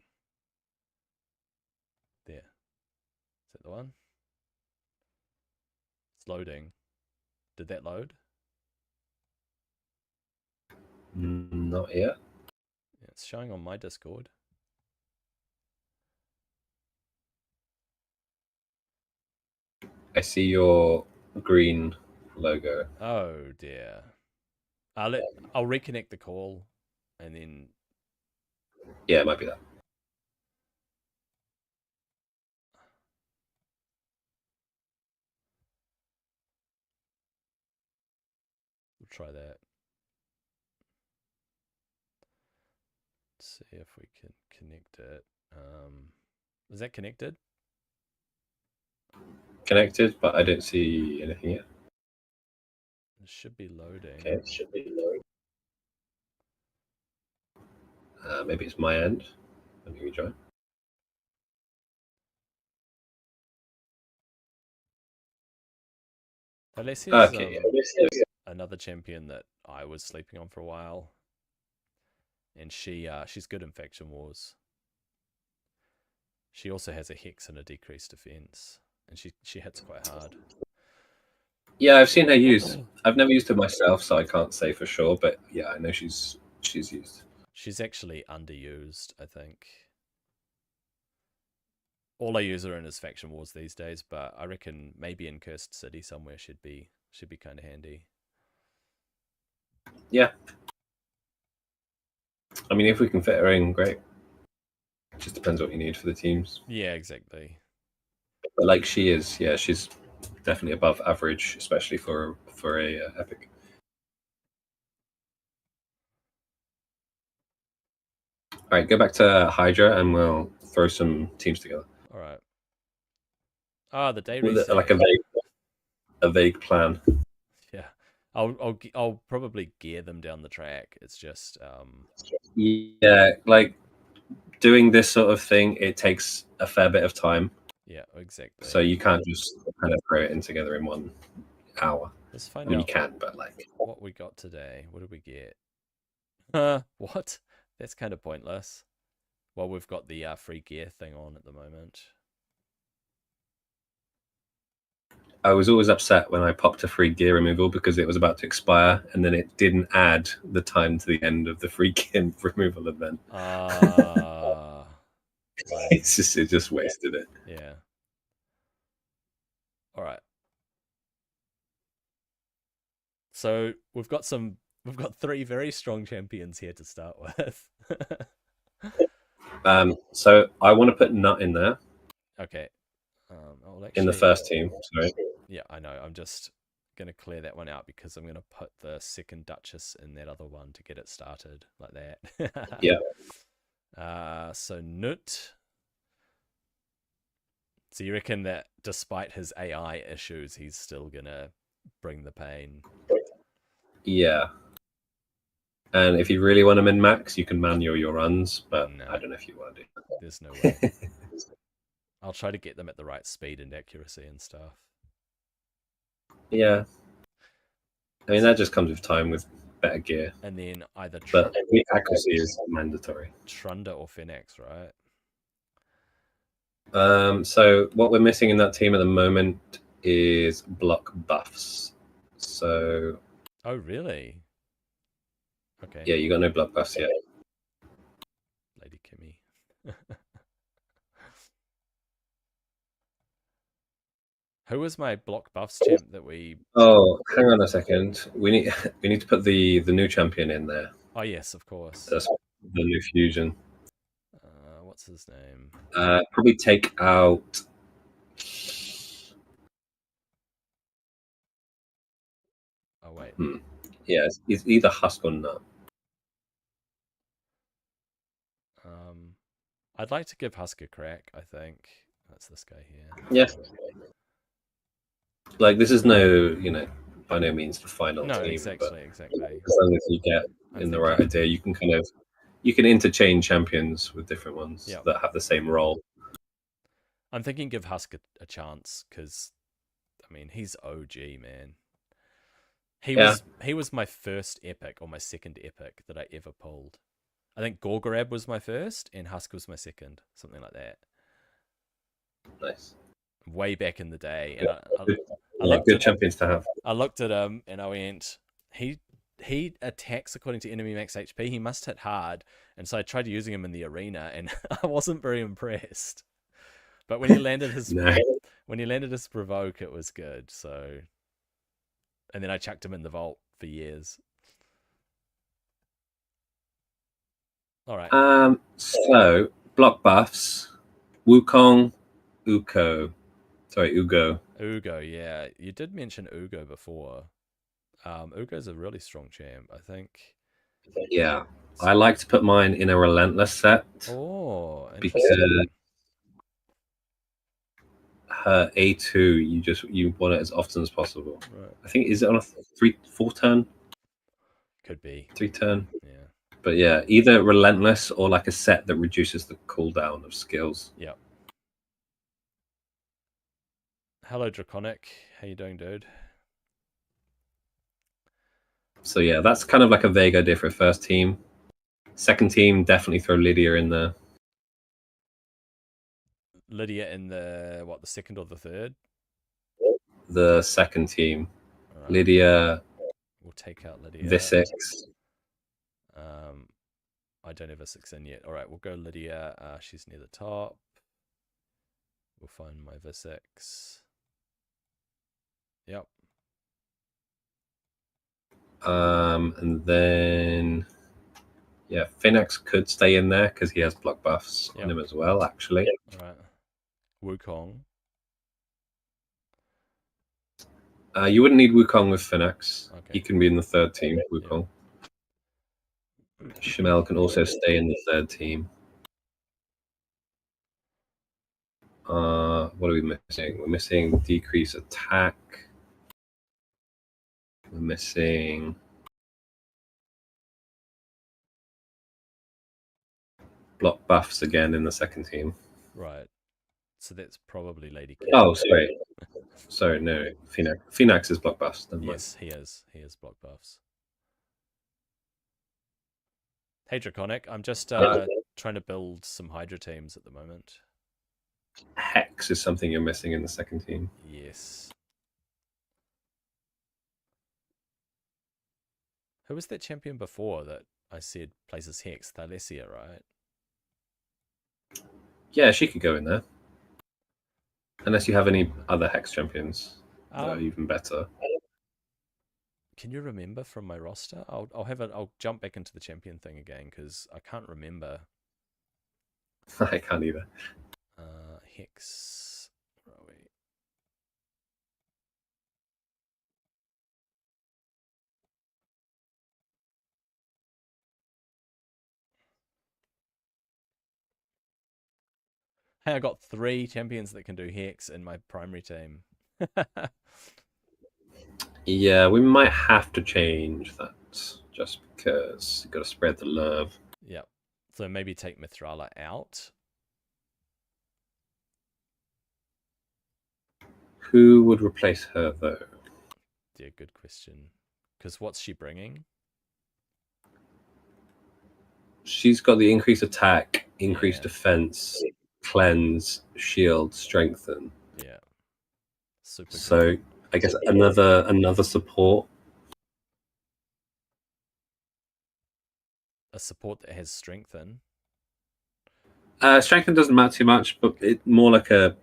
There. Is that the one? It's loading. Did that load? Not yet. Yeah, it's showing on my Discord. I see your green logo. Oh dear. I'll reconnect the call and then. Yeah, it might be that. We'll try that. Let's see if we can connect it. Is that connected? Connected, but I don't see anything yet. It should be loading. Okay, it should be loading. Maybe it's my end. Let me rejoin. Alessia's another champion that I was sleeping on for a while, and she's good in Faction Wars. She also has a hex and a decreased defense, and she hits quite hard. Yeah, I've seen her use. I've never used her myself, so I can't say for sure. But yeah, I know she's used. She's actually underused, I think. All I use her in is Faction Wars these days, but I reckon maybe in Cursed City somewhere should be kind of handy. Yeah. I mean, if we can fit her in, great. It just depends what you need for the teams. Yeah, exactly. But like she is, yeah, she's definitely above average, especially for a epic. All right, go back to Hydra, and we'll throw some teams together. All right. The day reset. Like a vague plan. Yeah, I'll probably gear them down the track. It's just yeah, like doing this sort of thing, it takes a fair bit of time. Yeah, exactly. So you can't just kind of throw it in together in 1 hour. Let's find out. You can, but like what we got today. What did we get? What? That's kind of pointless. Well, we've got the free gear thing on at the moment. I was always upset when I popped a free gear removal because it was about to expire, and then it didn't add the time to the end of the free gear removal event. It just wasted it. Yeah. All right. So we've got 3 very strong champions here to start with. So I want to put Nut in there. Okay. In the first team, sorry. Yeah, I know. I'm just going to clear that one out because I'm going to put the second Duchess in that other one to get it started like that. Yeah. So Nut. So you reckon that despite his AI issues, he's still going to bring the pain? Yeah. And if you really want to min-max, you can manual your runs, but no, I don't know if you want to do that. There's no way. I'll try to get them at the right speed and accuracy and stuff. Yeah. I mean, that just comes with time with better gear. And then either but accuracy is mandatory. Trunda or Fenax, right? So what we're missing in that team at the moment is block buffs. So Oh, really? Okay. Yeah, you got no block buffs yet. Lady Kimmy. Who was my block buffs champ that we? Oh, hang on a second. We need to put the new champion in there. Oh yes, of course. That's the new fusion. What's his name? Probably take out. Oh wait. Yeah, it's either Husk or Nut. I'd like to give Husk a crack. I think that's this guy here. Yes. Like this is no, by no means the final no, team. exactly. As long as you get the right idea, you can interchange champions with different ones that have the same role. I'm thinking give Husk a chance because, I mean, he's OG, man. He was my first epic or my second epic that I ever pulled. I think Gorgrab was my first and Husk was my second, something like that. Nice. Way back in the day, and I looked good champions to have. I looked at him and I went, he attacks according to enemy max HP. He must hit hard, and so I tried using him in the arena, and I wasn't very impressed. But when he landed his provoke, it was good. So, and then I chucked him in the vault for years. All right. So block buffs: Wukong, Uko. Sorry, Ugo. Ugo, yeah. You did mention Ugo before. Ugo's a really strong champ, I think. Yeah. I like to put mine in a relentless set. Oh, because her A2, you want it as often as possible. Right. I think, is it on a 3-4 turn? Could be 3 turn. Yeah. But yeah, either relentless or like a set that reduces the cooldown of skills. Yep. Hello, Draconic. How you doing, dude? So yeah, that's kind of like a vague idea for a first team. Second team, definitely throw Lydia in there. Lydia in the second or the third? The second team. Right. Lydia. We'll take out Lydia. Visix. I don't have a 6 in yet. All right, we'll go Lydia. She's near the top. We'll find my Visix. Yep. And then, yeah, Fenax could stay in there because he has block buffs on him as well, actually. All right. Wukong. You wouldn't need Wukong with Fenax. Okay. He can be in the third team, Wukong. Shamel can also stay in the third team. What are we missing? We're missing decrease attack. We're missing block buffs again in the second team. Right. So that's probably Lady King. Oh, sorry. Sorry, no. Fenax is block buffs. Yes, he is. He is block buffs. Hey, Draconic. I'm just trying to build some Hydra teams at the moment. Hex is something you're missing in the second team. Yes. Who was that champion before that I said places Hex? Thalesia, right? Yeah, she could go in there. Unless you have any other Hex champions that are even better. Can you remember from my roster? I'll jump back into the champion thing again because I can't remember. I can't either. Hex. Where are we? Hey, I got 3 champions that can do Hex in my primary team. Yeah, we might have to change that just because you've got to spread the love. Yep. So maybe take Mithrala out. Who would replace her, though? Yeah, good question. Because what's she bringing? She's got the increased attack, increased defense, cleanse, shield, strengthen. Yeah. Super. So I guess another support. a support that has strengthen. Strengthen doesn't matter too much, but it more like a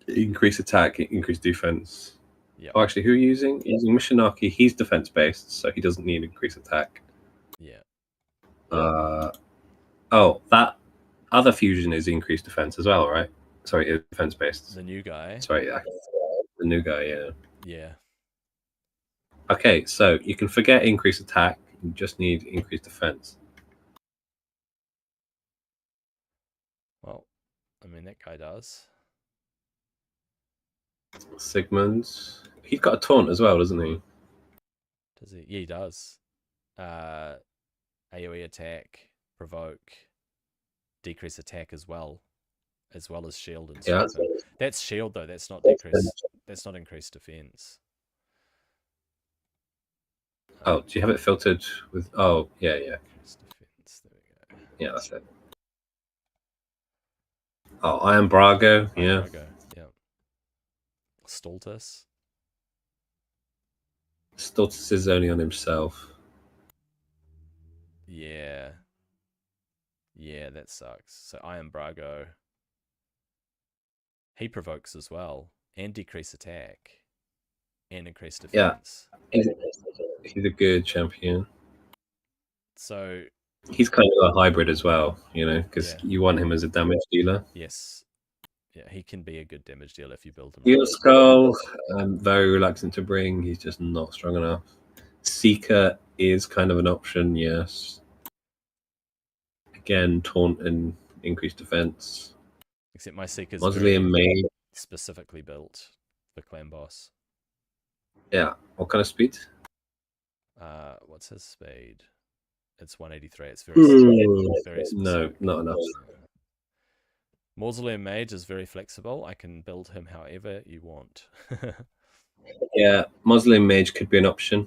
increase attack, increase defense. Yeah. Oh, actually, who are you using? Using Mishinaki. He's defense based, so he doesn't need increase attack. Yeah. That other fusion is increased defense as well, right? Sorry, it's defense based. The new guy. Sorry, the new guy. Yeah. Yeah. Okay, so you can forget increased attack. You just need increased defense. Well, I mean that guy does. Sigmund. He's got a taunt as well, doesn't he? Does he? Yeah, he does. AoE attack, provoke, decrease attack as well as shield and strengthen. Yeah. That's shield though. That's not decrease. That's not increased defense. Oh, do you have it filtered with? Oh, yeah. Increased defense. There we go. Yeah, that's it. Oh, Iron Brago. Yeah. Brago. Yeah. Stultus. Stultus is only on himself. Yeah. Yeah, that sucks. So Iron Brago. He provokes as well, and decrease attack, and increase defense. Yeah, he's a good champion. So he's kind of a hybrid as well, because you want him as a damage dealer. Yes. Yeah, he can be a good damage dealer if you build him. Steel Skull, I'm very reluctant to bring. He's just not strong enough. Seeker is kind of an option, yes. Again, taunt and increased defense. Except my Seeker's Mausoleum Mage specifically built for clan boss. Yeah. What kind of speed? What's his speed? It's 183. It's very specific. No, not enough. Mausoleum Mage is very flexible. I can build him however you want. Yeah, Mausoleum Mage could be an option.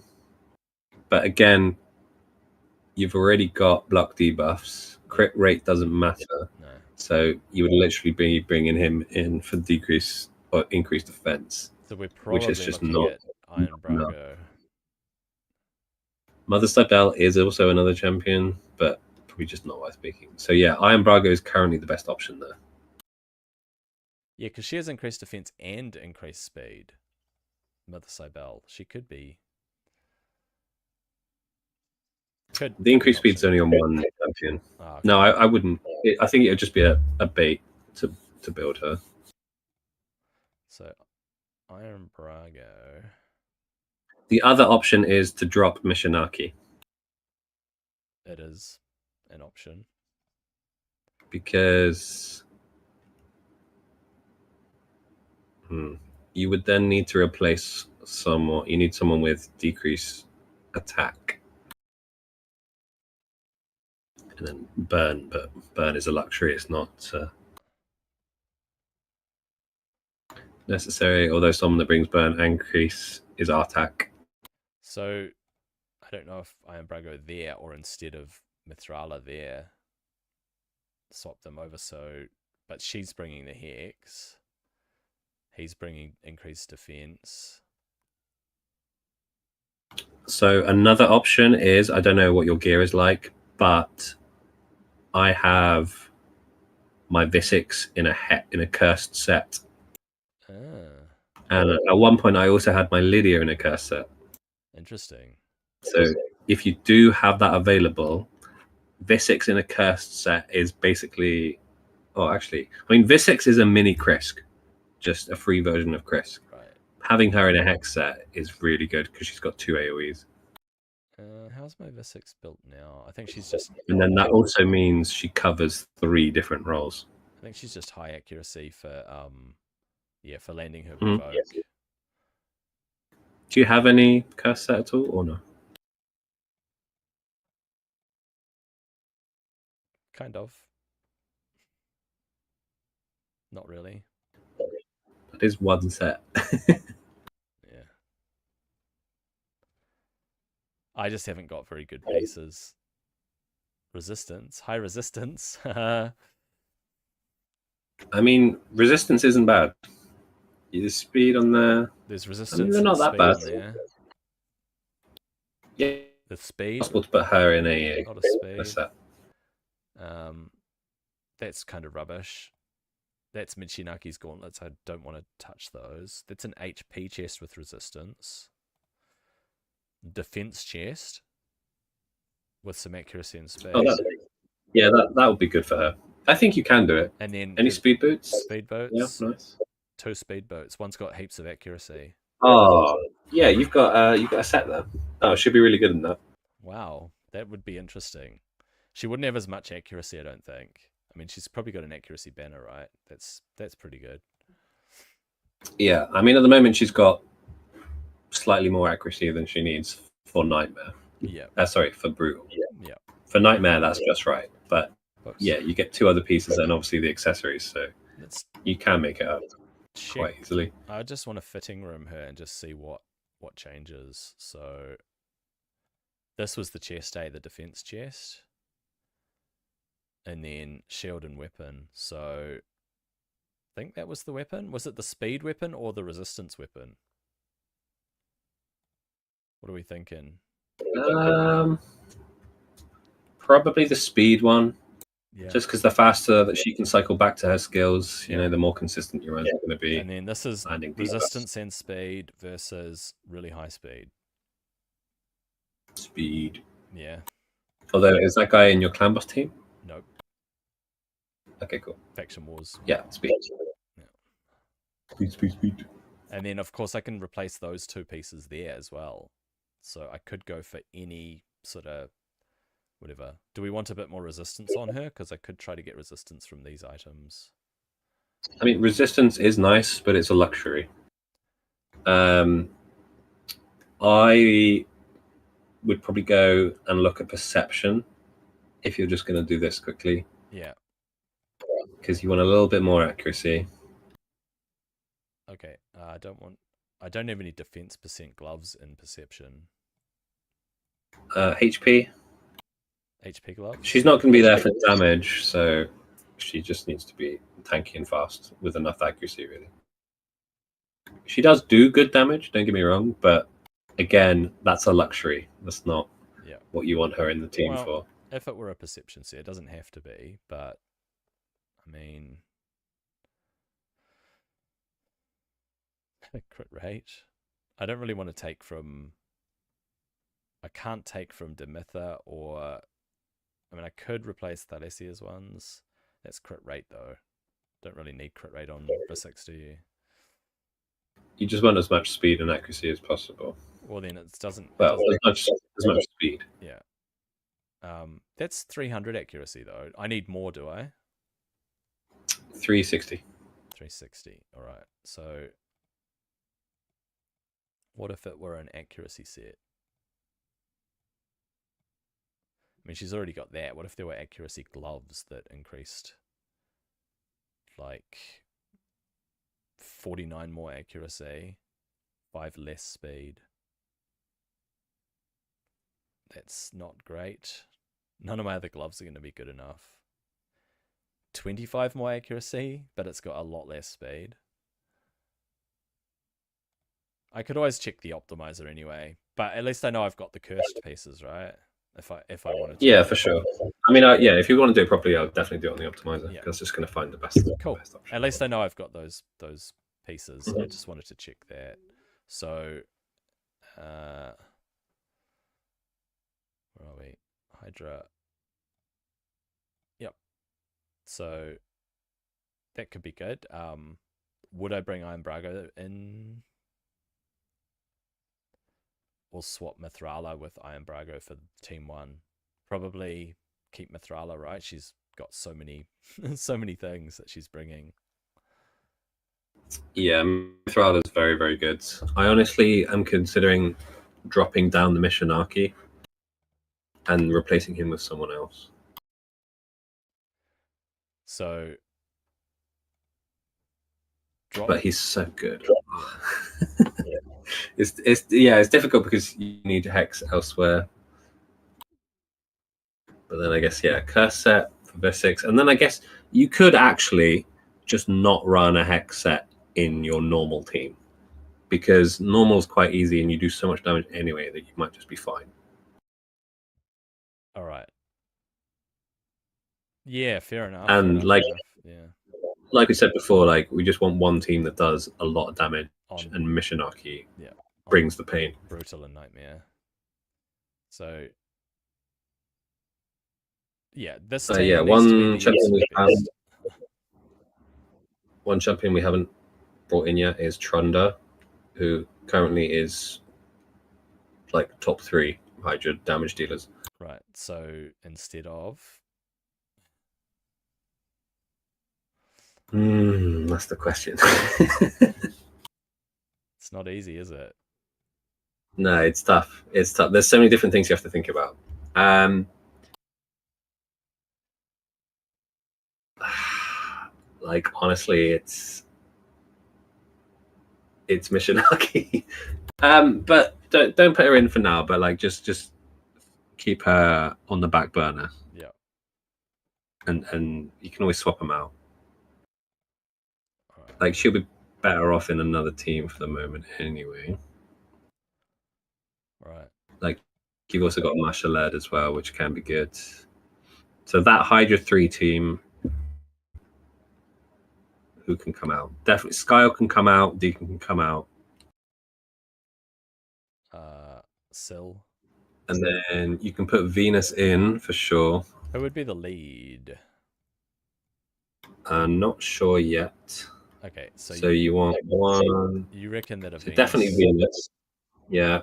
But again, you've already got block debuffs. Crit rate doesn't matter. No. So you would literally be bringing him in for decrease or increased defense. So we're probably looking at Iron Brago. Mother Cybele is also another champion, but probably just not worth picking. So yeah, Iron Brago is currently the best option there. Yeah, because she has increased defense and increased speed. Mother Cybele, she could be. The increased speed's only on one champion. Oh, okay. No, I wouldn't. I think it would just be a bait to build her. So, Iron Brago. The other option is to drop Mishinaki. It is an option. Because you would then need to replace someone. You need someone with decreased attack. And then burn, but burn is a luxury. It's not necessary. Although someone that brings burn and increase is Artak. So I don't know if Iron Brago there or instead of Mithrala there. Swap them over. But she's bringing the Hex. He's bringing increased defense. So another option is, I don't know what your gear is like, but I have my Visix in a cursed set. And at one point I also had my Lydia in a cursed set. Interesting. So if you do have that available, Visix in a cursed set is basically... Visix is a mini Krisk. Just a free version of Krisk. Right. Having her in a hex set is really good because she's got 2 AoEs. How's my Visix built now? I think she's just... And then that also means she covers 3 different roles. I think she's just high accuracy for for landing her provoke. Yes. Do you have any curse set at all or no? Kind of. Not really. That is one set. Yeah. I just haven't got very good pieces. High resistance. I mean, resistance isn't bad. There's speed on there. There's resistance. They're not that bad. There. Yeah. The speed. Possible to put her in a speed. set. That's kind of rubbish. That's Michinaki's gauntlets. I don't want to touch those. That's an HP chest with resistance. Defense chest with some accuracy and speed. Oh, that would be good for her. I think you can do it. And then any speed boots? Speed boots. Yeah, nice. 2 speed boots. One's got heaps of accuracy. Oh, yeah, you've got a set there. Oh, she'll be really good in that. Wow, that would be interesting. She wouldn't have as much accuracy, I don't think. I mean, she's probably got an accuracy banner, right? That's pretty good. Yeah, I mean, at the moment she's got slightly more accuracy than she needs for Nightmare. Yeah. Sorry, for Brutal. Yeah. For Nightmare, that's just right. But yeah, you get 2 other pieces and obviously the accessories, so you can make it up quite easily. I just want to fitting room her and just see what changes. So this was the chest, the defense chest. And then shield and weapon. So I think that was the weapon. Was it the speed weapon or the resistance weapon? What are we thinking? Probably the speed one. Yeah. Just because the faster that she can cycle back to her skills, you know, the more consistent your runs are going to be. And then this is resistance and speed versus really high speed. Speed. Yeah. Although, is that guy in your clan boss team? Nope. Okay, cool. Faction Wars. Yeah, speed. Yeah. Speed. And then, of course, I can replace those 2 pieces there as well. So I could go for any sort of whatever. Do we want a bit more resistance on her? Because I could try to get resistance from these items. I mean, resistance is nice, but it's a luxury. I would probably go and look at perception if you're just going to do this quickly. Yeah. Because you want a little bit more accuracy. Okay. I don't have any defense % gloves in perception. HP. HP gloves? She's not going to be there for damage, so she just needs to be tanky and fast with enough accuracy, really. She does do good damage, don't get me wrong, but again, that's a luxury. That's not what you want her in the team for. If it were a perception set, it doesn't have to be, but I mean, crit rate. I don't really want to take from. I can't take from Demitha or. I mean, I could replace Thalessia's ones. That's crit rate though. Don't really need crit rate on Fenax, do you? You just want as much speed and accuracy as possible. Well, then it doesn't. Well, as much speed. Yeah. That's 300 accuracy though. I need more, do I? 360. 360. All right. So, what if it were an accuracy set? I mean, she's already got that. What if there were accuracy gloves that increased like 49 more accuracy, 5 less speed? That's not great. None of my other gloves are going to be good enough. 25 more accuracy, but it's got a lot less speed. I could always check the optimizer anyway, but at least I know I've got the cursed pieces, right? If I wanted to. Yeah, for sure. I mean, if you want to do it properly, I'll definitely do it on the optimizer. Because it's just going to find the best. Cool. The best option. At least I know I've got those pieces. I just wanted to check that. So, where are we? Hydra. Yep. So that could be good. Would I bring Iron Brago in? We'll swap Mithrala with Iron Brago for Team 1. Probably keep Mithrala, right? She's got so many things that she's bringing. Yeah, Mithrala is very, very good. I honestly am considering dropping down the Mishinaki and replacing him with someone else. So, but he's so good. It's difficult because you need Hex elsewhere. But then I guess Curse set for Fenax, and then I guess you could actually just not run a Hex set in your normal team because normal is quite easy and you do so much damage anyway that you might just be fine. All right. Yeah, fair enough. And fair enough. Yeah. Like we said before, like we just want one team that does a lot of damage, and Mishinaki brings the pain. Brutal and Nightmare. So yeah, this team one champion we haven't brought in yet is Trunda, who currently is like top 3 Hydra damage dealers. Right. So instead of that's the question. It's not easy, is it? No, it's tough. It's tough. There's so many different things you have to think about. Like honestly, it's Mishinaki. But don't put her in for now. But like just keep her on the back burner. Yeah. And you can always swap them out. Right. Like she'll be better off in another team for the moment anyway. Right. Like you've also got Masha led as well, which can be good. So that Hydra 3 team, who can come out? Definitely Skyle can come out, Deacon can come out. Syl. And then you can put Venus in for sure. Who would be the lead? I'm not sure yet. Okay, so you want one. You reckon that a Venus? Definitely Venus. Yeah.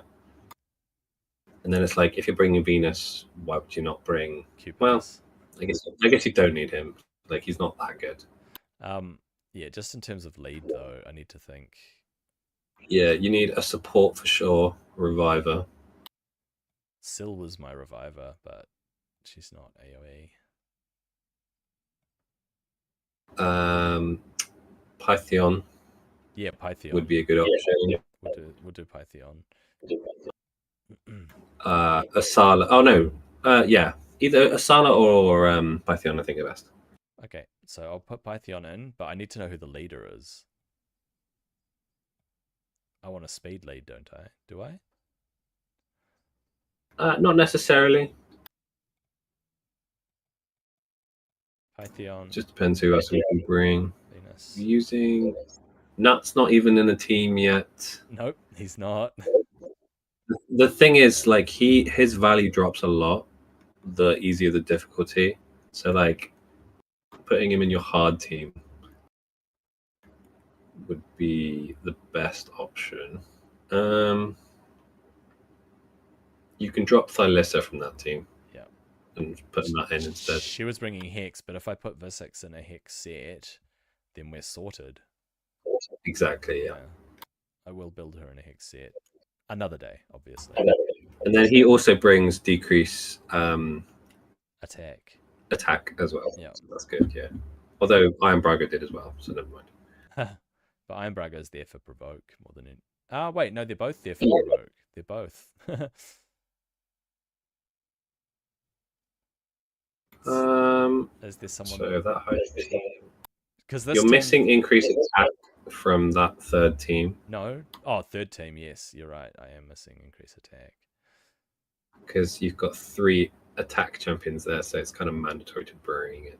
And then it's like, if you're bringing Venus, why would you not bring? Cupidus? Well, I guess you don't need him. Like he's not that good. Yeah, just in terms of lead though, I need to think. Yeah, you need a support for sure. Reviver. Syl was my reviver, but she's not AoE. Pythion. Yeah, Pythion would be a good option. We'll do Pythion. Asala. Oh no. Yeah, either Asala or Pythion. I think are best. Okay, so I'll put Pythion in, but I need to know who the leader is. I want a speed lead, don't I? Do I? Not necessarily. Pythion. Just depends who else we can bring. Venus. Using Nut's not even in a team yet. Nope, he's not. The thing is, like his value drops a lot the easier the difficulty. So like putting him in your hard team would be the best option. You can drop Thylissa from that team. Yeah. And put that in instead. She was bringing Hex, but if I put Visix in a Hex set, then we're sorted. Exactly, yeah. I will build her in a Hex set. Another day, obviously. And then he also brings decrease attack as well. Yeah. So that's good, yeah. Although Iron Braga did as well, so never mind. But Iron Braga is there for provoke more than it. Wait, no, they're both there for provoke. They're both. Is there someone? So that because you're missing increased attack from that third team. No, oh, third team. Yes, you're right. I am missing increased attack because you've got 3 attack champions there, so it's kind of mandatory to bring it.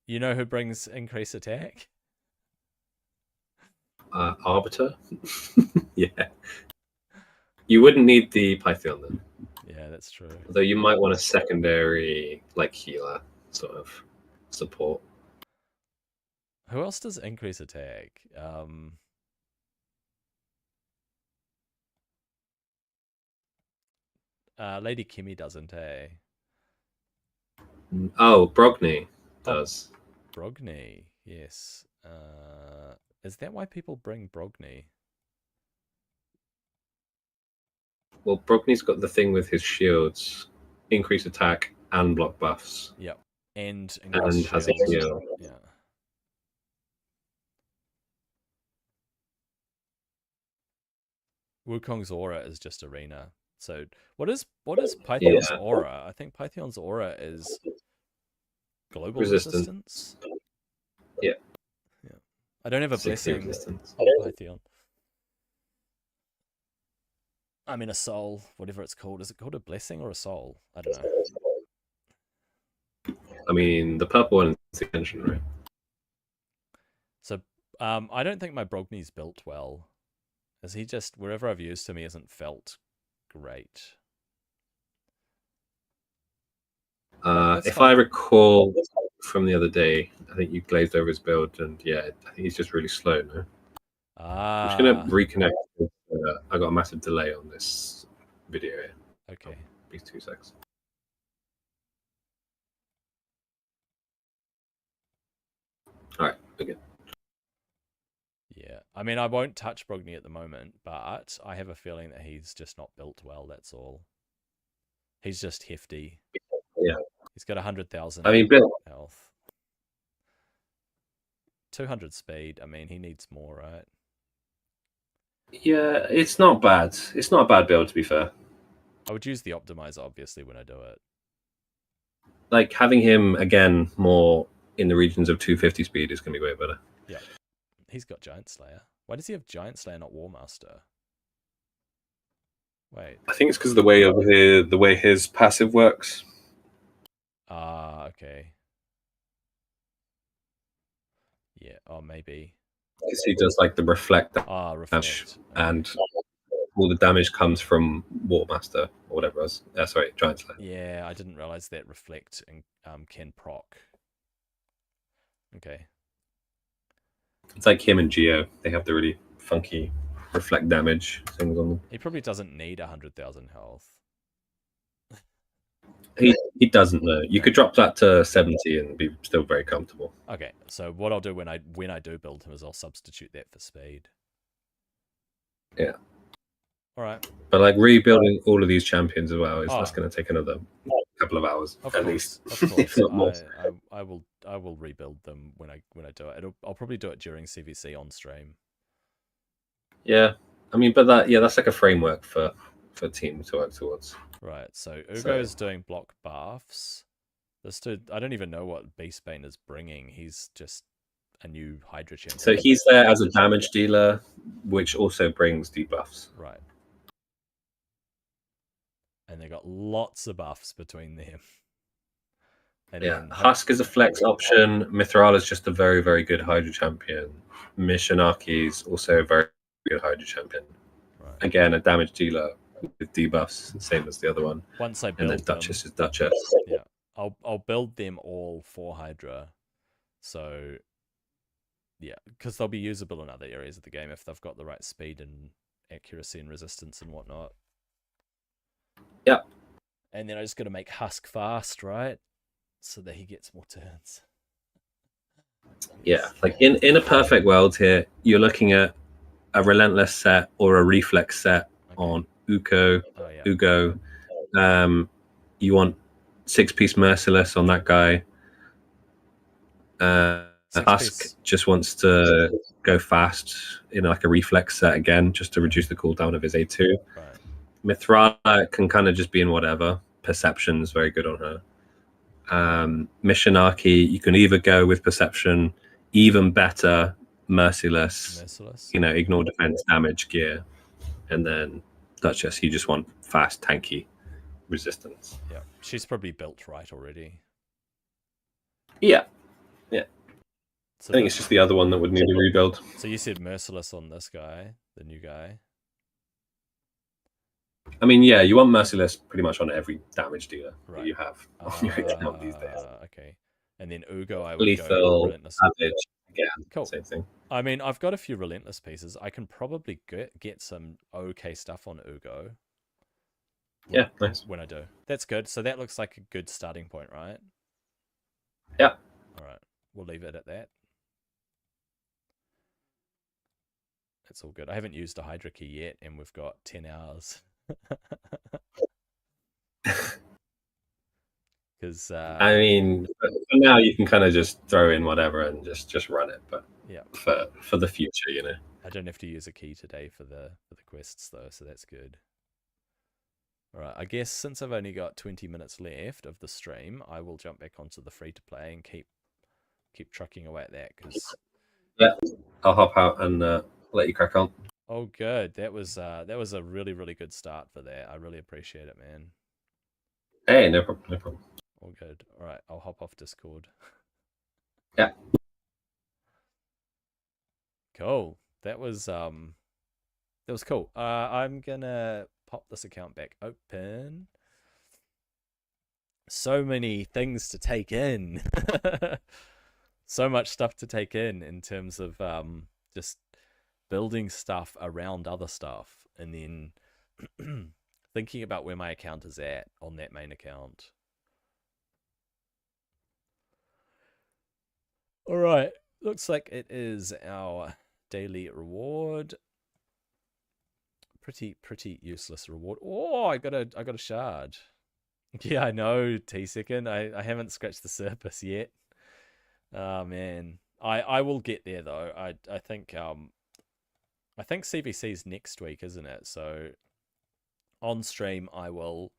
You know who brings increased attack? Arbiter. Yeah. You wouldn't need the Pythion then. Yeah, that's true. Although you might want a secondary, like healer sort of support. Who else does increase attack? Lady Kimmy doesn't, eh? Oh, Brogni does. Oh, Brogni, yes. Is that why people bring Brogni? Well, Brogni's got the thing with his shields, increase attack and block buffs. Yep, and has a heal. Yeah. Wukong's aura is just arena. So what is Pythion's aura? I think Pythion's aura is global resistance. Yeah. I don't have a blessing on Pythion. I mean, a soul, whatever it's called. Is it called a blessing or a soul? I don't know. I mean, the purple one is the engine, right? So, I don't think my Brogni's built well. As he just, wherever I've used him, he hasn't felt great. If I recall from the other day, I think you glazed over his build, and yeah, I think he's just really slow now. I'm just gonna reconnect. I got a massive delay on this video here. Okay. These 2 seconds. All right, again. Yeah, I mean, I won't touch Brogni at the moment, but I have a feeling that he's just not built well. That's all. He's just hefty. Yeah. He's got 100,000 health. 200 speed. I mean, he needs more, right? Yeah, it's not bad. It's not a bad build, to be fair. I would use the optimizer, obviously, when I do it. Like, having him, again, more in the regions of 250 speed is going to be way better. Yeah. He's got Giant Slayer. Why does he have Giant Slayer, not War Master? Wait. I think it's because of the way his passive works. Okay. Yeah, maybe. Because he does like the reflect. Reflect. And all the damage comes from Watermaster or whatever it was. Sorry, Giant Slayer. Yeah, I didn't realize that reflect and can proc. Okay. It's like him and Geo. They have the really funky reflect damage things on them. He probably doesn't need 100,000 health. He doesn't know. You could drop that to 70 and be still very comfortable. Okay, so what I'll do when I do build him is I'll substitute that for speed. Yeah. All right. But like rebuilding all of these champions as well that's going to take another couple of hours at least. Of course. I will rebuild them when I do it. I'll probably do it during CVC on stream. Yeah, I mean, but that's like a framework for team to work towards. Right. So Ugo's doing block buffs. This dude, I don't even know what Beastbane is bringing. He's just a new Hydra champion. So he's there as a damage dealer, which also brings debuffs. Right. And they got lots of buffs between them. And yeah, Husk is a flex option. Mithral is just a very, very good Hydra champion. Mishinaki is also a very good Hydra champion. Right. Again, a damage dealer with debuffs, same as the other one. Once I build and then Duchess is Duchess. Yeah, I'll build them all for Hydra. So yeah, because they'll be usable in other areas of the game if they've got the right speed and accuracy and resistance and whatnot. Yep. And then I just got to make Husk fast, right? So that he gets more turns. Yeah, like in a perfect world here, you're looking at a relentless set or a reflex set on Ugo. You want 6-piece merciless on that guy. Husk just wants to go fast in like a reflex set again, just to reduce the cooldown of his A2. Right. Mithra can kind of just be in whatever. Perception's very good on her. Mishinaki, you can either go with Perception, even better, Merciless. Ignore defense, damage, gear, and then Duchess, you just want fast, tanky resistance. Yeah, she's probably built right already. Yeah. So I think it's just the other one that would need a rebuild. So you said Merciless on this guy, the new guy. I mean, yeah, you want Merciless pretty much on every damage dealer that you have on your account these days. Okay. And then Ugo, I would Lethal, go Relentless. Savage, again, cool. Same thing. I mean, I've got a few Relentless pieces. I can probably get some okay stuff on Ugo. Yeah, nice. When I do. That's good. So that looks like a good starting point, right? Yeah. All right. We'll leave it at that. That's all good. I haven't used a Hydra key yet, and we've got 10 hours. Because I mean, for now you can kind of just throw in whatever and just run it. But yeah, for the future, I don't have to use a key today for the quests though, so that's good. All right, I guess since I've only got 20 minutes left of the stream, I will jump back onto the free to play and keep trucking away at that. Because yeah, I'll hop out and let you crack on. Oh, good. That was a really, really good start for that. I really appreciate it, man. Hey, no problem, no problem. All good. All right, I'll hop off Discord. Yeah. Cool. That was cool. I'm gonna pop this account back open. So many things to take in. So much stuff to take in terms of just building stuff around other stuff, and then thinking about where my account is at on that main account. All right, looks like it is our daily reward. Pretty useless reward. Oh, I got a shard. Yeah, I know, T-Second. I haven't scratched the surface yet. Oh man. I will get there though. I think CVC's next week, isn't it? So on stream I will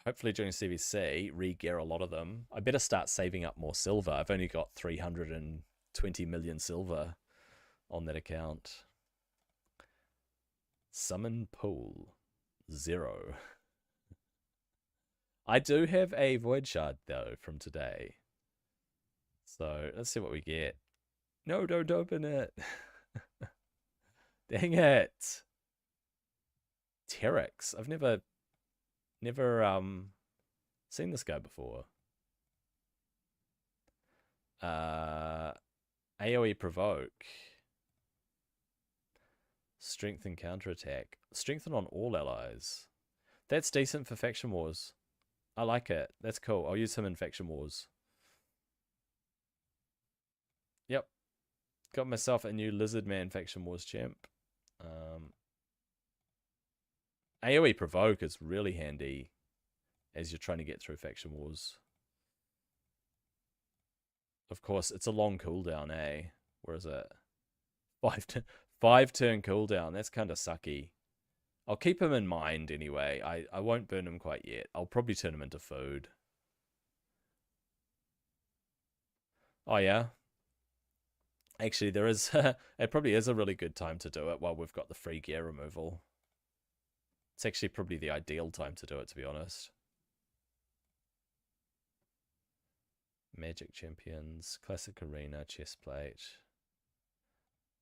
hopefully during CVC re-gear a lot of them. I better start saving up more silver. I've only got 320 million silver on that account. Summon pool 0. I do have a void shard though from today. So let's see what we get. No, don't open it. Dang it. Terex. I've never seen this guy before. AoE provoke. Strengthen counterattack. Strengthen on all allies. That's decent for Faction Wars. I like it. That's cool. I'll use him in Faction Wars. Yep. Got myself a new Lizard Man Faction Wars champ. AoE provoke is really handy as you're trying to get through Faction Wars. Of course, it's a long cooldown, eh? Where is it? 5 turn cooldown. That's kind of sucky. I'll keep him in mind anyway. I won't burn him quite yet. I'll probably turn him into food. Oh, yeah? Actually, there is... it probably is a really good time to do it while we've got the free gear removal. It's actually probably the ideal time to do it, to be honest. Magic Champions, Classic Arena, Chestplate.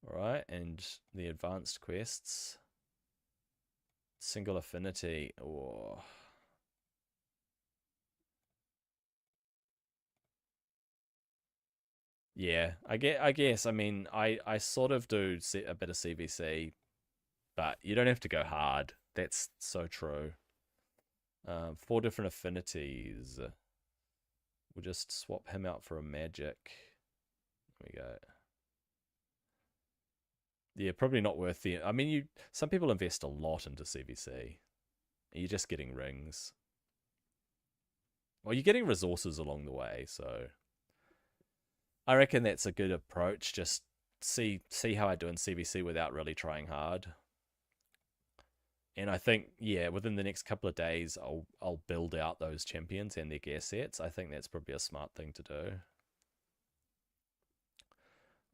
Alright, and the advanced quests. Single affinity. Oh. Yeah, I guess. I mean, I sort of do a bit of CVC, but you don't have to go hard. That's so true. 4 different affinities. We'll just swap him out for a magic. There we go. Yeah, probably not worth the... I mean, some people invest a lot into CVC. You're just getting rings. Well, you're getting resources along the way, so... I reckon that's a good approach. Just see how I do in CVC without really trying hard. And I think, yeah, within the next couple of days, I'll build out those champions and their gear sets. I think that's probably a smart thing to do.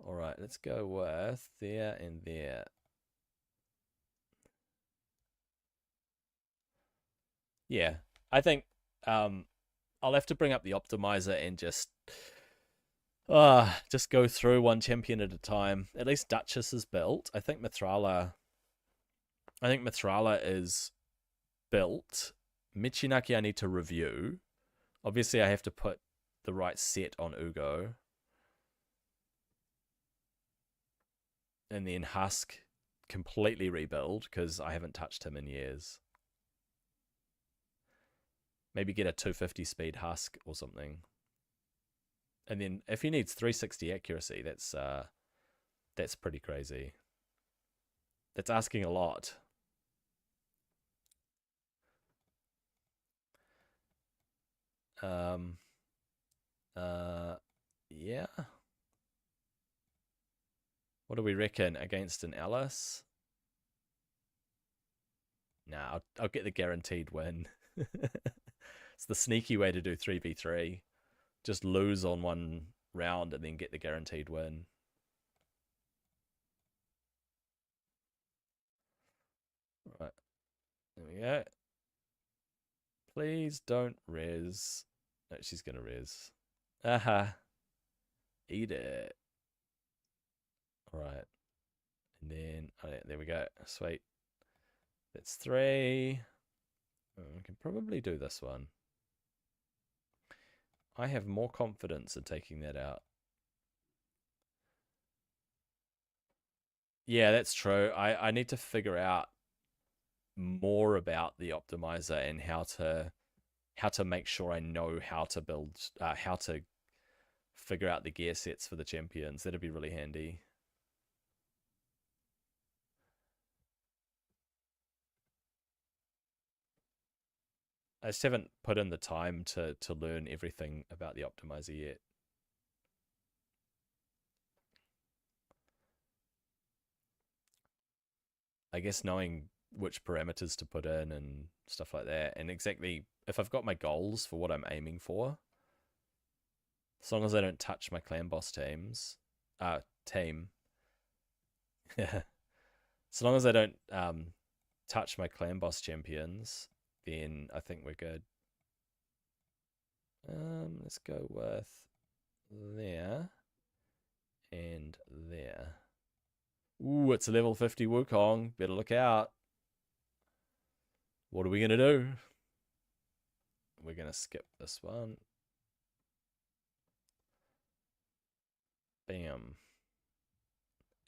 All right, let's go with there and there. Yeah, I think I'll have to bring up the optimizer and just go through one champion at a time. At least Duchess is built. I think Mithrala is built. Michinaki I need to review. Obviously I have to put the right set on Ugo. And then Husk completely rebuild because I haven't touched him in years. Maybe get a 250 speed Husk or something. And then if he needs 360 accuracy, that's pretty crazy. That's asking a lot. Yeah. What do we reckon against an Alice? Nah, I'll get the guaranteed win. It's the sneaky way to do 3v3. Just lose on one round and then get the guaranteed win. There we go. Please don't res. No, she's gonna res. Aha. Eat it. Alright. And then, oh yeah, there we go. Sweet. That's 3. Oh, we can probably do this one. I have more confidence in taking that out. Yeah, that's true. I need to figure out more about the optimizer and how to make sure I know how to build, how to figure out the gear sets for the champions. That'd be really handy. I just haven't put in the time to learn everything about the optimizer yet. I guess knowing which parameters to put in and stuff like that, and exactly if I've got my goals for what I'm aiming for, as long as I don't touch my clan boss team, so long as I don't touch my clan boss champions, then I think we're good. Let's go with there and there. Ooh, it's a level 50 Wukong. Better look out. What are we going to do? We're going to skip this one. Bam.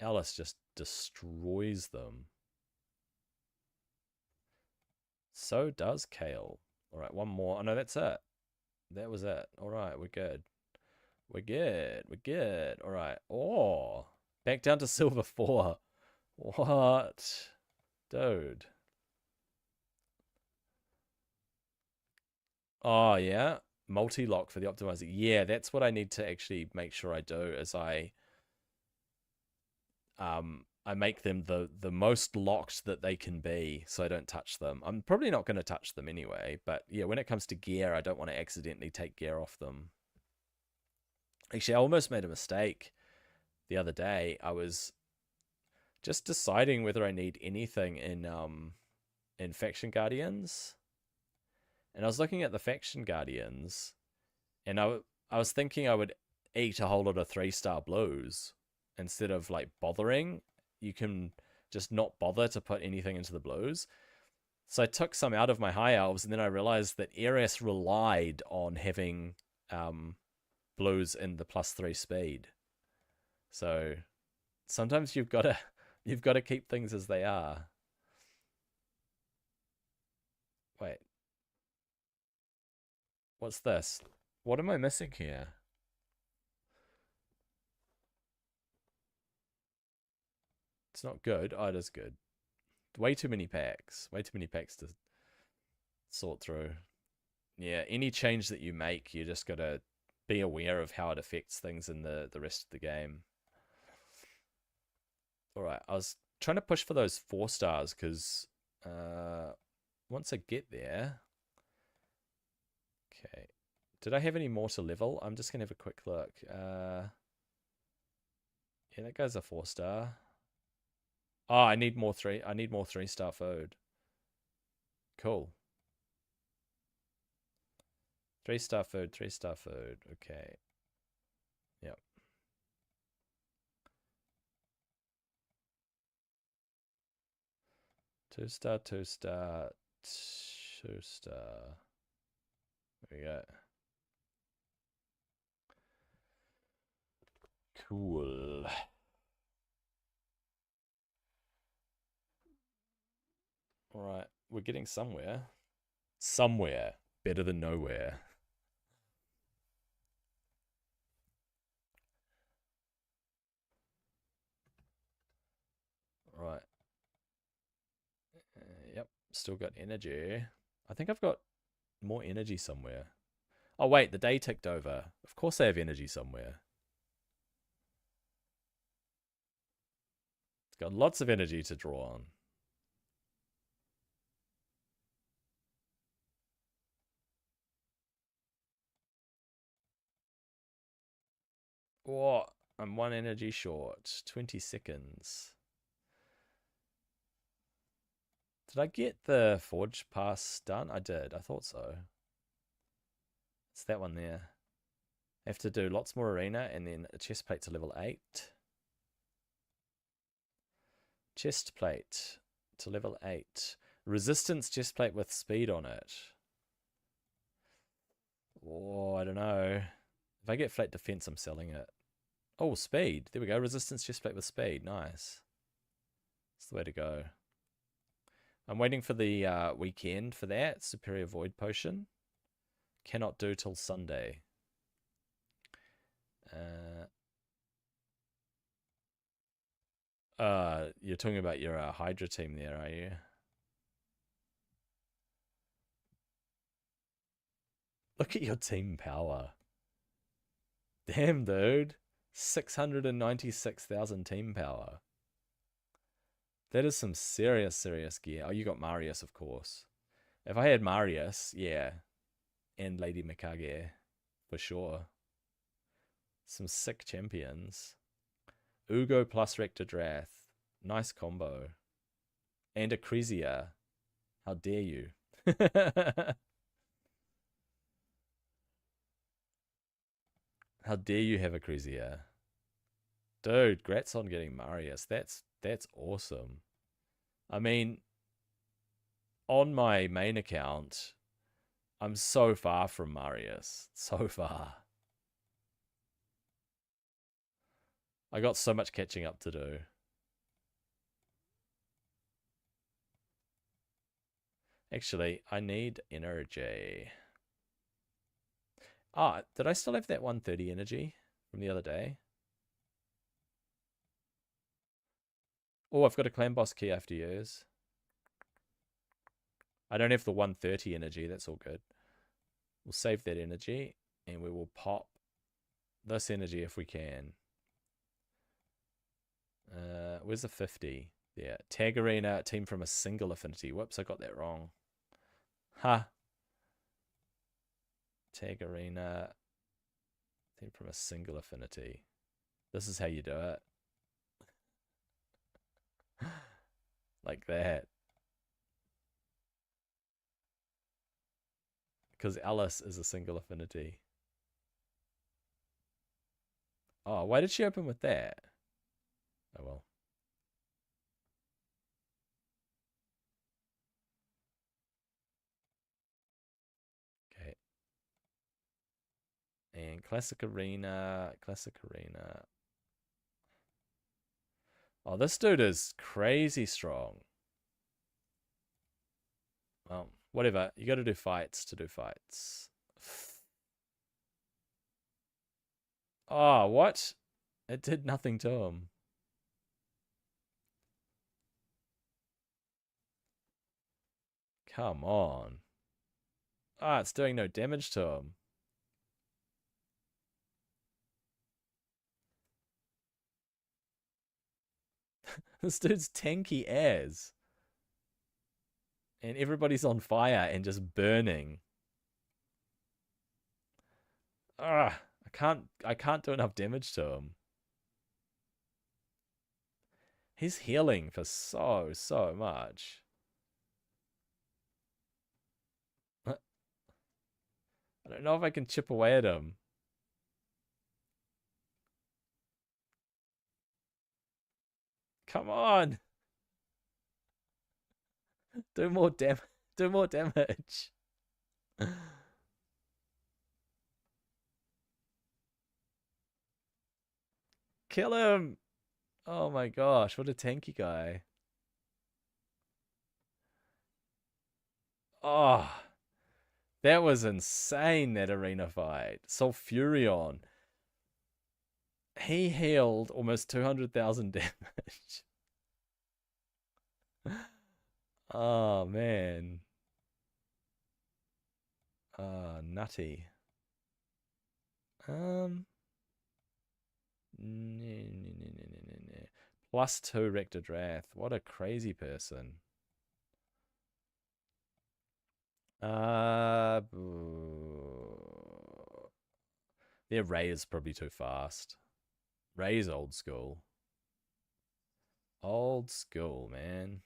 Alice just destroys them. So does Kale. Alright, one more. Oh, no, that's it. That was it. Alright, we're good. We're good. We're good. Alright. Oh. Back down to silver 4. What? Dude. Oh, yeah. Multi-lock for the optimizer. Yeah, that's what I need to actually make sure I do is I make them the most locked that they can be so I don't touch them. I'm probably not going to touch them anyway, but yeah, when it comes to gear, I don't want to accidentally take gear off them. Actually, I almost made a mistake the other day. I was just deciding whether I need anything in Faction Guardians. And I was looking at the Faction Guardians, and I was thinking I would eat a whole lot of 3-star blues instead of like bothering. You can just not bother to put anything into the blues. So I took some out of my high elves, and then I realized that Eris relied on having blues in the +3 speed. So sometimes you've got to keep things as they are. Wait. What's this? What am I missing here? It's not good. Oh, it is good. Way too many packs. Way too many packs to sort through. Yeah, any change that you make, you just got to be aware of how it affects things in the rest of the game. Alright, I was trying to push for those 4 stars because once I get there... Okay. Did I have any more to level? I'm just going to have a quick look. Yeah, that guy's a 4-star. Oh, I need more 3-star food. Cool. 3-star food, 3-star food. Okay. Yep. Two-star, 2-star, 2-star. There we go. Cool. Alright, we're getting somewhere. Somewhere. Better than nowhere. Right. Yep, still got energy. I think I've got more energy somewhere. Oh wait, the day ticked over. Of course I have energy somewhere. It's got lots of energy to draw on. Oh, I'm 1 energy short. 20 seconds. Did I get the Forge Pass done? I did. I thought so. It's that one there. I have to do lots more arena and then a chest plate to level 8. Chest plate to level 8. Resistance chest plate with speed on it. Oh, I don't know. If I get flat defense, I'm selling it. Oh, speed. There we go. Resistance chest plate with speed. Nice. That's the way to go. I'm waiting for the weekend for that. Superior Void Potion. Cannot do till Sunday. You're talking about your Hydra team there, are you? Look at your team power. Damn, dude. 696,000 team power. That is some serious, serious gear. Oh, you got Marius, of course. If I had Marius, yeah. And Lady Mikage, for sure. Some sick champions. Ugo plus Rector Drath. Nice combo. And a Crezia. How dare you? How dare you have a Crezia? Dude, grats on getting Marius. That's awesome. I mean, on my main account, I'm so far from Marius. So far. I got so much catching up to do. Actually, I need energy. Ah, did I still have that 130 energy from the other day? Oh, I've got a clan boss key I have to use. I don't have the 130 energy. That's all good. We'll save that energy and we will pop this energy if we can. Where's the 50? Yeah, Tag Arena, team from a single affinity. Whoops, I got that wrong. Ha! Tag Arena, team from a single affinity. This is how you do it. Like that. Because Alice is a single affinity. Oh, why did she open with that? Oh well. Okay. And Classic Arena. Oh, this dude is crazy strong. Well, whatever. You got to do fights to do fights. Oh, what? It did nothing to him. Come on. Ah, it's doing no damage to him. This dude's tanky as. And everybody's on fire and just burning. Ah, I can't do enough damage to him. He's healing for so much. I don't know if I can chip away at him. Come on. Do more damage. Kill him. Oh my gosh, what a tanky guy. Oh, that was insane, that arena fight. Sulfurion. He healed almost 200,000 damage. Oh, man. Nutty. +2 Rector Drath. What a crazy person. Their Ray is probably too fast. Ray's old school. Old school, man.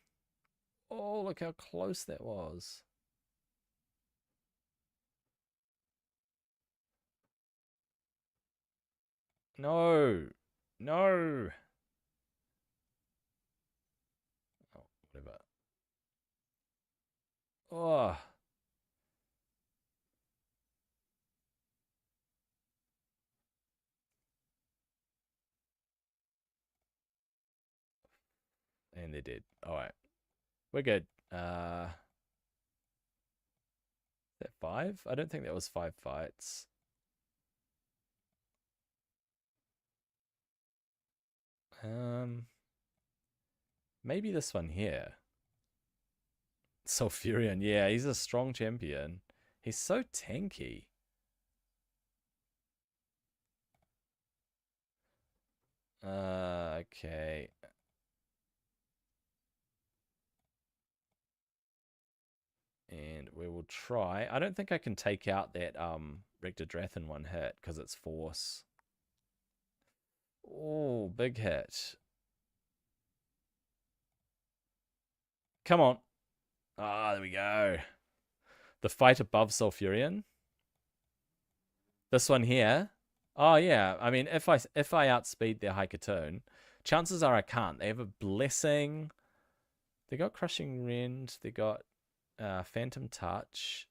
Oh, look how close that was. No. No. Oh, whatever. Oh. And they did. All right. We're good. Is that 5? I don't think that was 5 fights. Maybe this one here. Sulfurion, yeah, he's a strong champion. He's so tanky. Okay. And we will try. I don't think I can take out that Rector Drath in one hit because it's force. Oh, big hit. Come on. Ah, there we go. The fight above Sulfurion. This one here. Oh yeah. I mean, if I outspeed their Haikatoon, chances are I can't. They have a blessing. They got Crushing Rend. They got Phantom Touch.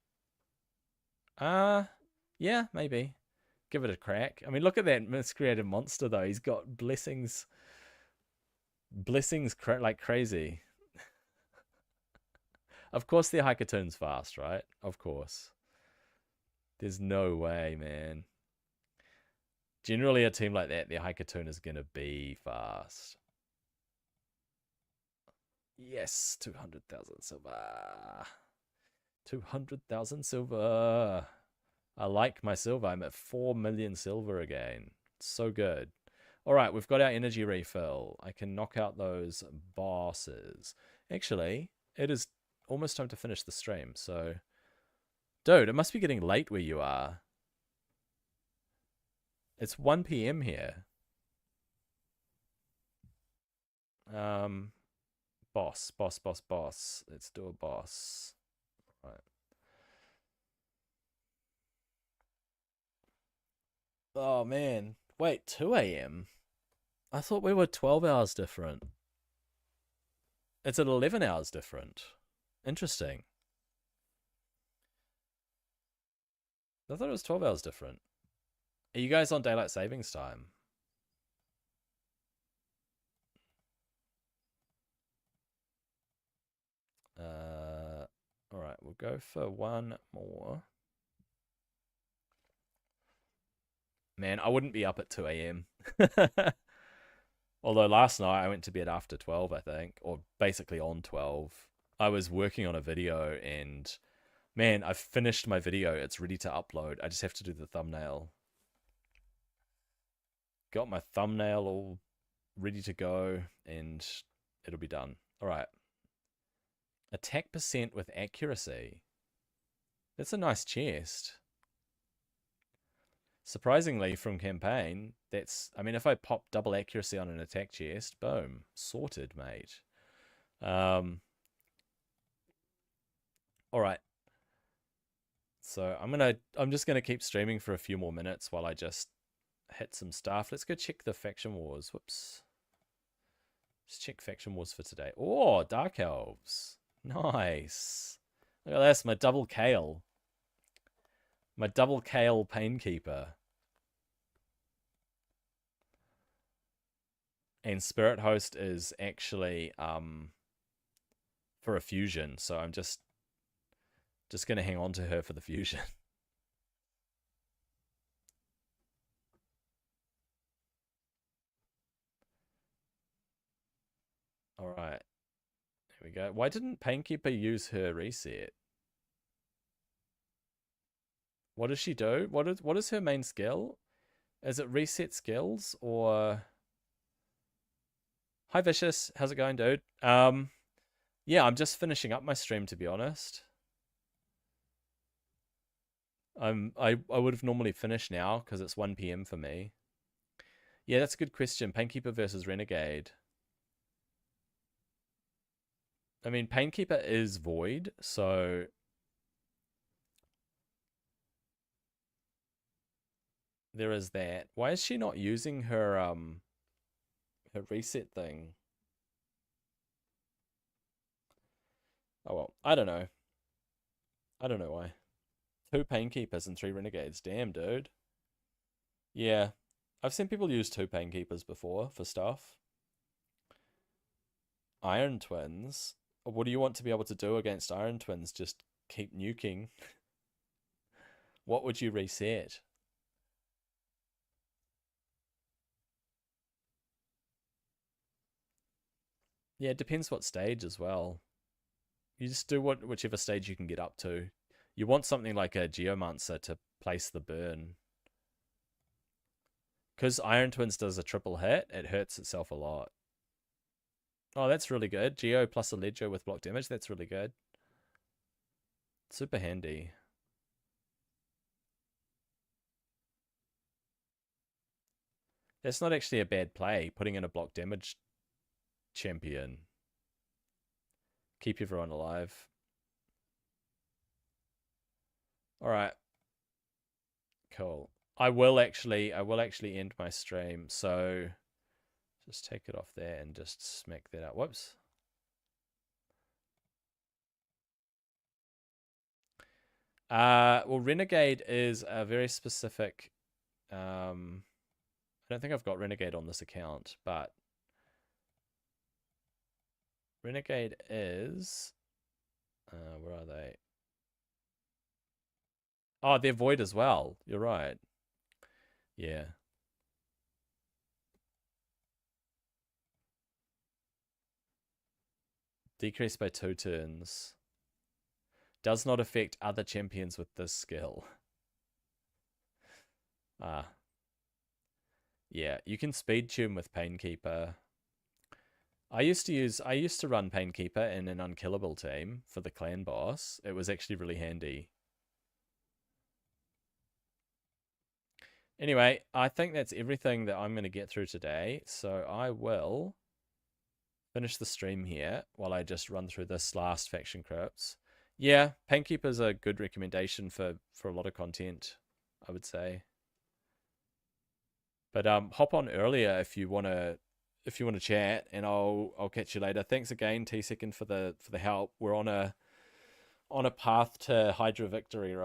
Yeah, maybe. Give it a crack. I mean, look at that miscreated monster though. He's got blessings like crazy. Of course their Haikatoon's fast, right? Of course. There's no way, man. Generally a team like that, their Haikatoon is gonna be fast. Yes, 200,000 silver. 200,000 silver. I like my silver. I'm at 4 million silver again. So good. All right, we've got our energy refill. I can knock out those bosses. Actually, it is almost time to finish the stream. So, dude, it must be getting late where you are. It's 1 p.m. here. Boss. Let's do a boss. Right. Oh, man. Wait, 2 a.m.? I thought we were 12 hours different. It's at 11 hours different. Interesting. I thought it was 12 hours different. Are you guys on daylight savings time? All right, we'll go for one more. Man, I wouldn't be up at 2 a.m. Although last night I went to bed after 12, I think, or basically on 12. I was working on a video and, man, I've finished my video. It's ready to upload. I just have to do the thumbnail. Got my thumbnail all ready to go and it'll be done. All right. Attack percent with accuracy. That's a nice chest. Surprisingly, from campaign, that's... I mean, if I pop double accuracy on an attack chest, boom. Sorted, mate. Alright. So, I'm just gonna keep streaming for a few more minutes while I just hit some stuff. Let's go check the faction wars. Whoops. Just check faction wars for today. Oh, Dark Elves. Nice. Look at this, my double Kale. My double Kale Painkeeper. And Spirit Host is actually for a fusion, so I'm just gonna hang on to her for the fusion. Alright. Here we go. Why didn't Painkeeper use her reset? What does she do? What is her main skill? Is it reset skills or... Hi Vicious, how's it going, dude? Yeah, I'm just finishing up my stream, to be honest. I would have normally finished now because it's 1 p.m. for me. Yeah, that's a good question. Painkeeper versus Renegade. I mean, Painkeeper is void, so there is that. Why is she not using her her reset thing? Oh well, I don't know. I don't know why. 2 Painkeepers and 3 Renegades. Damn, dude. Yeah. I've seen people use 2 Painkeepers before for stuff. Iron Twins? What do you want to be able to do against Iron Twins? Just keep nuking. What would you reset? Yeah, it depends what stage as well. You just do whichever stage you can get up to. You want something like a Geomancer to place the burn. Because Iron Twins does a triple hit, it hurts itself a lot. Oh, that's really good. Geo plus a Ledger with block damage, that's really good. Super handy. That's not actually a bad play, putting in a block damage champion. Keep everyone alive. Alright. Cool. I will actually end my stream, so just take it off there and just smack that out. Whoops. Well, Renegade is a very specific. I don't think I've got Renegade on this account, but Renegade is. Where are they? Oh, they're void as well. You're right. Yeah. Decreased by 2 turns. Does not affect other champions with this skill. Yeah, you can speed tune with Painkeeper. I used to run Painkeeper in an unkillable team for the clan boss. It was actually really handy. Anyway, I think that's everything that I'm going to get through today. So I will finish the stream here while I just run through this last faction crypts. Yeah, Painkeeper's a good recommendation for a lot of content, I would say. But hop on earlier if you want to chat, and I'll catch you later. Thanks again, T-Second, for the help. We're on a path to Hydra victory, right?